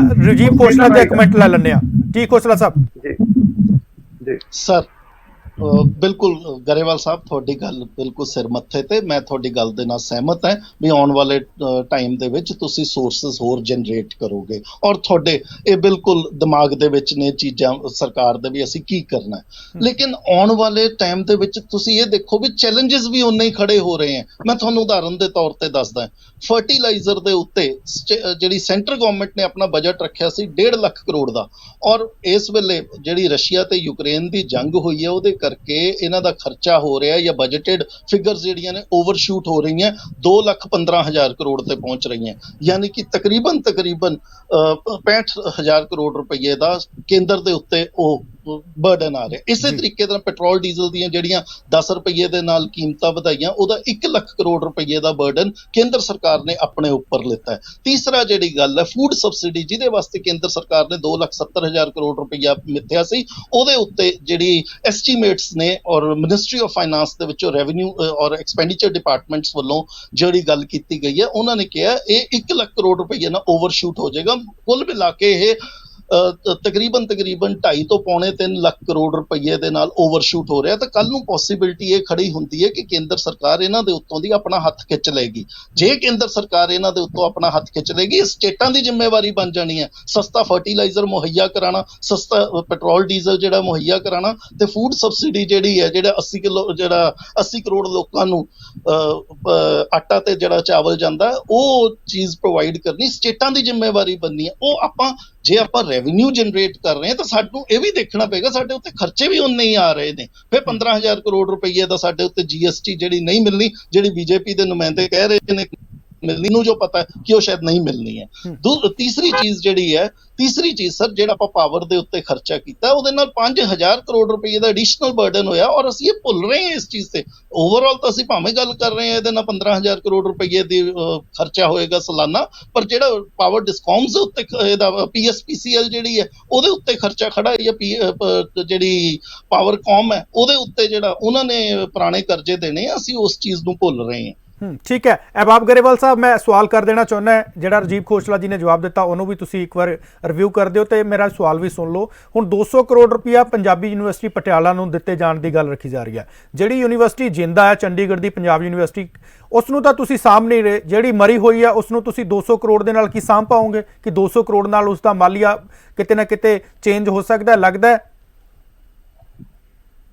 ਇੱਕ ਮਿੰਟ ਲੈ ਲੈਂਦੇ ਆ। ਜੀ ਖੋਸਲਾ ਸਾਹਿਬ। ਜੀ ਸਰ, ਬਿਲਕੁਲ ਗਰੇਵਾਲ ਸਾਹਿਬ, ਤੁਹਾਡੀ ਗੱਲ ਬਿਲਕੁਲ ਸਿਰ ਮੱਥੇ ਤੇ। ਮੈਂ ਤੁਹਾਡੀ ਗੱਲ ਦੇ ਨਾਲ ਸਹਿਮਤ ਹਾਂ ਵੀ ਆਉਣ ਵਾਲੇ ਟਾਈਮ ਦੇ ਵਿੱਚ ਤੁਸੀਂ ਸੋਰਸਸ ਹੋਰ ਜਨਰੇਟ ਕਰੋਗੇ, ਔਰ ਤੁਹਾਡੇ ਇਹ ਬਿਲਕੁਲ ਦਿਮਾਗ ਦੇ ਵਿੱਚ ਨੇ ਚੀਜ਼ਾਂ ਸਰਕਾਰ ਦੇ ਵੀ ਅਸੀਂ ਕੀ ਕਰਨਾ ਹੈ। ਲੇਕਿਨ ਆਉਣ ਵਾਲੇ ਟਾਈਮ ਦੇ ਵਿੱਚ ਤੁਸੀਂ ਇਹ ਦੇਖੋ ਵੀ ਚੈਲੰਜਸ ਵੀ ਉਨੇ ਹੀ ਖੜੇ ਹੋ ਰਹੇ ਹੈ। ਮੈਂ ਤੁਹਾਨੂੰ ਉਦਾਹਰਨ ਦੇ ਤੌਰ ਤੇ ਦੱਸਦਾ, ਫਰਟੀਲਾਈਜ਼ਰ ਦੇ ਉੱਤੇ ਜਿਹੜੀ ਸੈਂਟਰ ਗਵਰਨਮੈਂਟ ਨੇ ਆਪਣਾ ਬਜਟ ਰੱਖਿਆ ਸੀ 1.5 ਲੱਖ ਕਰੋੜ ਦਾ, ਔਰ ਇਸ ਵੇਲੇ ਜਿਹੜੀ ਰਸ਼ੀਆ ਤੇ ਯੂਕਰੇਨ ਦੀ ਜੰਗ ਹੋਈ ਹੈ ਉਹਦੇ ਕਰਕੇ ਇਹਨਾਂ ਦਾ ਖਰਚਾ ਹੋ ਰਿਹਾ ਜਾਂ ਬਜਟਡ ਫਿਗਰਸ ਜਿਹੜੀਆਂ ਨੇ ਓਵਰਸ਼ੂਟ ਹੋ ਰਹੀਆਂ, 2,15,000 ਕਰੋੜ ਤੇ ਪਹੁੰਚ ਰਹੀਆਂ। ਯਾਨੀ ਕਿ ਤਕਰੀਬਨ 65,000 ਕਰੋੜ ਰੁਪਏ ਦਾ ਕੇਂਦਰ ਦੇ ਉੱਤੇ ਉਹ ਬਰਡਨ ਆ ਰਿਹਾ। ਇਸੇ ਤਰੀਕੇ ਨਾਲ ਪੈਟਰੋਲ ਡੀਜ਼ਲ ਦੀਆਂ ਜਿਹੜੀਆਂ 10 ਰੁਪਏ ਦੇ ਨਾਲ ਕੀਮਤਾਂ ਵਧਾਈਆਂ, ਉਹਦਾ 1 ਲੱਖ ਕਰੋੜ ਰੁਪਏ ਦਾ ਬਰਡਨ ਕੇਂਦਰ ਸਰਕਾਰ ਨੇ ਆਪਣੇ ਉੱਪਰ ਲਿੱਤਾ ਹੈ। ਤੀਸਰਾ ਜਿਹੜੀ ਗੱਲ ਹੈ ਫੂਡ ਸਬਸਿਡੀ, ਜਿਹਦੇ ਵਾਸਤੇ ਕੇਂਦਰ ਸਰਕਾਰ ਨੇ 2,70,000 ਕਰੋੜ ਰੁਪਇਆ ਮਿੱਥਿਆ ਸੀ, ਉਹਦੇ ਉੱਤੇ ਜਿਹੜੀ ਐਸਟੀਮੇਟਸ ਨੇ ਔਰ ਮਿਨਿਸਟਰੀ ਆਫ ਫਾਈਨਾਂਸ ਦੇ ਵਿੱਚੋਂ ਰੈਵਨਿਊ ਔਰ ਐਕਸਪੈਂਡੀਚਰ ਡਿਪਾਰਟਮੈਂਟਸ ਵੱਲੋਂ ਜਿਹੜੀ ਗੱਲ ਕੀਤੀ ਗਈ ਹੈ, ਉਹਨਾਂ ਨੇ ਕਿਹਾ ਇਹ 1 ਲੱਖ ਕਰੋੜ ਰੁਪਏ ਨਾਲ ਓਵਰਸ਼ੂਟ ਹੋ ਜਾਏਗਾ। ਕੁੱਲ ਮਿਲਾ ਕੇ ਇਹ ਤਕਰੀਬਨ 2.5 ਤੋਂ ਪੌਣੇ 3 ਲੱਖ ਕਰੋੜ ਰੁਪਏ ਦੇ ਨਾਲ ਓਵਰਸ਼ੂਟ ਹੋ ਰਿਹਾ। ਤਾਂ ਕੱਲ ਨੂੰ ਪੋਸੀਬਿਲਿਟੀ ਇਹ ਖੜੀ ਹੁੰਦੀ ਹੈ ਕਿ ਕੇਂਦਰ ਸਰਕਾਰ ਇਹਨਾਂ ਦੇ ਉੱਤੋਂ ਦੀ ਆਪਣਾ ਹੱਥ ਖਿੱਚ ਲਏਗੀ। ਜੇ ਕੇਂਦਰ ਸਰਕਾਰ ਇਹਨਾਂ ਦੇ ਉੱਤੋਂ ਆਪਣਾ ਹੱਥ ਖਿੱਚ ਲਏਗੀ, ਸਟੇਟਾਂ ਦੀ ਜ਼ਿੰਮੇਵਾਰੀ ਬਣ ਜਾਣੀ ਹੈ ਸਸਤਾ ਫਰਟੀਲਾਈਜ਼ਰ ਮੁਹੱਈਆ ਕਰਾਉਣਾ, ਸਸਤਾ ਪੈਟਰੋਲ ਡੀਜ਼ਲ ਜਿਹੜਾ ਮੁਹੱਈਆ ਕਰਾਉਣਾ, ਤੇ ਫੂਡ ਸਬਸਿਡੀ ਜਿਹੜੀ ਹੈ, ਜਿਹੜਾ 80 ਕਰੋੜ ਲੋਕਾਂ ਨੂੰ ਆਟਾ ਤੇ ਜਿਹੜਾ ਚਾਵਲ ਜਾਂਦਾ ਉਹ ਚੀਜ਼ ਪ੍ਰੋਵਾਈਡ ਕਰਨੀ ਸਟੇਟਾਂ ਦੀ ਜ਼ਿੰਮੇਵਾਰੀ ਬਣਨੀ ਹੈ। ਉਹ ਜੇ ਆਪਾਂ ਰੈਵਨਿਊ ਜਨਰੇਟ ਕਰ ਰਹੇ ਹਾਂ ਤਾਂ ਸਾਨੂੰ ਇਹ ਵੀ ਦੇਖਣਾ ਪਏਗਾ ਸਾਡੇ ਉੱਤੇ ਖਰਚੇ ਵੀ ਉਨੇ ਹੀ ਆ ਰਹੇ ਨੇ। ਫਿਰ 15,000 ਕਰੋੜ ਰੁਪਏ ਦਾ ਸਾਡੇ ਉੱਤੇ GST ਜਿਹੜੀ ਨਹੀਂ ਮਿਲਣੀ, ਜਿਹੜੀ ਬੀਜੇਪੀ ਦੇ ਨੁਮਾਇੰਦੇ ਕਹਿ ਰਹੇ ਨੇ ਮਿਲਣੀ ਨੂੰ ਜੋ ਪਤਾ ਹੈ ਕਿ ਉਹ ਸ਼ਾਇਦ ਨਹੀਂ ਮਿਲਣੀ ਹੈ। ਤੀਸਰੀ ਚੀਜ਼ ਸਰ, ਜਿਹੜਾ ਆਪਾਂ ਪਾਵਰ ਦੇ ਉੱਤੇ ਖਰਚਾ ਕੀਤਾ ਉਹਦੇ ਨਾਲ 5000 ਕਰੋੜ ਰੁਪਏ ਦਾ ਐਡੀਸ਼ਨਲ ਬਰਡਨ ਹੋਇਆ, ਔਰ ਅਸੀਂ ਇਹ ਭੁੱਲ ਰਹੇ ਹਾਂ ਇਸ ਚੀਜ਼ ਤੇ। ਓਵਰਆਲ ਤਾਂ ਅਸੀਂ ਭਾਵੇਂ ਗੱਲ ਕਰ ਰਹੇ ਹਾਂ ਇਹਦੇ ਨਾਲ 15000 ਕਰੋੜ ਰੁਪਏ ਦੀ ਖਰਚਾ ਹੋਏਗਾ ਸਾਲਾਨਾ, ਪਰ ਜਿਹੜਾ ਪਾਵਰ ਡਿਸਕੌਮਸ ਦੇ ਉੱਤੇ ਇਹਦਾ PSPCL ਜਿਹੜੀ ਹੈ ਉਹਦੇ ਉੱਤੇ ਖਰਚਾ ਖੜਾ ਹੈ, ਜਾਂ ਜਿਹੜੀ ਪਾਵਰ ਕੌਮ ਹੈ ਉਹਦੇ ਉੱਤੇ ਜਿਹੜਾ ਉਹਨਾਂ ਨੇ ਪੁਰਾਣੇ ਕਰਜ਼ੇ ਦੇਣੇ, ਅਸੀਂ ਉਸ ਚੀਜ਼ ਨੂੰ ਭੁੱਲ ਰਹੇ ਹਾਂ। ਠੀਕ ਹੈ। ਅਹਿਬਾਬ ਗਰੇਵਾਲ ਸਾਹਿਬ, ਮੈਂ ਸਵਾਲ ਕਰ ਦੇਣਾ ਚਾਹੁੰਦਾ, ਜਿਹੜਾ ਰਾਜੀਵ ਖੋਸਲਾ ਜੀ ਨੇ ਜਵਾਬ ਦਿੱਤਾ ਉਹਨੂੰ ਵੀ ਤੁਸੀਂ ਇੱਕ ਵਾਰ ਰਿਵਿਊ ਕਰ ਦਿਓ ਤੇ ਮੇਰਾ ਸਵਾਲ ਵੀ ਸੁਣ ਲਓ। ਹੁਣ 200 ਕਰੋੜ ਰੁਪਇਆ ਪੰਜਾਬੀ ਯੂਨੀਵਰਸਿਟੀ ਪਟਿਆਲਾ ਨੂੰ ਦਿੱਤੇ ਜਾਣ ਦੀ ਗੱਲ ਰੱਖੀ ਜਾ ਰਹੀ ਹੈ। ਜਿਹੜੀ ਯੂਨੀਵਰਸਿਟੀ ਜਿੰਦਾ ਹੈ ਚੰਡੀਗੜ੍ਹ ਦੀ ਪੰਜਾਬ ਯੂਨੀਵਰਸਿਟੀ, ਉਸ ਨੂੰ ਤਾਂ ਤੁਸੀਂ ਸਾਂਭ ਨਹੀਂ ਰਹੇ। ਜਿਹੜੀ ਮਰੀ ਹੋਈ ਹੈ ਉਸ ਨੂੰ ਤੁਸੀਂ 200 ਕਰੋੜ ਦੇ ਨਾਲ ਕੀ ਸਾਂਭ ਪਾਓਗੇ ਕਿ 200 ਕਰੋੜ ਨਾਲ ਉਸ ਦਾ ਮਾਲੀਆ ਕਿਤੇ ਨਾ ਕਿਤੇ ਚੇਂਜ ਹੋ ਸਕਦਾ ਲੱਗਦਾ?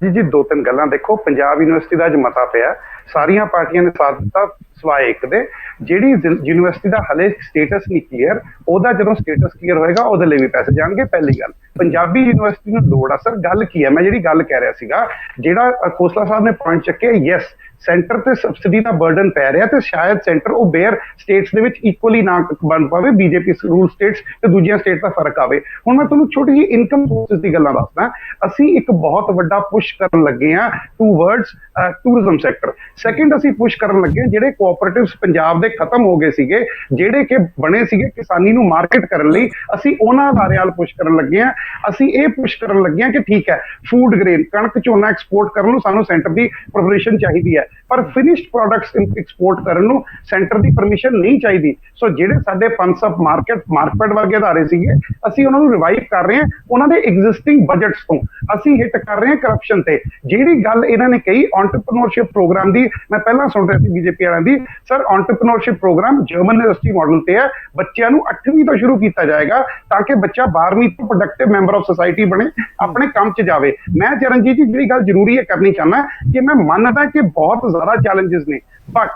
ਜੀ ਦੋ ਤਿੰਨ ਗੱਲਾਂ ਦੇਖੋ। ਪੰਜਾਬ ਯੂਨੀਵਰਸਿਟੀ ਦਾ ਅੱਜ ਮਤਾ ਪਿਆ, ਸਾਰੀਆਂ ਪਾਰਟੀਆਂ ਨੇ ਸਾਥ ਦਿੱਤਾ ਸਿਵਾਏ ਇੱਕ ਦੇ। ਜਿਹੜੀ ਯੂਨੀਵਰਸਿਟੀ ਦਾ ਹਲੇ ਸਟੇਟਸ ਨਹੀਂ ਕਲੀਅਰ, ਉਹਦਾ ਜਦੋਂ ਸਟੇਟਸ ਕਲੀਅਰ ਹੋਏਗਾ ਉਹਦੇ ਲਈ ਵੀ ਪੈਸੇ ਜਾਣਗੇ। ਪਹਿਲੀ ਗੱਲ, ਪੰਜਾਬੀ ਯੂਨੀਵਰਸਿਟੀ ਨੂੰ ਲੋੜ ਆ ਸਰ। ਗੱਲ ਕੀ ਹੈ, ਮੈਂ ਜਿਹੜੀ ਗੱਲ ਕਹਿ ਰਿਹਾ ਸੀਗਾ, ਜਿਹੜਾ ਖੋਸਲਾ ਸਾਹਿਬ ਨੇ ਪੁਆਇੰਟ ਚੱਕਿਆ, ਯੈਸ ਸੈਂਟਰ ਤੇ ਸਬਸਿਡੀ ਦਾ ਬਰਡਨ ਪੈ ਰਿਹਾ ਤੇ ਸ਼ਾਇਦ ਸੈਂਟਰ ਉਹ ਬੇਅਰ ਸਟੇਟਸ ਦੇ ਵਿੱਚ ਇਕੁਅਲੀ ਨਾ ਬਣ ਪਾਵੇ, ਬੀਜੇਪੀ ਰੂਲ ਸਟੇਟਸ ਤੇ ਦੂਜੀਆਂ ਸਟੇਟ ਦਾ ਫਰਕ ਆਵੇ। ਹੁਣ ਮੈਂ ਤੁਹਾਨੂੰ ਛੋਟੀ ਜਿਹੀ ਇਨਕਮ ਸੋਰਸਿਸ ਦੀ ਗੱਲਾਂ ਦੱਸਦਾ। ਅਸੀਂ ਇੱਕ ਬਹੁਤ ਵੱਡਾ ਪੁਸ਼ ਕਰਨ ਲੱਗੇ ਹਾਂ ਟੂਵਰਡਸ ਟੂਰਿਜ਼ਮ ਸੈਕਟਰ। ਸੈਕਿੰਡ, ਅਸੀਂ ਪੁਸ਼ ਕਰਨ ਲੱਗੇ ਜਿਹੜੇ ਕੋਆਪਰੇਟਿਵਸ ਪੰਜਾਬ ਦੇ ਖਤਮ ਹੋ ਗਏ ਸੀਗੇ, ਜਿਹੜੇ ਕਿ ਬਣੇ ਸੀਗੇ ਕਿਸਾਨੀ ਨੂੰ ਮਾਰਕੀਟ ਕਰਨ ਲਈ, ਅਸੀਂ ਉਹਨਾਂ ਬਾਰੇ ਨਾਲ ਪੁਸ਼ ਕਰਨ ਲੱਗੇ ਹਾਂ। ਅਸੀਂ ਇਹ ਪੁਸ਼ ਕਰਨ ਲੱਗੇ ਹਾਂ ਕਿ ਠੀਕ ਹੈ, ਫੂਡ ਗ੍ਰੇਨ ਕਣਕ ਝੋਨਾ ਐਕਸਪੋਰਟ ਕਰਨ ਨੂੰ ਸਾਨੂੰ ਸੈਂਟਰ ਦੀ ਪਰਮਿਸ਼ਨ ਚਾਹੀਦੀ ਹੈ, ਪਰ ਫਿਨਿਸ਼ਡ ਪ੍ਰੋਡਕਟਸ ਐਕਸਪੋਰਟ ਕਰਨ ਨੂੰ ਸੈਂਟਰ ਦੀ ਪਰਮਿਸ਼ਨ ਨਹੀਂ ਚਾਹੀਦੀ। ਸੋ ਜਿਹੜੇ ਸਾਡੇ ਪੰਸਪ ਮਾਰਕੀਟ ਵਰਗੇ ਅਦਾਰੇ ਸੀਗੇ, ਅਸੀਂ ਉਹਨਾਂ ਨੂੰ ਰਿਵਾਈਵ ਕਰ ਰਹੇ ਹਾਂ ਉਹਨਾਂ ਦੇ ਐਗਜ਼ਿਸਟਿੰਗ ਬਜਟਸ ਤੋਂ। ਅਸੀਂ ਹਿੱਟ ਕਰ ਰਹੇ ਹਾਂ ਕਰਪਸ਼ਨ ਤੇ। ਜਿਹੜੀ ਗੱਲ ਇਹਨਾਂ ਨੇ ਕਹੀ ਐਂਟਰਪ੍ਰੀਨਿਓਰਸ਼ਿਪ ਪ੍ਰੋਗਰਾਮ ਦੀ, ਮੈਂ ਪਹਿਲਾਂ ਸੁਣ ਰਿਹਾ ਸੀ ਬੀਜੇਪੀ ਵਾਲਿਆਂ ਦੀ। Sir, entrepreneurship program German university model ਤੇ ਹੈ। ਬੱਚਿਆਂ ਨੂੰ 8ਵੀਂ ਤੋਂ ਸ਼ੁਰੂ ਕੀਤਾ ਜਾਏਗਾ ਤਾਂ ਕਿ ਬੱਚਾ 12ਵੀਂ ਤੋਂ ਪ੍ਰੋਡਕਟਿਵ ਮੈਂਬਰ ਆਫ ਸੋਸਾਇਟੀ ਬਣੇ, ਆਪਣੇ ਕੰਮ 'ਚ ਜਾਵੇ। ਮੈਂ ਚਰਨਜੀਤ ਜੀ ਜਿਹੜੀ ਗੱਲ ਜ਼ਰੂਰੀ ਹੈ ਕਰਨੀ ਚਾਹੁੰਦਾ ਕਿ ਮੈਂ ਮੰਨਦਾ ਕਿ ਬਹੁਤ ਜ਼ਿਆਦਾ ਚੈਲੰਜਸ ਨੇ, ਬਟ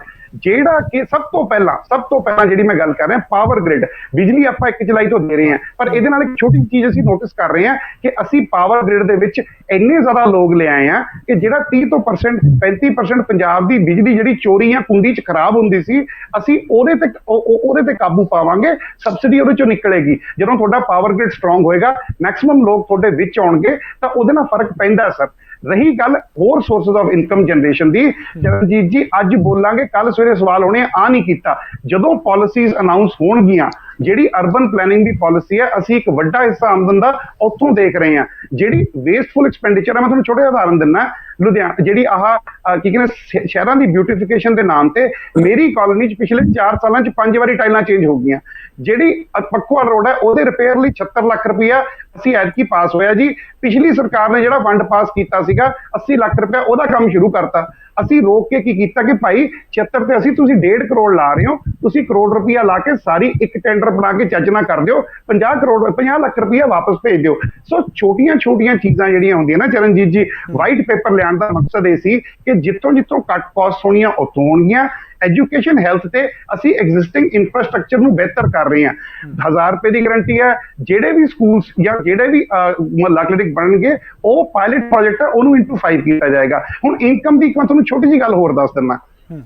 ਜਿਹੜਾ ਕਿ ਸਭ ਤੋਂ ਪਹਿਲਾਂ ਜਿਹੜੀ ਮੈਂ ਗੱਲ ਕਰ ਰਿਹਾ, ਪਾਵਰ ਗ੍ਰਿਡ, ਬਿਜਲੀ ਆਪਾਂ 1 ਜੁਲਾਈ ਤੋਂ ਦੇ ਰਹੇ ਹਾਂ, ਪਰ ਇਹਦੇ ਨਾਲ ਇੱਕ ਛੋਟੀ ਚੀਜ਼ ਅਸੀਂ ਨੋਟਿਸ ਕਰ ਰਹੇ ਹਾਂ ਕਿ ਅਸੀਂ ਪਾਵਰ ਗ੍ਰਿਡ ਦੇ ਵਿੱਚ ਇੰਨੇ ਜ਼ਿਆਦਾ ਲੋਕ ਲਿਆਏ ਆ ਕਿ ਜਿਹੜਾ 30% 35% ਪੰਜਾਬ ਦੀ ਬਿਜਲੀ ਜਿਹੜੀ ਚੋਰੀ ਜਾਂ ਕੁੰਡੀ 'ਚ ਖਰਾਬ ਹੁੰਦੀ ਸੀ, ਅਸੀਂ ਉਹਦੇ ਤੇ ਕਾਬੂ ਪਾਵਾਂਗੇ। ਸਬਸਿਡੀ ਉਹਦੇ ਚੋਂ ਨਿਕਲੇਗੀ। ਜਦੋਂ ਤੁਹਾਡਾ ਪਾਵਰ ਗ੍ਰਿਡ ਸਟਰੋਂਗ ਹੋਏਗਾ, ਮੈਕਸਿਮਮ ਲੋਕ ਤੁਹਾਡੇ ਵਿੱਚ ਆਉਣਗੇ ਤਾਂ ਉਹਦੇ ਨਾਲ ਫਰਕ ਪੈਂਦਾ ਸਰ। ਰਹੀ ਗੱਲ ਹੋਰ ਸੋਰਸਸ ਆਫ ਇਨਕਮ ਜਨਰੇਸ਼ਨ ਦੀ, ਚਰਨਜੀਤ ਜੀ ਅੱਜ ਬੋਲਾਂਗੇ, ਕੱਲ ਸਵੇਰੇ ਸਵਾਲ ਹੋਣੇ ਆ ਨਹੀਂ ਕੀਤਾ। ਜਦੋਂ ਪਾਲਿਸੀਜ਼ ਅਨਾਉਂਸ ਹੋਣਗੀਆਂ, ਜਿਹੜੀ ਅਰਬਨ ਪਲੈਨਿੰਗ ਦੀ ਪਾਲਿਸੀ ਹੈ, ਅਸੀਂ ਇੱਕ ਵੱਡਾ ਹਿੱਸਾ ਆਮਦਨ ਦਾ ਉੱਥੋਂ ਦੇਖ ਰਹੇ ਹਾਂ। ਜਿਹੜੀ ਵੇਸਟਫੁਲ ਐਕਸਪੈਂਡੀਚਰ ਹੈ, ਮੈਂ ਤੁਹਾਨੂੰ ਛੋਟਾ ਜਿਹਾ ਉਦਾਹਰਨ ਦਿੰਦਾ। ਲੁਧਿਆਣਾ ਜਿਹੜੀ ਕੀ ਕਹਿੰਦੇ ਸ਼ਹਿਰਾਂ ਦੀ ਬਿਊਟੀਫਿਕੇਸ਼ਨ ਦੇ ਨਾਮ ਤੇ ਮੇਰੀ ਕਾਲੋਨੀ 'ਚ ਪਿਛਲੇ 4 ਸਾਲਾਂ 'ਚ 5 ਵਾਰੀ ਟਾਈਲਾਂ ਚੇਂਜ ਹੋ ਗਈਆਂ। ਜਿਹੜੀ ਪੱਖੋਵਾਲ ਰੋਡ ਹੈ ਉਹਦੇ ਰਿਪੇਅਰ ਲਈ 76 ਲੱਖ ਰੁਪਇਆ ਅਸੀਂ ਐਤਕੀ ਪਾਸ ਹੋਇਆ ਜੀ। ਪਿਛਲੀ ਸਰਕਾਰ ਨੇ ਜਿਹੜਾ ਫੰਡ ਪਾਸ ਕੀਤਾ ਸੀਗਾ 80 ਲੱਖ ਰੁਪਇਆ, ਉਹਦਾ ਕੰਮ ਸ਼ੁਰੂ ਕਰਤਾ। ਅਸੀਂ ਰੋਕ ਕੇ ਕੀ ਕੀਤਾ ਕਿ ਭਾਈ 76 ਤੇ ਤੁਸੀਂ 1.5 ਕਰੋੜ ਲਾ ਰਹੇ ਹੋ, ਤੁਸੀਂ ਕਰੋੜ ਰੁਪਇਆ ਲਾ ਕੇ ਸਾਰੀ ਇੱਕ ਟੈਂਡਰ ਬਣਾ ਕੇ ਚੱਜ ਨਾ ਕਰ ਦਿਓ, 50 ਲੱਖ ਰੁਪਇਆ ਵਾਪਸ ਭੇਜ ਦਿਓ। ਸੋ ਛੋਟੀਆਂ ਚੀਜ਼ਾਂ ਜਿਹੜੀਆਂ ਹੁੰਦੀਆਂ ਨਾ ਚਰਨਜੀਤ ਜੀ, ਵਾਈਟ ਪੇਪਰ ਲਿਆਉਣ ਦਾ ਮਕਸਦ ਇਹ ਸੀ ਕਿ ਜਿੱਥੋਂ ਘੱਟ ਕਾਸਟ ਹੋਣੀਆਂ ਉੱਥੋਂ ਹੋਣਗੀਆਂ। ਐਜੂਕੇਸ਼ਨ ਹੈਲਥ ਤੇ ਅਸੀਂ ਐਗਜ਼ਿਸਟਿੰਗ ਇਨਫਰਾਸਟ੍ਰਕਚਰ ਨੂੰ ਬਿਹਤਰ ਕਰ ਰਹੇ ਹਾਂ। 1000 ਰੁਪਏ ਦੀ ਗਰੰਟੀ ਹੈ। ਜਿਹੜੇ ਵੀ ਸਕੂਲਸ ਜਾਂ ਜਿਹੜੇ ਵੀ ਮੁਹੱਲਾ ਕਲੀਨਿਕ ਬਣਨਗੇ, ਉਹ ਪਾਇਲਟ ਪ੍ਰੋਜੈਕਟ ਹੈ, ਉਹਨੂੰ into 5 ਕੀਤਾ ਜਾਏਗਾ। ਹੁਣ ਇਨਕਮ ਦੀ ਮੈਂ ਤੁਹਾਨੂੰ ਛੋਟੀ ਜਿਹੀ ਗੱਲ ਹੋਰ ਦੱਸ ਦਿੰਦਾ।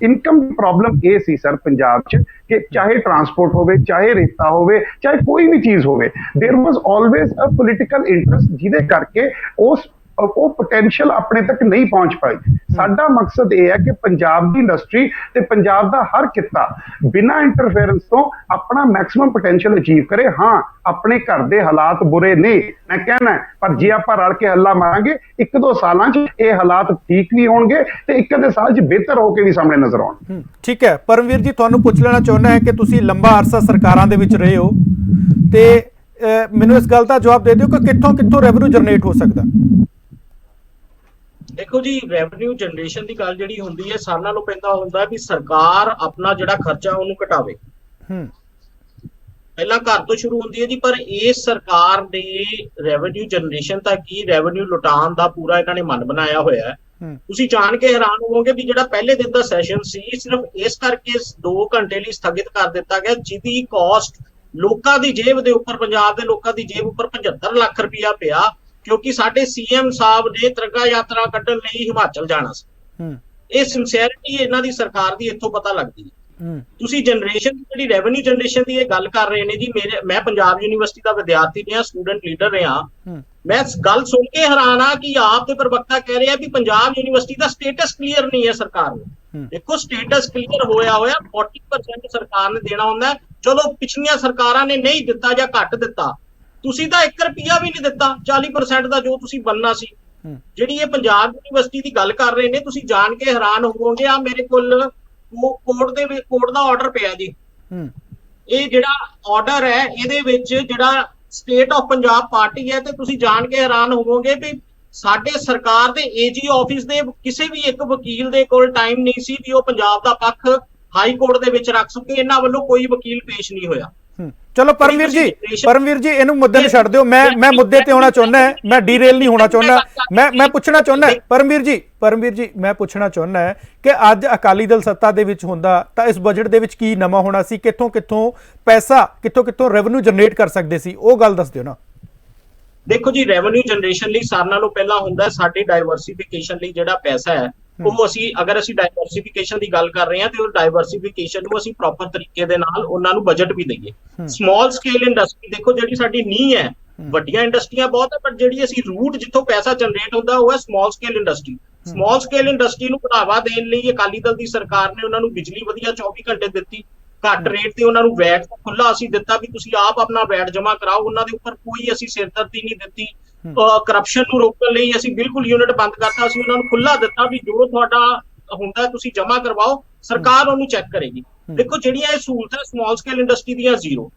ਇਨਕਮ ਦੀ ਪ੍ਰੋਬਲਮ ਇਹ ਸੀ ਸਰ ਪੰਜਾਬ 'ਚ ਕਿ ਚਾਹੇ ਟਰਾਂਸਪੋਰਟ ਹੋਵੇ, ਚਾਹੇ ਰੇਤਾ ਹੋਵੇ, ਚਾਹੇ ਕੋਈ ਵੀ ਚੀਜ਼ ਹੋਵੇ, ਦੇयर ਵਾਸ ਆਲਵੇਜ਼ ਅ ਪੋਲੀਟੀਕਲ ਇੰਟਰਸਟ, ਜਿਹਦੇ ਕਰਕੇ ਉਹ ਪੋਟੈਂਸ਼ੀਅਲ ਆਪਣੇ ਤੱਕ ਨਹੀਂ ਪਹੁੰਚ ਪਾਈ। ਸਾਡਾ ਮਕਸਦ ਇਹ ਹੈ ਕਿ ਪੰਜਾਬ ਦੀ ਇੰਡਸਟਰੀ ਤੇ ਪੰਜਾਬ ਦਾ ਹਰ ਕਿੱਤਾ ਬਿਨਾਂ ਇੰਟਰਫੇਰੈਂਸ ਤੋਂ ਆਪਣਾ ਮੈਕਸਿਮਮ ਪੋਟੈਂਸ਼ੀਅਲ ਅਚੀਵ ਕਰੇ। ਹਾਂ, ਆਪਣੇ ਘਰ ਦੇ ਹਾਲਾਤ ਬੁਰੇ ਨੇ, ਮੈਂ ਕਹਿਣਾ, ਪਰ ਜੇ ਆਪਾਂ ਰਲ ਕੇ ਹੱਲਾ ਮਾਰਾਂਗੇ, 1-2 ਸਾਲਾਂ 'ਚ ਇਹ ਹਾਲਾਤ ਠੀਕ ਵੀ ਹੋਣਗੇ ਤੇ 1-2 ਸਾਲ 'ਚ ਬਿਹਤਰ ਹੋ ਕੇ ਵੀ ਸਾਹਮਣੇ ਨਜ਼ਰ ਆਉਣ। ਠੀਕ ਹੈ। ਪਰਮਵੀਰ ਜੀ, ਤੁਹਾਨੂੰ ਪੁੱਛ ਲੈਣਾ ਚਾਹੁੰਦਾ ਹੈ ਕਿ ਤੁਸੀਂ ਲੰਬਾ ਅਰਸਾ ਸਰਕਾਰਾਂ ਦੇ ਵਿੱਚ ਰਹੇ ਹੋ ਤੇ ਮੈਨੂੰ ਇਸ ਗੱਲ ਦਾ ਜਵਾਬ ਦੇ ਦਿਓ ਕਿ ਕਿੱਥੋਂ ਰੈਵਨਿਊ ਜਨਰੇਟ ਹੋ ਸਕਦਾ? ਦੇਖੋ ਜੀ, ਰੈਵਨਿਊ ਜਨਰੇਸ਼ਨ ਦੀ ਗੱਲ ਜਿਹੜੀ ਹੁੰਦੀ ਹੈ, ਸਾਰਿਆਂ ਨਾਲੋਂ ਪਹਿਲਾਂ ਹੁੰਦਾ ਵੀ ਸਰਕਾਰ ਆਪਣਾ ਜਿਹੜਾ ਖਰਚਾ ਉਹਨੂੰ ਘਟਾਵੇ। ਪਹਿਲਾਂ ਘਰ ਤੋਂ ਸ਼ੁਰੂ ਹੁੰਦੀ ਹੈ ਜੀ, ਪਰ ਇਸ ਸਰਕਾਰ ਨੇ ਰੈਵਨਿਊ ਜਨਰੇਸ਼ਨ ਤਾਂ ਕੀ, ਰੈਵਨਿਊ ਲੁਟਾਉਣ ਦਾ ਪੂਰਾ ਇਹਨਾਂ ਨੇ ਮਨ ਬਣਾਇਆ ਹੋਇਆ ਹੈ। ਤੁਸੀਂ ਜਾਣ ਕੇ ਹੈਰਾਨ ਹੋਵੋਗੇ ਵੀ ਜਿਹੜਾ ਪਹਿਲੇ ਦਿਨ ਦਾ ਸੈਸ਼ਨ ਸੀ, ਸਿਰਫ ਇਸ ਕਰਕੇ 2 ਘੰਟੇ ਲਈ ਸਥਗਿਤ ਕਰ ਦਿੱਤਾ ਗਿਆ, ਜਿਹਦੀ ਕਾਸਟ ਲੋਕਾਂ ਦੀ ਜੇਬ ਦੇ ਉੱਪਰ, ਪੰਜਾਬ ਦੇ ਲੋਕਾਂ ਦੀ ਜੇਬ ਉੱਪਰ 75 ਲੱਖ ਰੁਪਇਆ ਪਿਆ, ਕਿਉਂਕਿ ਸਾਡੇ CM ਸਾਹਿਬ ਨੇ ਤਿਰੰਗਾ ਯਾਤਰਾ ਕੱਢਣ ਲਈ ਹਿਮਾਚਲ ਜਾਣਾ ਸੀ। ਇਹ ਸਿੰਸੀਅਰਿਟੀ ਇਹਨਾਂ ਦੀ ਸਰਕਾਰ ਦੀ ਇੱਥੋਂ ਪਤਾ ਲੱਗਦੀ ਹੈ। ਤੁਸੀਂ ਜਨਰੇਸ਼ਨ ਦੀ ਜਿਹੜੀ ਰੈਵਨਿਊ ਜਨਰੇਸ਼ਨ ਦੀ ਇਹ ਗੱਲ ਕਰ ਰਹੇ ਨੇ ਜੀ, ਮੈਂ ਪੰਜਾਬ ਯੂਨੀਵਰਸਿਟੀ ਦਾ ਵਿਦਿਆਰਥੀ ਰਿਹਾ, ਸਟੂਡੈਂਟ ਲੀਡਰ ਰਿਹਾ। ਮੈਂ ਗੱਲ ਸੁਣ ਕੇ ਹੈਰਾਨ ਆ ਕਿ ਆਪ ਦੇ ਪ੍ਰਵਕਤਾ ਕਹਿ ਰਹੇ ਆ ਵੀ ਪੰਜਾਬ ਯੂਨੀਵਰਸਿਟੀ ਦਾ ਸਟੇਟਸ ਕਲੀਅਰ ਨਹੀਂ ਹੈ ਸਰਕਾਰ ਨੂੰ। ਦੇਖੋ ਸਟੇਟਸ ਕਲੀਅਰ ਹੋਇਆ 40% ਸਰਕਾਰ ਨੇ ਦੇਣਾ ਹੁੰਦਾ। ਚਲੋ ਪਿਛਲੀਆਂ ਸਰਕਾਰਾਂ ਨੇ ਨਹੀਂ ਦਿੱਤਾ ਜਾਂ ਘੱਟ ਦਿੱਤਾ, ਤੁਸੀਂ ਤਾਂ 1 ਰੁਪਿਆ ਵੀ ਨਹੀਂ ਦਿੱਤਾ 40% ਦਾ ਜੋ ਤੁਸੀਂ ਬਣਨਾ ਸੀ। ਜਿਹੜੀ ਇਹ ਪੰਜਾਬ ਯੂਨੀਵਰਸਿਟੀ ਦੀ ਗੱਲ ਕਰ ਰਹੇ ਨੇ, ਤੁਸੀਂ ਜਾਣ ਕੇ ਹੈਰਾਨ ਹੋਵੋਗੇ। ਆ ਮੇਰੇ ਕੋਲ ਕੋਰਟ ਦਾ ਆਰਡਰ ਪਿਆ ਜੀ। ਇਹ ਜਿਹੜਾ ਆਰਡਰ ਹੈ ਇਹਦੇ ਵਿੱਚ ਜਿਹੜਾ ਸਟੇਟ ਆਫ ਪੰਜਾਬ ਪਾਰਟੀ ਹੈ, ਤੇ ਤੁਸੀਂ ਜਾਣ ਕੇ ਹੈਰਾਨ ਹੋਵੋਗੇ ਵੀ ਸਾਡੇ ਸਰਕਾਰ ਦੇ ਏਜੀ ਆਫਿਸ ਦੇ ਕਿਸੇ ਵੀ ਇੱਕ ਵਕੀਲ ਦੇ ਕੋਲ ਟਾਈਮ ਨਹੀਂ ਸੀ ਵੀ ਉਹ ਪੰਜਾਬ ਦਾ ਪੱਖ ਹਾਈ ਕੋਰਟ ਦੇ ਵਿੱਚ ਰੱਖ ਸਕੇ। ਇਹਨਾਂ ਵੱਲੋਂ ਕੋਈ ਵਕੀਲ ਪੇਸ਼ ਨਹੀਂ ਹੋਇਆ। ਚਲੋ ਪਰਮਵੀਰ ਜੀ ਇਹਨੂੰ ਮੁੱਦੇ ਨੂੰ ਛੱਡ ਦਿਓ। ਮੈਂ ਮੁੱਦੇ ਤੇ ਆਉਣਾ ਚਾਹੁੰਦਾ, ਮੈਂ ਡੀਰੇਲ ਨਹੀਂ ਹੋਣਾ ਚਾਹੁੰਦਾ। ਮੈਂ ਪੁੱਛਣਾ ਚਾਹੁੰਦਾ ਪਰਮਵੀਰ ਜੀ ਮੈਂ ਪੁੱਛਣਾ ਚਾਹੁੰਦਾ ਕਿ ਅੱਜ ਅਕਾਲੀ ਦਲ ਸੱਤਾ ਦੇ ਵਿੱਚ ਹੁੰਦਾ ਤਾਂ ਇਸ ਬਜਟ ਦੇ ਵਿੱਚ ਕੀ ਨਵਾਂ ਹੋਣਾ ਸੀ? ਕਿੱਥੋਂ ਪੈਸਾ ਕਿੱਥੋਂ ਰੈਵਨਿਊ ਜਨਰੇਟ ਕਰ ਸਕਦੇ ਸੀ? ਉਹ ਗੱਲ ਦੱਸ ਦਿਓ ਨਾ। ਦੇਖੋ ਜੀ, ਰੈਵਨਿਊ ਜਨਰੇਸ਼ਨ ਲਈ ਸਾਰਿਆਂ ਨਾਲੋਂ ਪਹਿਲਾਂ ਹੁੰਦਾ ਸਾਡੀ ਡਾਈਵਰਸਿਫਿਕੇਸ਼ਨ ਲਈ ਜਿਹੜਾ ਪੈਸਾ ਹੈ ਉਹ ਅਗਰ ਅਸੀਂ ਡਾਈਵਰਸਿਫਿਕੇਸ਼ਨ ਦੀ ਗੱਲ ਕਰ ਰਹੇ ਹਾਂ ਤੇ ਉਹ ਡਾਈਵਰਸਿਫਿਕੇਸ਼ਨ ਨੂੰ ਅਸੀਂ ਪ੍ਰੋਪਰ ਤਰੀਕੇ ਦੇ ਨਾਲ ਉਹਨਾਂ ਨੂੰ ਬਜਟ ਵੀ ਦਈਏ। ਸਮਾਲ ਸਕੇਲ ਇੰਡਸਟਰੀ ਦੇਖੋ ਜਿਹੜੀ ਸਾਡੀ ਨੀਂਹ ਹੈ, ਵੱਡੀਆਂ ਇੰਡਸਟਰੀਆਂ ਬਹੁਤ ਹੈ ਪਰ ਜਿਹੜੀ ਅਸੀਂ ਰੂਟ ਜਿੱਥੋਂ ਪੈਸਾ ਜਨਰੇਟ ਹੁੰਦਾ ਉਹ ਹੈ small scale industry. Small scale industry ਨੂੰ ਬੜਾਵਾ ਦੇਣ ਲਈ ਅਕਾਲੀ ਦਲ ਦੀ ਸਰਕਾਰ ਨੇ ਉਹਨਾਂ ਨੂੰ ਬਿਜਲੀ ਵਧੀਆ 24 ਘੰਟੇ ਦਿੱਤੀ, ਘੱਟ ਰੇਟ ਤੇ ਉਹਨਾਂ ਨੂੰ ਵੈਟ ਖੁੱਲਾ ਅਸੀਂ ਦਿੱਤਾ ਵੀ ਤੁਸੀਂ ਆਪ ਆਪਣਾ ਵੈਟ ਜਮਾ ਕਰਾਓ। ਉਹਨਾਂ ਦੇ ਉੱਪਰ ਕੋਈ ਅਸੀਂ ਸਿਰਦਰਦੀ ਨਹੀਂ ਦਿੱਤੀ। ਕਰਪਸ਼ਨ ਨੂੰ ਰੋਕਣ ਲਈ ਅਸੀਂ ਬਿਲਕੁਲ ਯੂਨਿਟ ਬੰਦ ਕਰਤਾ। ਅਸੀਂ ਉਹਨਾਂ ਨੂੰ ਖੁੱਲਾ ਦਿੱਤਾ ਵੀ ਜੋ ਤੁਹਾਡਾ ਹੁੰਦਾ ਤੁਸੀਂ ਜਮਾ ਕਰਵਾਓ, ਸਰਕਾਰ ਉਹਨੂੰ ਚੈੱਕ ਕਰੇਗੀ। ਦੇਖੋ ਜਿਹੜੀਆਂ ਇਹ ਸਹੂਲਤਾਂ ਸਮਾਲ ਸਕੇਲ ਇੰਡਸਟਰੀ ਦੀਆਂ ਜ਼ੀਰੋ।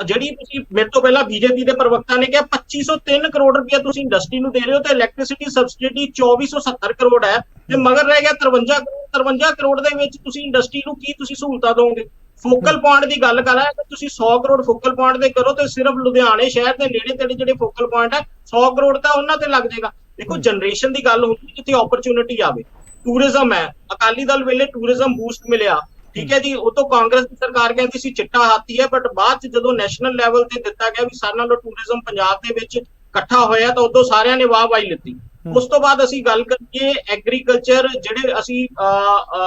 ਜਿਹੜੀ ਤੁਸੀਂ ਮੇਰੇ ਤੋਂ ਪਹਿਲਾਂ ਬੀਜੇਪੀ ਦੇ ਪ੍ਰਵਕਤਾ ਨੇ ਕਿਹਾ 2503 ਕਰੋੜ ਰੁਪਇਆ ਤੁਸੀਂ ਇੰਡਸਟਰੀ ਨੂੰ ਦੇ ਰਹੇ ਹੋ ਤੇ ਇਲੈਕਟ੍ਰਿਸਿਟੀ ਸਬਸਿਡੀ 2470 ਕਰੋੜ ਹੈ ਤੇ ਮਗਰ ਰਹਿ ਗਿਆ 53 ਕਰੋੜ ਦੇ ਵਿੱਚ ਤੁਸੀਂ ਇੰਡਸਟਰੀ ਨੂੰ ਕੀ ਤੁਸੀਂ ਸਹੂਲਤਾਂ ਦੋਗੇ? ਫੋਕਲ ਪੁਆਇੰਟ ਦੀ ਗੱਲ ਕਰ ਰਿਹਾ ਤੁਸੀਂ 100 ਕਰੋੜ ਫੋਕਲ ਪੁਆਇੰਟ ਦੇ ਕਰੋ ਤੇ ਸਿਰਫ ਲੁਧਿਆਣੇ ਸ਼ਹਿਰ ਦੇ ਨੇੜੇ ਤੇੜੇ ਜਿਹੜੇ ਫੋਕਲ ਪੁਆਇੰਟ ਹੈ 100 ਕਰੋੜ ਤਾਂ ਉਹਨਾਂ ਤੇ ਲੱਗ ਜਾਏਗਾ। ਦੇਖੋ ਜਨਰੇਸ਼ਨ ਦੀ ਗੱਲ ਹੁੰਦੀ ਜਿੱਥੇ ਓਪਰਚੁਨਿਟੀ ਆਵੇ। ਟੂਰਿਜ਼ਮ ਹੈ, ਅਕਾਲੀ ਦਲ ਵੇਲੇ ਟੂਰਿਜ਼ਮ ਬੂਸਟ ਮਿਲਿਆ, ਠੀਕ ਹੈ ਜੀ। ਉਹ ਤੋਂ ਕਾਂਗਰਸ ਦੀ ਸਰਕਾਰ ਕਹਿੰਦੀ ਸੀ ਚਿੱਟਾ ਹਾਥੀ ਹੈ, ਬਟ ਬਾਅਦ ਚ ਜਦੋਂ ਨੈਸ਼ਨਲ ਲੈਵਲ ਤੇ ਦਿੱਤਾ ਗਿਆ ਵੀ ਸਾਰਿਆਂ ਨਾਲੋਂ ਟੂਰਿਜ਼ਮ ਪੰਜਾਬ ਦੇ ਵਿੱਚ ਇਕੱਠਾ ਹੋਇਆ ਤਾਂ ਉਦੋਂ ਸਾਰਿਆਂ ਨੇ ਵਾਹ-ਵਾਹੀ ਲਿੱਤੀ। ਉਸ ਤੋਂ ਬਾਅਦ ਅਸੀਂ ਗੱਲ ਕਰੀਏ ਐਗਰੀਕਲਚਰ, ਜਿਹੜੇ ਅਸੀਂ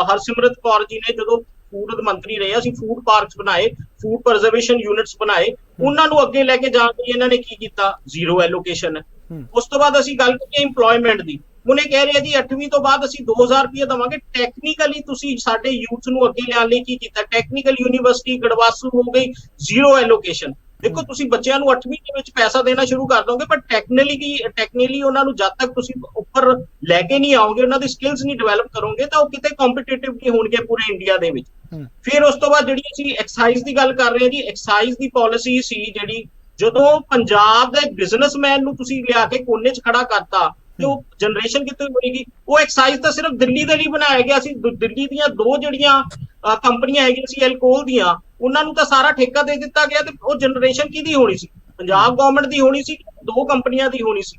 ਹਰਸਿਮਰਤ ਕੌਰ ਜੀ ਨੇ ਜਦੋਂ ਫੂਡ ਮੰਤਰੀ ਰਹੇ ਅਸੀਂ ਫੂਡ ਪਾਰਕਸ ਬਣਾਏ, ਫੂਡ ਪ੍ਰੀਜ਼ਰਵੇਸ਼ਨ ਯੂਨਿਟਸ ਬਣਾਏ, ਉਹਨਾਂ ਨੂੰ ਅੱਗੇ ਲੈ ਕੇ ਜਾਣ ਲਈ ਇਹਨਾਂ ਨੇ ਕੀ ਕੀਤਾ? Zero allocation. ਉਸ ਤੋਂ ਬਾਅਦ ਅਸੀਂ ਗੱਲ ਕਰੀਏ ਇੰਪਲੋਇਮੈਂਟ ਦੀ, ਉਹਨੇ ਕਹਿ ਰਿਹਾ ਜੀ 8ਵੀਂ ਤੋਂ ਬਾਅਦ ਅਸੀਂ 2000 ਰੁਪਏ ਦੇਵਾਂਗੇ। ਟੈਕਨੀਕਲੀ ਤੁਸੀਂ ਸਾਡੇ ਯੂਥ ਨੂੰ ਅੱਗੇ ਲਿਆਉਣ ਲਈ ਕੀ ਕੀਤਾ? ਟੈਕਨੀਕਲ ਯੂਨੀਵਰਸਿਟੀ ਗੜਵਾਸੂ ਹੋ ਗਈ, ਜ਼ੀਰੋ ਐਲੋਕੇਸ਼ਨ। ਦੇਖੋ ਤੁਸੀਂ ਬੱਚਿਆਂ ਨੂੰ 8ਵੀਂ ਦੇ ਵਿੱਚ ਪੈਸਾ ਦੇਣਾ ਸ਼ੁਰੂ ਕਰ ਦੋਗੇ ਪਰ ਟੈਕਨੀਕਲੀ ਉਹਨਾਂ ਨੂੰ ਜਦ ਤੱਕ ਤੁਸੀਂ ਉੱਪਰ ਲੈ ਕੇ ਨਹੀਂ ਆਓਗੇ, ਉਹਨਾਂ ਦੀ ਸਕਿੱਲਸ ਨਹੀਂ ਡਿਵੈਲਪ ਕਰੋਗੇ ਤਾਂ ਉਹ ਕਿਤੇ ਕੰਪੀਟੀਟਿਵ ਨਹੀਂ ਹੋਣਗੇ ਪੂਰੇ ਇੰਡੀਆ ਦੇ ਵਿੱਚ। ਫਿਰ ਉਸ ਤੋਂ ਬਾਅਦ ਜਿਹੜੀ ਅਸੀਂ ਐਕਸਾਈਜ਼ ਦੀ ਗੱਲ ਕਰ ਰਹੇ ਹਾਂ ਜੀ, ਐਕਸਾਈਜ਼ ਦੀ ਪਾਲਿਸੀ ਸੀ ਜਿਹੜੀ ਜਦੋਂ ਪੰਜਾਬ ਦੇ ਬਿਜ਼ਨਸਮੈਨ ਨੂੰ ਤੁਸੀਂ ਲਿਆ ਕੇ ਕੋਨੇ 'ਚ ਖੜਾ ਕਰਤਾ ਤੇ ਉਹ ਜਨਰੇਸ਼ਨ ਕਿੱਥੋਂ ਹੋਏਗੀ? ਉਹ ਐਕਸਾਈਜ਼ ਤਾਂ ਸਿਰਫ ਦਿੱਲੀ ਦੇ ਲਈ ਬਣਾਇਆ ਗਿਆ ਸੀ। ਦਿੱਲੀ ਦੀਆਂ ਦੋ ਜਿਹੜੀਆਂ ਕੰਪਨੀਆਂ ਹੈਗੀਆਂ ਸੀ ਐਲਕੋਹਲ ਦੀਆਂ, ਉਹਨਾਂ ਨੂੰ ਤਾਂ ਸਾਰਾ ਠੇਕਾ ਦੇ ਦਿੱਤਾ ਗਿਆ ਤੇ ਉਹ ਜਨਰੇਸ਼ਨ ਕਿਹਦੀ ਹੋਣੀ ਸੀ? ਪੰਜਾਬ ਗਵਰਨਮੈਂਟ ਦੀ ਹੋਣੀ ਸੀ, ਦੋ ਕੰਪਨੀਆਂ ਦੀ ਹੋਣੀ ਸੀ।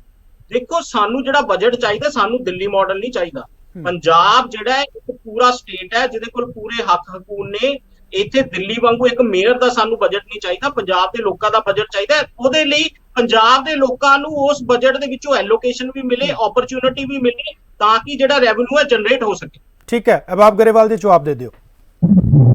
ਦੇਖੋ ਸਾਨੂੰ ਜਿਹੜਾ ਬਜਟ ਚਾਹੀਦਾ, ਸਾਨੂੰ ਦਿੱਲੀ ਮਾਡਲ ਨਹੀਂ ਚਾਹੀਦਾ। ਪੰਜਾਬ ਜਿਹੜਾ ਹੈ ਇੱਕ ਪੂਰਾ ਸਟੇਟ ਹੈ ਜਿਹਦੇ ਕੋਲ ਪੂਰੇ ਹੱਕ ਹਕੂਕ ਨੇ। ਇੱਥੇ ਦਿੱਲੀ ਵਾਂਗੂ ਇੱਕ ਮੇਅਰ ਦਾ ਸਾਨੂੰ ਬਜਟ ਨਹੀਂ ਚਾਹੀਦਾ, ਪੰਜਾਬ ਦੇ ਲੋਕਾਂ ਦਾ ਬਜਟ ਚਾਹੀਦਾ। ਉਹਦੇ ਲਈ ਪੰਜਾਬ ਦੇ ਲੋਕਾਂ ਨੂੰ ਉਸ ਬਜਟ ਦੇ ਵਿੱਚੋਂ ਐਲੋਕੇਸ਼ਨ ਵੀ ਮਿਲੇ, ਓਪਰਚੁਨਿਟੀ ਵੀ ਮਿਲੇ ਤਾਂ ਕਿ ਜਿਹੜਾ ਰੈਵਨਿਊ ਹੈ ਜਨਰੇਟ ਹੋ ਸਕੇ। ਠੀਕ ਹੈ, ਅਬਾਬ ਗਰੇਵਾਲ ਜੀ ਜਵਾਬ ਦੇ ਦਿਓ।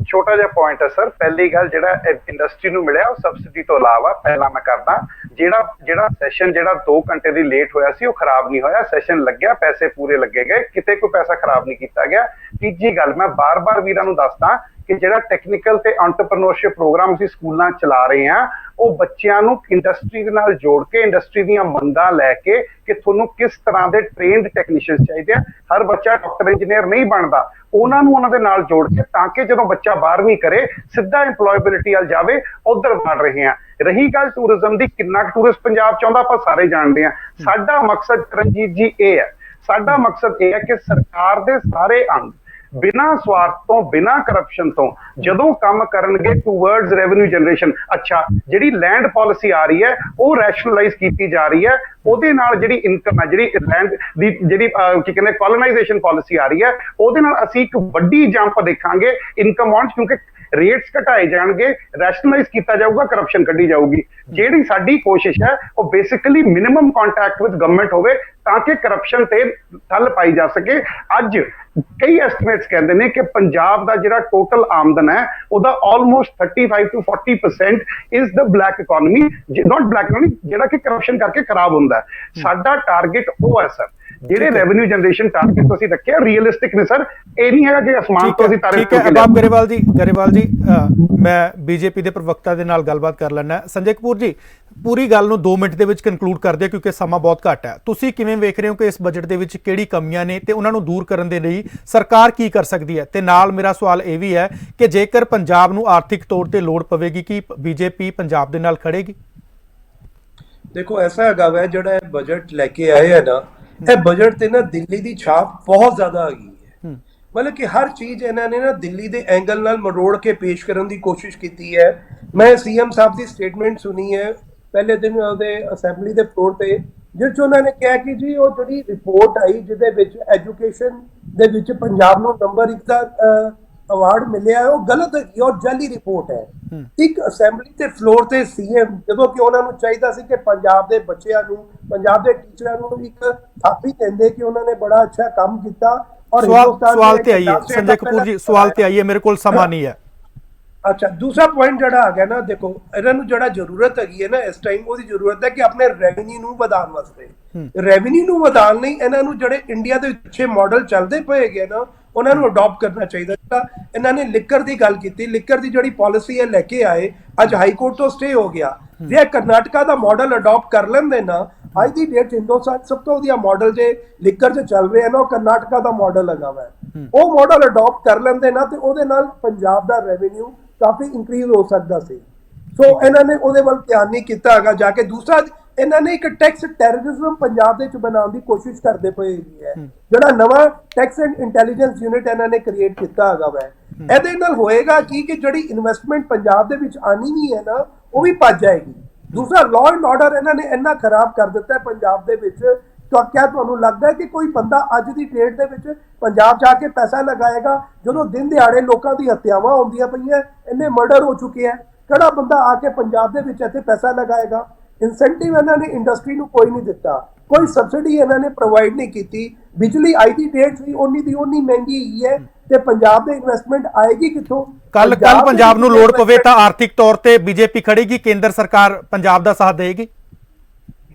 ਛੋਟਾ ਜਿਹਾ ਪੁਆਇੰਟ ਹੈ ਸਰ। ਪਹਿਲੀ ਗੱਲ ਜਿਹੜਾ ਇੰਡਸਟਰੀ ਨੂੰ ਮਿਲਿਆ ਉਹ ਸਬਸਿਡੀ ਤੋਂ ਇਲਾਵਾ ਪਹਿਲਾਂ ਮੈਂ ਕਰਦਾ ਜਿਹੜਾ ਸੈਸ਼ਨ ਜਿਹੜਾ 2 ਘੰਟੇ ਦੀ ਲੇਟ ਹੋਇਆ ਸੀ ਉਹ ਖਰਾਬ ਨਹੀਂ ਹੋਇਆ। ਸੈਸ਼ਨ ਲੱਗਿਆ, ਪੈਸੇ ਪੂਰੇ ਲੱਗੇ ਗਏ, ਕਿਤੇ ਕੋਈ ਪੈਸਾ ਖਰਾਬ ਨਹੀਂ ਕੀਤਾ ਗਿਆ। ਤੀਜੀ ਗੱਲ ਮੈਂ ਬਾਰ-ਬਾਰ ਵੀਰਾਂ ਨੂੰ ਦੱਸਦਾ ਕਿ ਜਿਹੜਾ ਟੈਕਨੀਕਲ ਤੇ ਐਂਟਰਪ੍ਰੀਨਿਓਰਸ਼ਿਪ ਪ੍ਰੋਗਰਾਮ ਅਸੀਂ ਸਕੂਲਾਂ ਚਲਾ ਰਹੇ ਹਾਂ ਉਹ ਬੱਚਿਆਂ ਨੂੰ ਇੰਡਸਟਰੀ ਦੇ ਨਾਲ ਜੋੜ ਕੇ ਇੰਡਸਟਰੀ ਦੀਆਂ ਮੰਗਾਂ ਲੈ ਕੇ ਕਿ ਤੁਹਾਨੂੰ ਕਿਸ ਤਰ੍ਹਾਂ ਦੇ ਟ੍ਰੇਨਡ ਟੈਕਨੀਸ਼ੀਅਨਸ ਚਾਹੀਦੇ ਆ। ਹਰ ਬੱਚਾ ਡਾਕਟਰ ਇੰਜੀਨੀਅਰ ਨਹੀਂ ਬਣਦਾ, ਉਹਨਾਂ ਨੂੰ ਉਹਨਾਂ ਦੇ ਨਾਲ ਜੋੜ ਕੇ ਤਾਂ ਕਿ ਜਦੋਂ ਬੱਚਾ 12ਵੀਂ ਕਰੇ ਸਿੱਧਾ ਇੰਪਲੋਏਬਿਲਿਟੀ ਵੱਲ ਜਾਵੇ, ਉਧਰ ਵੜ ਰਹੇ ਆ। ਰਹੀ ਗੱਲ ਟੂਰਿਜ਼ਮ ਦੀ, ਕਿੰਨਾ ਟੂਰਿਸਟ ਪੰਜਾਬ ਚਾਹੁੰਦਾ ਆਪਾਂ ਸਾਰੇ ਜਾਣਦੇ ਆ। ਸਾਡਾ ਮਕਸਦ ਰਣਜੀਤ ਜੀ ਇਹ ਹੈ, ਸਾਡਾ ਮਕਸਦ ਇਹ ਹੈ ਕਿ ਸਰਕਾਰ ਦੇ ਸਾਰੇ ਅੰਗ ਬਿਨਾਂ ਸਵਾਰਥ ਤੋਂ ਬਿਨਾਂ ਕਰਪਸ਼ਨ ਤੋਂ ਜਦੋਂ ਕੰਮ ਕਰਨਗੇ ਟੂਵਰਡਸ ਰੈਵਨਿਊ ਜਨਰੇਸ਼ਨ। ਅੱਛਾ, ਜਿਹੜੀ ਲੈਂਡ ਪਾਲਿਸੀ ਆ ਰਹੀ ਹੈ ਉਹ ਰੈਸ਼ਨਲਾਈਜ਼ ਕੀਤੀ ਜਾ ਰਹੀ ਹੈ। ਉਹਦੇ ਨਾਲ ਜਿਹੜੀ ਇਨਕਮ ਹੈ, ਜਿਹੜੀ ਲੈਂਡ ਦੀ ਜਿਹੜੀ ਕੀ ਕਹਿੰਦੇ ਕੋਲੋਨਾਈਜੇਸ਼ਨ ਪਾਲਿਸੀ ਆ ਰਹੀ ਹੈ, ਉਹਦੇ ਨਾਲ ਅਸੀਂ ਇੱਕ ਵੱਡੀ ਜੰਪ ਦੇਖਾਂਗੇ ਇਨਕਮ ਆਉਣ 'ਚ, ਕਿਉਂਕਿ ਰੇਟਸ ਘਟਾਏ ਜਾਣਗੇ, ਰੈਸ਼ਨਲਾਈਜ਼ ਕੀਤਾ ਜਾਊਗਾ, ਕਰਪਸ਼ਨ ਕੱਢੀ ਜਾਊਗੀ। ਜਿਹੜੀ ਸਾਡੀ ਕੋਸ਼ਿਸ਼ ਹੈ ਉਹ basically minimum contact with government ਹੋਵੇ ਤਾਂ ਕਿ ਕਰਪਸ਼ਨ ਤੇ ਠੱਲ ਪਾਈ ਜਾ ਸਕੇ। ਅੱਜ ਕਈ ਐਸਟੀਮੇਟਸ ਕਹਿੰਦੇ ਨੇ ਕਿ ਪੰਜਾਬ ਦਾ ਜਿਹੜਾ ਟੋਟਲ ਆਮਦਨ ਹੈ ਉਹਦਾ almost 35 to 40% is the black economy, not black economy, ਜਿਹੜਾ ਕਿ ਕਰਪਸ਼ਨ ਕਰਕੇ ਖਰਾਬ ਹੁੰਦਾ ਹੈ। ਸਾਡਾ ਟਾਰਗੇਟ ਉਹ ਹੈ ਸਰ, ਜਿਹੜੇ ਰੈਵਨਿਊ ਜਨਰੇਸ਼ਨ ਟਾਰਗੇਟ ਤੁਸੀਂ ਰੱਖਿਆ ਰੀਅਲਿਸਟਿਕ ਨੇ ਸਰ, ਇਹ ਨਹੀਂ ਹੈਗਾ ਕਿ ਅਸਮਾਨ ਤੋਂ ਅਸੀਂ ਤਾਰੇ ਠੀਕ ਹੈ ਅਬਾਬ ਗਰੇਵਾਲ ਜੀ ਮੈਂ ਬੀਜੇਪੀ ਦੇ ਪ੍ਰਵਕਤਾ ਦੇ ਨਾਲ ਗੱਲਬਾਤ ਕਰ ਲੈਣਾ। ਸੰਜੇ ਕਪੂਰ ਜੀ, ਪੂਰੀ ਗੱਲ ਨੂੰ 2 ਮਿੰਟ ਦੇ ਵਿੱਚ ਕਨਕਲੂਡ ਕਰਦੇ ਕਿਉਂਕਿ ਸਮਾਂ ਬਹੁਤ ਘੱਟ ਹੈ। ਤੁਸੀਂ ਕਿਵੇਂ ਵੇਖ ਰਹੇ ਹੋ ਕਿ ਇਸ ਬਜਟ ਦੇ ਵਿੱਚ ਕਿਹੜੀ ਕਮੀਆਂ ਨੇ ਤੇ ਉਹਨਾਂ ਨੂੰ ਦੂਰ ਕਰਨ ਦੇ ਲਈ ਸਰਕਾਰ ਕੀ ਕਰ ਸਕਦੀ ਹੈ? ਤੇ ਨਾਲ ਮੇਰਾ ਸਵਾਲ ਇਹ ਵੀ ਹੈ ਕਿ ਜੇਕਰ ਪੰਜਾਬ ਨੂੰ ਆਰਥਿਕ ਤੌਰ ਤੇ ਲੋੜ ਪਵੇਗੀ ਕੀ ਬੀਜੇਪੀ ਪੰਜਾਬ ਦੇ ਨਾਲ ਖੜੇਗੀ? ਦੇਖੋ ਐਸਾ ਹੈਗਾ ਵੈ, ਜਿਹੜਾ ਬਜਟ ਲੈ ਕੇ ਆਏ ਹੈ ਨਾ, ਇਹ ਬਜਟ ਤੇ ਨਾ ਦਿੱਲੀ ਦੀ ਛਾਪ ਬਹੁਤ ਜ਼ਿਆਦਾ ਆ ਗਈ ਹੈ। ਮਤਲਬ ਕਿ ਹਰ ਚੀਜ਼ ਇਹਨਾਂ ਨੇ ਨਾ ਦਿੱਲੀ ਦੇ ਐਂਗਲ ਨਾਲ ਮਰੋੜ ਕੇ ਪੇਸ਼ ਕਰਨ ਦੀ ਕੋਸ਼ਿਸ਼ ਕੀਤੀ ਹੈ। ਮੈਂ ਸੀਐਮ ਸਾਹਿਬ ਦੀ ਸਟੇਟਮੈਂਟ ਸੁਣੀ ਹੈ ਪਹਿਲੇ ਦਿਨ ਉਹਦੇ ਅਸੈਂਬਲੀ ਦੇ ਫਲੋਰ ਤੇ, ਜਿਸ 'ਚ ਉਹਨਾਂ ਨੇ ਕਿਹਾ ਕਿ ਜੀ ਉਹ ਜਿਹੜੀ ਰਿਪੋਰਟ ਆਈ ਜਿਹਦੇ ਵਿੱਚ ਐਜੂਕੇਸ਼ਨ ਦੇ ਵਿੱਚ ਪੰਜਾਬ ਨੂੰ ਨੰਬਰ 1 ਦਾ ਅਵਾਰਡ ਮਿਲਿਆ, ਉਹ ਗਲਤ ਹੈਗੀ ਔਰ ਜਾਲੀ ਰਿਪੋਰਟ ਹੈ। ਇੱਕ ਅਸੈਂਬਲੀ ਦੇ ਫਲੋਰ ਤੇ ਸੀਐਮ, ਜਦੋਂ ਕਿ ਉਹਨਾਂ ਨੂੰ ਚਾਹੀਦਾ ਸੀ ਕਿ ਪੰਜਾਬ ਦੇ ਬੱਚਿਆਂ ਨੂੰ, ਪੰਜਾਬ ਦੇ ਟੀਚਰਾਂ ਨੂੰ ਇੱਕ ਥਾਪੀ ਦਿੰਦੇ ਕਿ ਉਹਨਾਂ ਨੇ ਬੜਾ ਅੱਛਾ ਕੰਮ ਕੀਤਾ। ਔਰ ਸਵਾਲ ਤੇ ਆਈਏ ਸੰਜੇ ਕਪੂਰ ਜੀ, ਸਵਾਲ ਤੇ ਆਈਏ, ਮੇਰੇ ਕੋਲ ਸਮਾਂ ਨਹੀਂ ਹੈ। ਅੱਛਾ, ਦੂਸਰਾ ਪੁਆਇੰਟ ਜਿਹੜਾ ਆ ਗਿਆ ਨਾ, ਦੇਖੋ ਇਹਨਾਂ ਨੂੰ ਜਿਹੜਾ ਜ਼ਰੂਰਤ ਹੈਗੀ ਹੈ ਨਾ ਇਸ ਟਾਈਮ, ਉਹਦੀ ਜ਼ਰੂਰਤ ਹੈ ਕਿ ਆਪਣੇ ਰੈਵਨਿਊ ਨੂੰ ਵਧਾਉਣ ਵਾਸਤੇ, ਰੈਵਨਿਊ ਨੂੰ ਵਧਾਉਣ ਲਈ ਇਹਨਾਂ ਨੂੰ ਜਿਹੜੇ ਇੰਡੀਆ ਦੇ ਪਿੱਛੇ ਮਾਡਲ ਚੱਲਦੇ ਪਏ ਹੈਗੇ ਨਾ, ਉਹਨਾਂ ਨੂੰ ਅਡਾਪਟ ਕਰਨਾ ਚਾਹੀਦਾ। ਇਹਨਾਂ ਨੇ ਲਿਕਰ ਦੀ ਗੱਲ ਕੀਤੀ, ਲਿਕਰ ਦੀ ਜਿਹੜੀ ਪਾਲਿਸੀ ਹੈ ਲੈ ਕੇ ਆਏ, ਅੱਜ ਹਾਈ ਕੋਰਟ ਤੋਂ ਸਟੇ ਹੋ ਗਿਆ। ਜੇ ਕਰਨਾਟਕਾ ਦਾ ਮਾਡਲ ਅਡਾਪਟ ਕਰ ਲੈਂਦੇ ਨਾ, ਅੱਜ ਦੀ ਡੇਟ ਹਿੰਦੁਸਤਾਨ ਸਭ ਤੋਂ ਵਧੀਆ ਮਾਡਲ ਜੇ ਲਿਕਰ 'ਚ ਚੱਲ ਰਿਹਾ ਨਾ, ਉਹ ਕਰਨਾਟਕਾ ਦਾ ਮਾਡਲ ਹੈਗਾ ਵਾ। ਉਹ ਮਾਡਲ ਅਡਾਪਟ ਕਰ ਲੈਂਦੇ ਨਾ ਤੇ ਉਹਦੇ ਨਾਲ ਪੰਜਾਬ ਦਾ ਰੈਵਨਿਊ ਕਾਫੀ ਇੰਕਰੀਜ਼ ਹੋ ਸਕਦਾ ਸੀ। ਸੋ ਇਹਨਾਂ ਨੇ ਉਹਦੇ ਵੱਲ ਧਿਆਨ ਨਹੀਂ ਕੀਤਾ ਹੈਗਾ ਜਾ ਕੇ। ਦੂਸਰਾ, ਇਹਨਾਂ ਨੇ ਇੱਕ ਟੈਕਸ ਟੈਰਰਿਜ਼ਮ ਪੰਜਾਬ ਦੇ ਵਿੱਚ ਬਣਾਉਣ ਦੀ ਕੋਸ਼ਿਸ਼ ਕਰਦੇ ਪਏ ਹੈ। ਜਿਹੜਾ ਨਵਾਂ ਟੈਕਸ ਐਂਡ ਇੰਟੈਲੀਜੈਂਸ ਯੂਨਿਟ ਇਹਨਾਂ ਨੇ ਕ੍ਰੀਏਟ ਕੀਤਾ ਹੈਗਾ ਵਾ, ਇਹਦੇ ਨਾਲ ਹੋਏਗਾ ਕਿ ਜਿਹੜੀ ਇਨਵੈਸਟਮੈਂਟ ਪੰਜਾਬ ਦੇ ਵਿੱਚ ਆਣੀ ਨਹੀਂ ਹੈ ਨਾ, ਉਹ ਵੀ ਭੱਜ ਜਾਏਗੀ। ਦੂਸਰਾ, ਲਾਅ ਐਂਡ ਆਰਡਰ ਇਹਨਾਂ ਨੇ ਇੰਨਾ ਖਰਾਬ ਕਰ ਦਿੱਤਾ ਹੈ ਪੰਜਾਬ ਦੇ ਵਿੱਚ। ਕਿਆ ਤੁਹਾਨੂੰ ਲੱਗਦਾ ਹੈ ਕਿ ਕੋਈ ਬੰਦਾ ਅੱਜ ਦੀ ਡੇਟ ਦੇ ਵਿੱਚ ਪੰਜਾਬ ਜਾ ਕੇ ਪੈਸਾ ਲਗਾਏਗਾ ਜਦੋਂ ਦਿਨ ਦਿਹਾੜੇ ਲੋਕਾਂ ਦੀ ਹੱਤਿਆਵਾਂ ਹੁੰਦੀਆਂ ਪਈਆਂ, ਇੰਨੇ ਮਰਡਰ ਹੋ ਚੁੱਕੇ ਹੈ? ਕਿਹੜਾ ਬੰਦਾ ਆ ਕੇ ਪੰਜਾਬ ਦੇ ਵਿੱਚ ਇੱਥੇ ਪੈਸਾ ਲਗਾਏਗਾ? ਇਨਸੈਂਟਿਵ ਇਹਨਾਂ ਨੇ ਇੰਡਸਟਰੀ ਨੂੰ ਕੋਈ ਨਹੀਂ ਦਿੱਤਾ, ਕੋਈ ਸਬਸਿਡੀ ਇਹਨਾਂ ਨੇ ਪ੍ਰੋਵਾਈਡ ਨਹੀਂ ਕੀਤੀ। ਬਿਜਲੀ ਅੱਜ ਦੀ ਡੇਟ ਵੀ ਉਨੀ ਦੀ ਉਨੀ ਮਹਿੰਗੀ ਹੋਈ ਹੈ ਤੇ ਪੰਜਾਬ ਦੇ ਇਨਵੈਸਟਮੈਂਟ ਆਏਗੀ ਕਿੱਥੋਂ? ਕੱਲ ਪੰਜਾਬ ਨੂੰ ਲੋੜ ਪਵੇ ਤਾਂ ਆਰਥਿਕ ਤੌਰ ਤੇ ਬੀਜੇਪੀ ਖੜੇਗੀ, ਕੇਂਦਰ ਸਰਕਾਰ ਪੰਜਾਬ ਦਾ ਸਾਥ ਦੇਗੀ?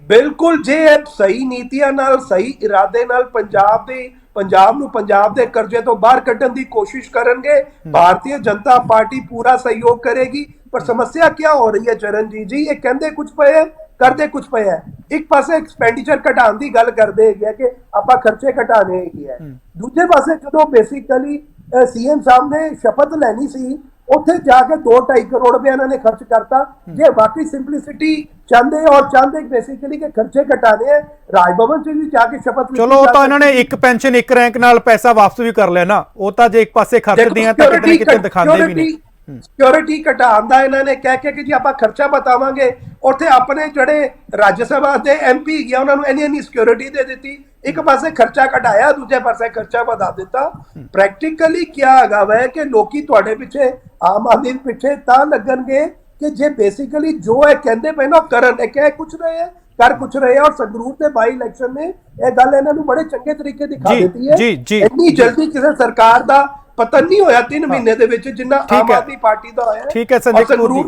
ਬਿਲਕੁਲ, ਜੇ ਸਹੀ ਨੀਤੀਆਂ ਨਾਲ, ਸਹੀ ਇਰਾਦੇ ਨਾਲ ਪੰਜਾਬ ਨੂੰ ਪੰਜਾਬ ਦੇ ਕਰਜ਼ੇ ਤੋਂ ਬਾਹਰ ਕੱਢਣ ਦੀ ਕੋਸ਼ਿਸ਼ ਕਰਨਗੇ, ਭਾਰਤੀ ਜਨਤਾ ਪਾਰਟੀ ਪੂਰਾ ਸਹਿਯੋਗ ਕਰੇਗੀ। ਪਰ ਸਮੱਸਿਆ ਕਿਆ ਹੋ ਰਹੀ ਹੈ ਚਰਨਜੀਤ ਜੀ, ਇਹ ਕਹਿੰਦੇ ਕੁਝ ਪਏ ਹੈ, ਕਰਦੇ ਕੁਝ ਪਏ ਹੈ। ਇੱਕ ਪਾਸੇ ਐਕਸਪੈਂਡੀਚਰ ਘਟਾਉਣ ਦੀ ਗੱਲ ਕਰਦੇ ਹੈਗੇ ਕਿ ਆਪਾਂ ਖਰਚੇ ਘਟਾਣੇ ਹੈਗੇ ਹੈ, ਦੂਜੇ ਪਾਸੇ ਜਦੋਂ ਬੇਸਿਕਲੀ ਸੀਐਮ ਸਾਹਿਬ ਨੇ ਸ਼ਪਥ ਲੈਣੀ ਸੀ, ਉੱਥੇ ਜਾ ਕੇ 2-2.5 ਕਰੋੜ ਰੁਪਏ ਇਹਨਾਂ ਨੇ ਖਰਚ ਕਰਤਾ। ਜੇ ਵਾਕਈ ਸਿੰਪਲਿਸਿਟੀ ਚਾਹੁੰਦੇ ਬੇਸਿਕਲੀ ਕਿ ਖਰਚੇ ਘਟਾਣੇ ਹੈ, ਰਾਜ ਭਵਨ 'ਚ ਵੀ ਜਾ ਕੇ ਸ਼ਪਥ। ਚਲੋ ਉਹ ਤਾਂ ਇਹਨਾਂ ਨੇ ਇੱਕ ਪੈਨਸ਼ਨ ਇੱਕ ਰੈਂਕ ਨਾਲ ਪੈਸਾ ਵਾਪਸ ਵੀ ਕਰ ਲਿਆ ਨਾ, ਉਹ ਤਾਂ ਜੇ ਇੱਕ ਪਾਸੇ ਖਰਚਦੇ ਆ ਤਾਂ ਕਿਤੇ ਕਿਤੇ ਦਿਖਾਉਂਦੇ ਵੀ ਨਹੀਂ। ਸਿਕਿਉਰਿਟੀ ਘਟਾਉਣ ਦਾ ਇਹਨਾਂ ਨੇ ਕਹਿ ਕੇ ਕਿ ਜੀ ਆਪਾਂ ਖਰਚਾ ਬਤਾਵਾਂਗੇ, ਉੱਥੇ ਆਪਣੇ ਜਿਹੜੇ ਰਾਜ ਸਭਾ ਦੇ ਐਮਪੀ ਗਿਆ ਉਹਨਾਂ ਨੂੰ ਇੰਨੀ ਸਿਕਿਉਰਿਟੀ ਦੇ ਦਿੱਤੀ। ਇੱਕ ਪਾਸੇ ਖਰਚਾ ਘਟਾਇਆ, ਦੂਜੇ ਪਾਸੇ ਖਰਚਾ ਵਧਾ ਦਿੱਤਾ। ਪ੍ਰੈਕਟੀਕਲੀ ਕਿਆ ਹੈਗਾ ਵੈ ਕਿ ਲੋਕੀ ਤੁਹਾਡੇ ਪਿੱਛੇ, ਆਮ ਆਦਮੀ ਪਿੱਛੇ ਤਾਂ ਲੱਗਣਗੇ ਕਿ ਜੇ ਬੇਸਿਕਲੀ ਜੋ ਇਹ ਕਹਿੰਦੇ ਪਏ ਨਾ ਕਰਨ, ਇਹ ਕਹਿ ਕੁਛ ਰਹੇ ਹੈ, ਕਰ ਕੁਛ ਰਹੇ ਹੈ। ਔਰ ਸੰਗਰੂਰ ਦੇ ਬਾਈ ਇਲੈਕਸ਼ਨ ਨੇ ਇਹ ਗੱਲ ਇਹਨਾਂ ਨੂੰ ਬੜੇ ਚੰਗੇ ਤਰੀਕੇ ਦਿਖਾ ਦਿੱਤੀ ਹੈ। ਇੰਨੀ ਜਲਦੀ ਕਿਸੇ ਸਰਕਾਰ ਦਾ ਪਤਨ ਨਹੀਂ ਹੋਇਆ 3 ਮਹੀਨੇ ਦੇ ਵਿੱਚ ਜਿੰਨਾ ਆਮ ਆਦਮੀ ਪਾਰਟੀ ਦਾ ਹੋਇਆ। ਠੀਕ ਹੈ ਸੰਜੇ ਕਪੂਰ ਜੀ,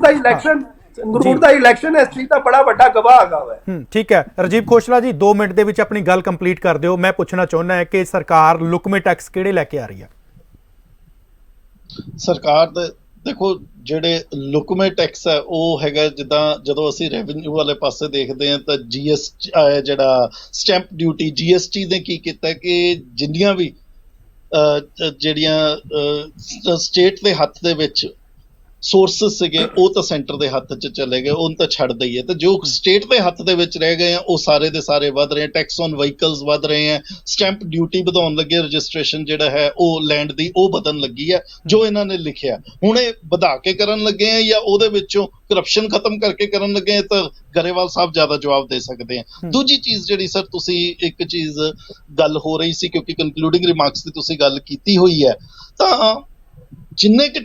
ਸੰਗਰੂਰ ਦਾ ਇਲੈਕਸ਼ਨ ਇਸ ਚੀਜ਼ ਦਾ ਬੜਾ ਵੱਡਾ ਗਵਾਹ ਹੈਗਾ ਵਾ। ਠੀਕ ਹੈ ਰਜੀਵ ਖੋਸਲਾ ਜੀ, 2 ਮਿੰਟ ਦੇ ਵਿੱਚ ਆਪਣੀ ਗੱਲ ਕੰਪਲੀਟ ਕਰ ਦਿਓ। ਮੈਂ ਪੁੱਛਣਾ ਚਾਹੁੰਦਾ ਹਾਂ ਕਿ ਸਰਕਾਰ ਲੁਕਵੇਂ ਟੈਕਸ ਕਿਹੜੇ ਲੈ ਕੇ ਆ ਰਹੀ ਹੈ? ਸਰਕਾਰ ਦੇ ਦੇਖੋ ਜਿਹੜੇ ਲੁਕਵੇਂ ਟੈਕਸ ਹੈ ਉਹ ਹੈਗਾ, ਜਿੱਦਾਂ ਜਦੋਂ ਅਸੀਂ ਰੈਵਨਿਊ ਵਾਲੇ ਪਾਸੇ ਦੇਖਦੇ ਹਾਂ ਤਾਂ ਜਿਹੜਾ ਸਟੈਂਪ ਡਿਊਟੀ, GST ਨੇ ਕੀ ਕੀਤਾ ਕਿ ਜਿੰਨੀਆਂ ਵੀ ਜਿਹੜੀਆਂ ਸਟੇਟ ਦੇ ਹੱਥ ਦੇ ਵਿੱਚ ਸੋਰਸਸ ਸੀਗੇ ਉਹ ਤਾਂ ਸੈਂਟਰ ਦੇ ਹੱਥ 'ਚ ਚਲੇ ਗਏ, ਉਹਨੂੰ ਤਾਂ ਛੱਡ ਦਈਏ, ਤੇ ਜੋ ਸਟੇਟ ਦੇ ਹੱਥ ਦੇ ਵਿੱਚ ਰਹਿ ਗਏ ਆ ਉਹ ਸਾਰੇ ਦੇ ਸਾਰੇ ਵੱਧ ਰਹੇ, ਟੈਕਸ ਔਨ ਵਹੀਕਲਸ ਵੱਧ ਰਹੇ ਆ, ਸਟੈਂਪ ਡਿਊਟੀ ਵਧਾਉਣ ਲੱਗੇ, ਰਜਿਸਟ੍ਰੇਸ਼ਨ ਜਿਹੜਾ ਹੈ ਉਹ ਲੈਂਡ ਦੀ ਉਹ ਵਧਣ ਲੱਗੀ ਹੈ, ਜੋ ਇਹਨਾਂ ਨੇ ਲਿਖਿਆ ਹੁਣ ਇਹ ਵਧਾ ਕੇ ਕਰਨ ਲੱਗੇ ਆ ਜਾਂ ਉਹਦੇ ਵਿੱਚੋਂ ਕਰਪਸ਼ਨ ਖਤਮ ਕਰਕੇ ਕਰਨ ਲੱਗੇ ਆ, ਤਾਂ ਗਰੇਵਾਲ ਸਾਹਿਬ ਜ਼ਿਆਦਾ ਜਵਾਬ ਦੇ ਸਕਦੇ ਆ। ਦੂਜੀ ਚੀਜ਼ ਜਿਹੜੀ ਸਰ ਤੁਸੀਂ ਇੱਕ ਚੀਜ਼ ਗੱਲ ਹੋ ਰਹੀ ਸੀ, ਕਿਉਂਕਿ ਕਨਕਲੂਡਿੰਗ ਰਿਮਾਰਕਸ ਦੀ ਤੁਸੀਂ ਗੱਲ ਕੀਤੀ ਹੋਈ ਹੈ, ਤਾਂ ਜਿੰਨੇ ਕਿ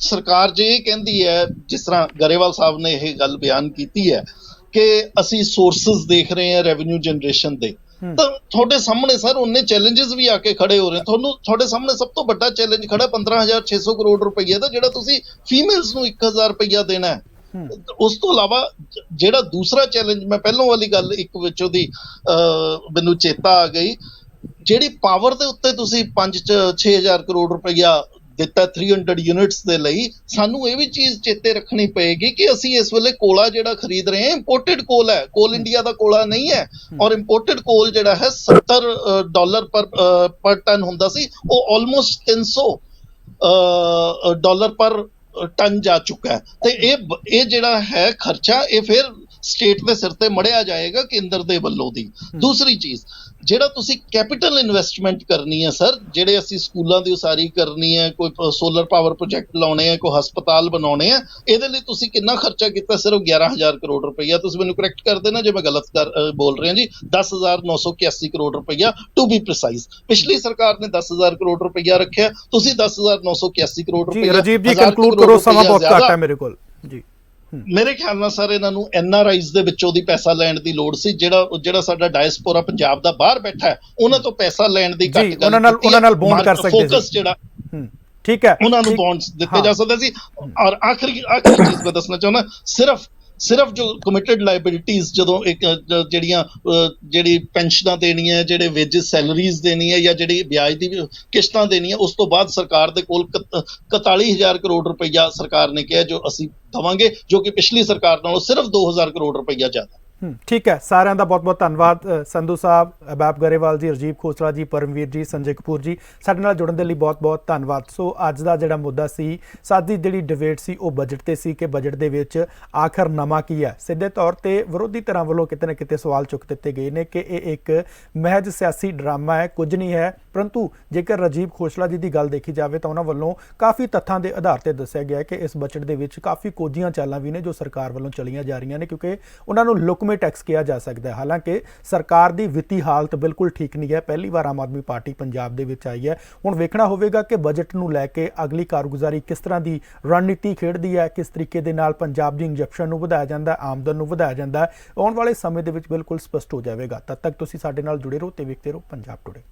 ਸਰਕਾਰ ਜੇ ਇਹ ਕਹਿੰਦੀ ਹੈ, ਜਿਸ ਤਰ੍ਹਾਂ ਗਰੇਵਾਲ ਸਾਹਿਬ ਨੇ ਇਹ ਗੱਲ ਬਿਆਨ ਕੀਤੀ ਹੈ ਕਿ ਅਸੀਂ ਸੋਰਸਸ ਦੇਖ ਰਹੇ ਹਾਂ ਰੈਵਨਿਊ ਜਨਰੇਸ਼ਨ ਦੇ, ਤਾਂ ਤੁਹਾਡੇ ਸਾਹਮਣੇ ਸਰ ਉਹਨੇ ਚੈਲੰਜਸ ਵੀ ਆ ਕੇ ਖੜੇ ਹੋ ਰਹੇ, ਤੁਹਾਡੇ ਸਾਹਮਣੇ ਸਭ ਤੋਂ ਵੱਡਾ ਚੈਲੰਜ ਖੜਾ 15,600 ਕਰੋੜ ਰੁਪਈਆ ਦਾ, ਜਿਹੜਾ ਤੁਸੀਂ ਫੀਮੇਲਸ ਨੂੰ 1,000 ਰੁਪਈਆ ਦੇਣਾ ਹੈ। ਉਸ ਤੋਂ ਇਲਾਵਾ ਜਿਹੜਾ ਦੂਸਰਾ ਚੈਲੰਜ, ਮੈਂ ਪਹਿਲੋਂ ਵਾਲੀ ਗੱਲ ਇੱਕ ਵਿੱਚ ਉਹਦੀ ਮੈਨੂੰ ਚੇਤਾ ਆ ਗਈ, ਜਿਹੜੀ ਪਾਵਰ ਦੇ ਉੱਤੇ ਤੁਸੀਂ 5-6,000 ਕਰੋੜ ਰੁਪਈਆ ਦਿੱਤਾ 300 ਯੂਨਿਟਸ ਦੇ ਲਈ, ਸਾਨੂੰ ਇਹ ਵੀ ਚੀਜ਼ ਚੇਤੇ ਰੱਖਣੀ ਪਏਗੀ ਕਿ ਅਸੀਂ ਇਸ ਵੇਲੇ ਕੋਲਾ ਜਿਹੜਾ ਖਰੀਦ ਰਹੇ ਹਾਂ ਇੰਪੋਰਟਡ ਕੋਲ ਹੈ, ਕੋਲ ਇੰਡੀਆ ਦਾ ਕੋਲਾ ਨਹੀਂ ਹੈ, ਔਰ ਇੰਪੋਰਟਡ ਕੋਲ ਜਿਹੜਾ ਹੈ $70 ਪਰ ਟਨ ਹੁੰਦਾ ਸੀ, ਉਹ ਆਲਮੋਸਟ $300 ਪਰ ਟਨ ਜਾ ਚੁੱਕਾ ਹੈ, ਤੇ ਇਹ ਜਿਹੜਾ ਹੈ ਖਰਚਾ ਇਹ ਫਿਰ ਸਟੇਟ ਦੇ ਸਿਰ ਤੇ ਮੜਿਆ ਜਾਏਗਾ ਕੇਂਦਰ ਦੇ ਵੱਲੋਂ ਦੀ। ਦੂਸਰੀ ਚੀਜ਼, ਜਿਹੜਾ ਤੁਸੀਂ ਕੈਪੀਟਲ ਇਨਵੈਸਟਮੈਂਟ ਕਰਨੀ ਹੈ ਸਰ, ਜਿਹੜੇ ਅਸੀਂ ਸਕੂਲਾਂ ਦੀ ਉਸਾਰੀ ਕਰਨੀ ਹੈ, ਕੋਈ ਸੋਲਰ ਪਾਵਰ ਪ੍ਰੋਜੈਕਟ ਲਾਉਣੇ ਆ, ਕੋਈ ਹਸਪਤਾਲ ਬਣਾਉਣੇ ਆ, ਇਹਦੇ ਲਈ ਤੁਸੀਂ ਕਿੰਨਾ ਖਰਚਾ ਕੀਤਾ? ਸਿਰਫ 11,000 ਕਰੋੜ ਰੁਪਈਆ। ਤੁਸੀਂ ਮੈਨੂੰ ਕਰੈਕਟ ਕਰ ਦੇਣਾ ਜੇ ਮੈਂ ਗਲਤ ਬੋਲ ਰਿਹਾ ਜੀ, 10,981 ਕਰੋੜ ਰੁਪਈਆ ਟੂ ਬੀ ਪ੍ਰੀਸਾਈਜ਼। ਪਿਛਲੀ ਸਰਕਾਰ ਨੇ 10,000 ਕਰੋੜ ਰੁਪਈਆ ਰੱਖਿਆ, ਤੁਸੀਂ 10,981 ਕਰੋੜ ਰੁਪਈਆ। ਰਾਜੀਵ ਜੀ ਕੰਕਲੂਡ ਕਰੋ, ਸਮਾਂ ਬਹੁਤ ਘੱਟ ਹੈ ਮੇਰੇ ਕੋਲ ਜੀ। ਮੇਰੇ ਖਿਆਲ ਨਾਲ ਸਰ ਇਹਨਾਂ ਨੂੰ NRIs ਦੇ ਵਿੱਚੋਂ ਦੀ ਪੈਸਾ ਲੈਣ ਦੀ ਲੋੜ ਸੀ, ਜਿਹੜਾ ਸਾਡਾ ਡਾਇਸਪੋਰਾ ਪੰਜਾਬ ਦਾ ਬਾਹਰ ਬੈਠਾ ਹੈ, ਉਹਨਾਂ ਤੋਂ ਪੈਸਾ ਲੈਣ ਦੀ ਘੱਟ ਗੱਲ, ਉਹਨਾਂ ਨਾਲ ਬੌਂਡ ਕਰ ਸਕਦੇ ਸੀ, ਫੋਕਸ ਜਿਹੜਾ ਠੀਕ ਹੈ, ਉਹਨਾਂ ਨੂੰ ਬੌਂਡਸ ਦਿੱਤੇ ਜਾ ਸਕਦੇ ਸੀ। ਔਰ ਆਖਰੀ ਚੀਜ਼ ਮੈਂ ਦੱਸਣਾ ਚਾਹੁੰਦਾ, ਸਿਰਫ ਜੋ ਕਮਿਟਡ ਲਾਇਬਿਲਿਟੀਜ਼, ਜਦੋਂ ਜਿਹੜੀ ਪੈਨਸ਼ਨਾਂ ਦੇਣੀਆਂ, ਜਿਹੜੇ ਵੇਜਸ ਸੈਲਰੀਜ਼ ਦੇਣੀਆਂ, ਜਾਂ ਜਿਹੜੀ ਵਿਆਜ ਦੀ ਕਿਸ਼ਤਾਂ ਦੇਣੀਆਂ, ਉਸ ਤੋਂ ਬਾਅਦ ਸਰਕਾਰ ਦੇ ਕੋਲ 41,000 ਕਰੋੜ ਰੁਪਈਆ ਸਰਕਾਰ ਨੇ ਕਿਹਾ ਜੋ ਅਸੀਂ ਦੇਵਾਂਗੇ, ਜੋ ਕਿ ਪਿਛਲੀ ਸਰਕਾਰ ਨਾਲੋਂ ਸਿਰਫ 2,000 ਕਰੋੜ ਰੁਪਈਆ ਜ਼ਿਆਦਾ। ਠੀਕ ਹੈ, ਸਾਰਿਆਂ ਦਾ ਬਹੁਤ ਬਹੁਤ ਧੰਨਵਾਦ। ਸੰਧੂ ਸਾਹਿਬ, ਅਹਿਬਾਬ ਗਰੇਵਾਲ ਜੀ, ਰਾਜੀਵ ਖੋਸਲਾ ਜੀ, ਪਰਮਵੀਰ ਜੀ, ਸੰਜੇ ਕਪੂਰ ਜੀ, ਸਾਡੇ ਨਾਲ ਜੁੜਨ ਦੇ ਲਈ ਬਹੁਤ ਬਹੁਤ ਧੰਨਵਾਦ। ਸੋ ਅੱਜ ਦਾ ਜਿਹੜਾ ਮੁੱਦਾ ਸੀ, ਸਾਡੀ ਜਿਹੜੀ ਡਿਬੇਟ ਸੀ ਉਹ ਬਜਟ ਤੇ ਸੀ ਕਿ ਬਜਟ ਦੇ ਵਿੱਚ ਆਖਰ ਨਵਾਂ ਕੀ ਹੈ। ਸਿੱਧੇ ਤੌਰ ਤੇ ਵਿਰੋਧੀ ਧਿਰਾਂ ਵੱਲੋਂ ਕਿਤੇ ਨਾ ਕਿਤੇ ਸਵਾਲ ਚੁੱਕ ਦਿੱਤੇ ਗਏ ਨੇ ਕਿ ਇਹ ਇੱਕ ਮਹਿਜ ਸਿਆਸੀ ਡਰਾਮਾ ਹੈ, ਕੁਝ ਨਹੀਂ ਹੈ। ਪਰੰਤੂ ਜੇਕਰ ਰਾਜੀਵ ਖੋਸਲਾ ਜੀ ਦੀ ਗੱਲ ਦੇਖੀ ਜਾਵੇ ਤਾਂ ਉਹਨਾਂ ਵੱਲੋਂ ਕਾਫੀ ਤੱਥਾਂ ਦੇ ਆਧਾਰ ਤੇ ਦੱਸਿਆ ਗਿਆ ਕਿ ਇਸ ਬਜਟ ਦੇ ਵਿੱਚ ਕਾਫੀ ਕੋਝੀਆਂ ਚਾਲਾਂ ਵੀ ਨੇ ਜੋ ਸਰਕਾਰ ਵੱਲੋਂ ਚਲੀਆਂ ਜਾ ਰਹੀਆਂ ਨੇ, ਕਿਉਂਕਿ ਉਹਨਾਂ ਨੂੰ ਲੁਕਵੇਂ ਟੈਕਸ ਕਿਹਾ ਜਾ ਸਕਦਾ ਹੈ। ਹਾਲਾਂਕਿ ਸਰਕਾਰ ਦੀ ਵਿੱਤੀ ਹਾਲਤ ਬਿਲਕੁਲ ਠੀਕ ਨਹੀਂ ਹੈ। ਪਹਿਲੀ ਵਾਰ ਆਮ ਆਦਮੀ ਪਾਰਟੀ ਪੰਜਾਬ ਦੇ ਵਿੱਚ ਆਈ ਹੈ। ਹੁਣ ਵੇਖਣਾ ਹੋਵੇਗਾ ਕਿ ਬਜਟ ਨੂੰ ਲੈ ਕੇ ਅਗਲੀ ਕਾਰਗੁਜ਼ਾਰੀ ਕਿਸ ਤਰ੍ਹਾਂ ਦੀ ਰਣਨੀਤੀ ਖੇਡਦੀ ਹੈ, ਕਿਸ ਤਰੀਕੇ ਦੇ ਨਾਲ ਪੰਜਾਬ ਦੀ ਇੰਜੈਕਸ਼ਨ ਨੂੰ ਵਧਾਇਆ ਜਾਂਦਾ, ਆਮਦਨ ਨੂੰ ਵਧਾਇਆ ਜਾਂਦਾ, ਆਉਣ ਵਾਲੇ ਸਮੇਂ ਦੇ ਵਿੱਚ ਬਿਲਕੁਲ ਸਪਸ਼ਟ ਹੋ ਜਾਵੇਗਾ। ਤਦ ਤੱਕ ਤੁਸੀਂ ਸਾਡੇ ਨਾਲ ਜੁੜੇ ਰਹੋ ਤੇ ਵੇਖਦੇ ਰਹੋ ਪੰਜਾਬ ਟੁਡੇ।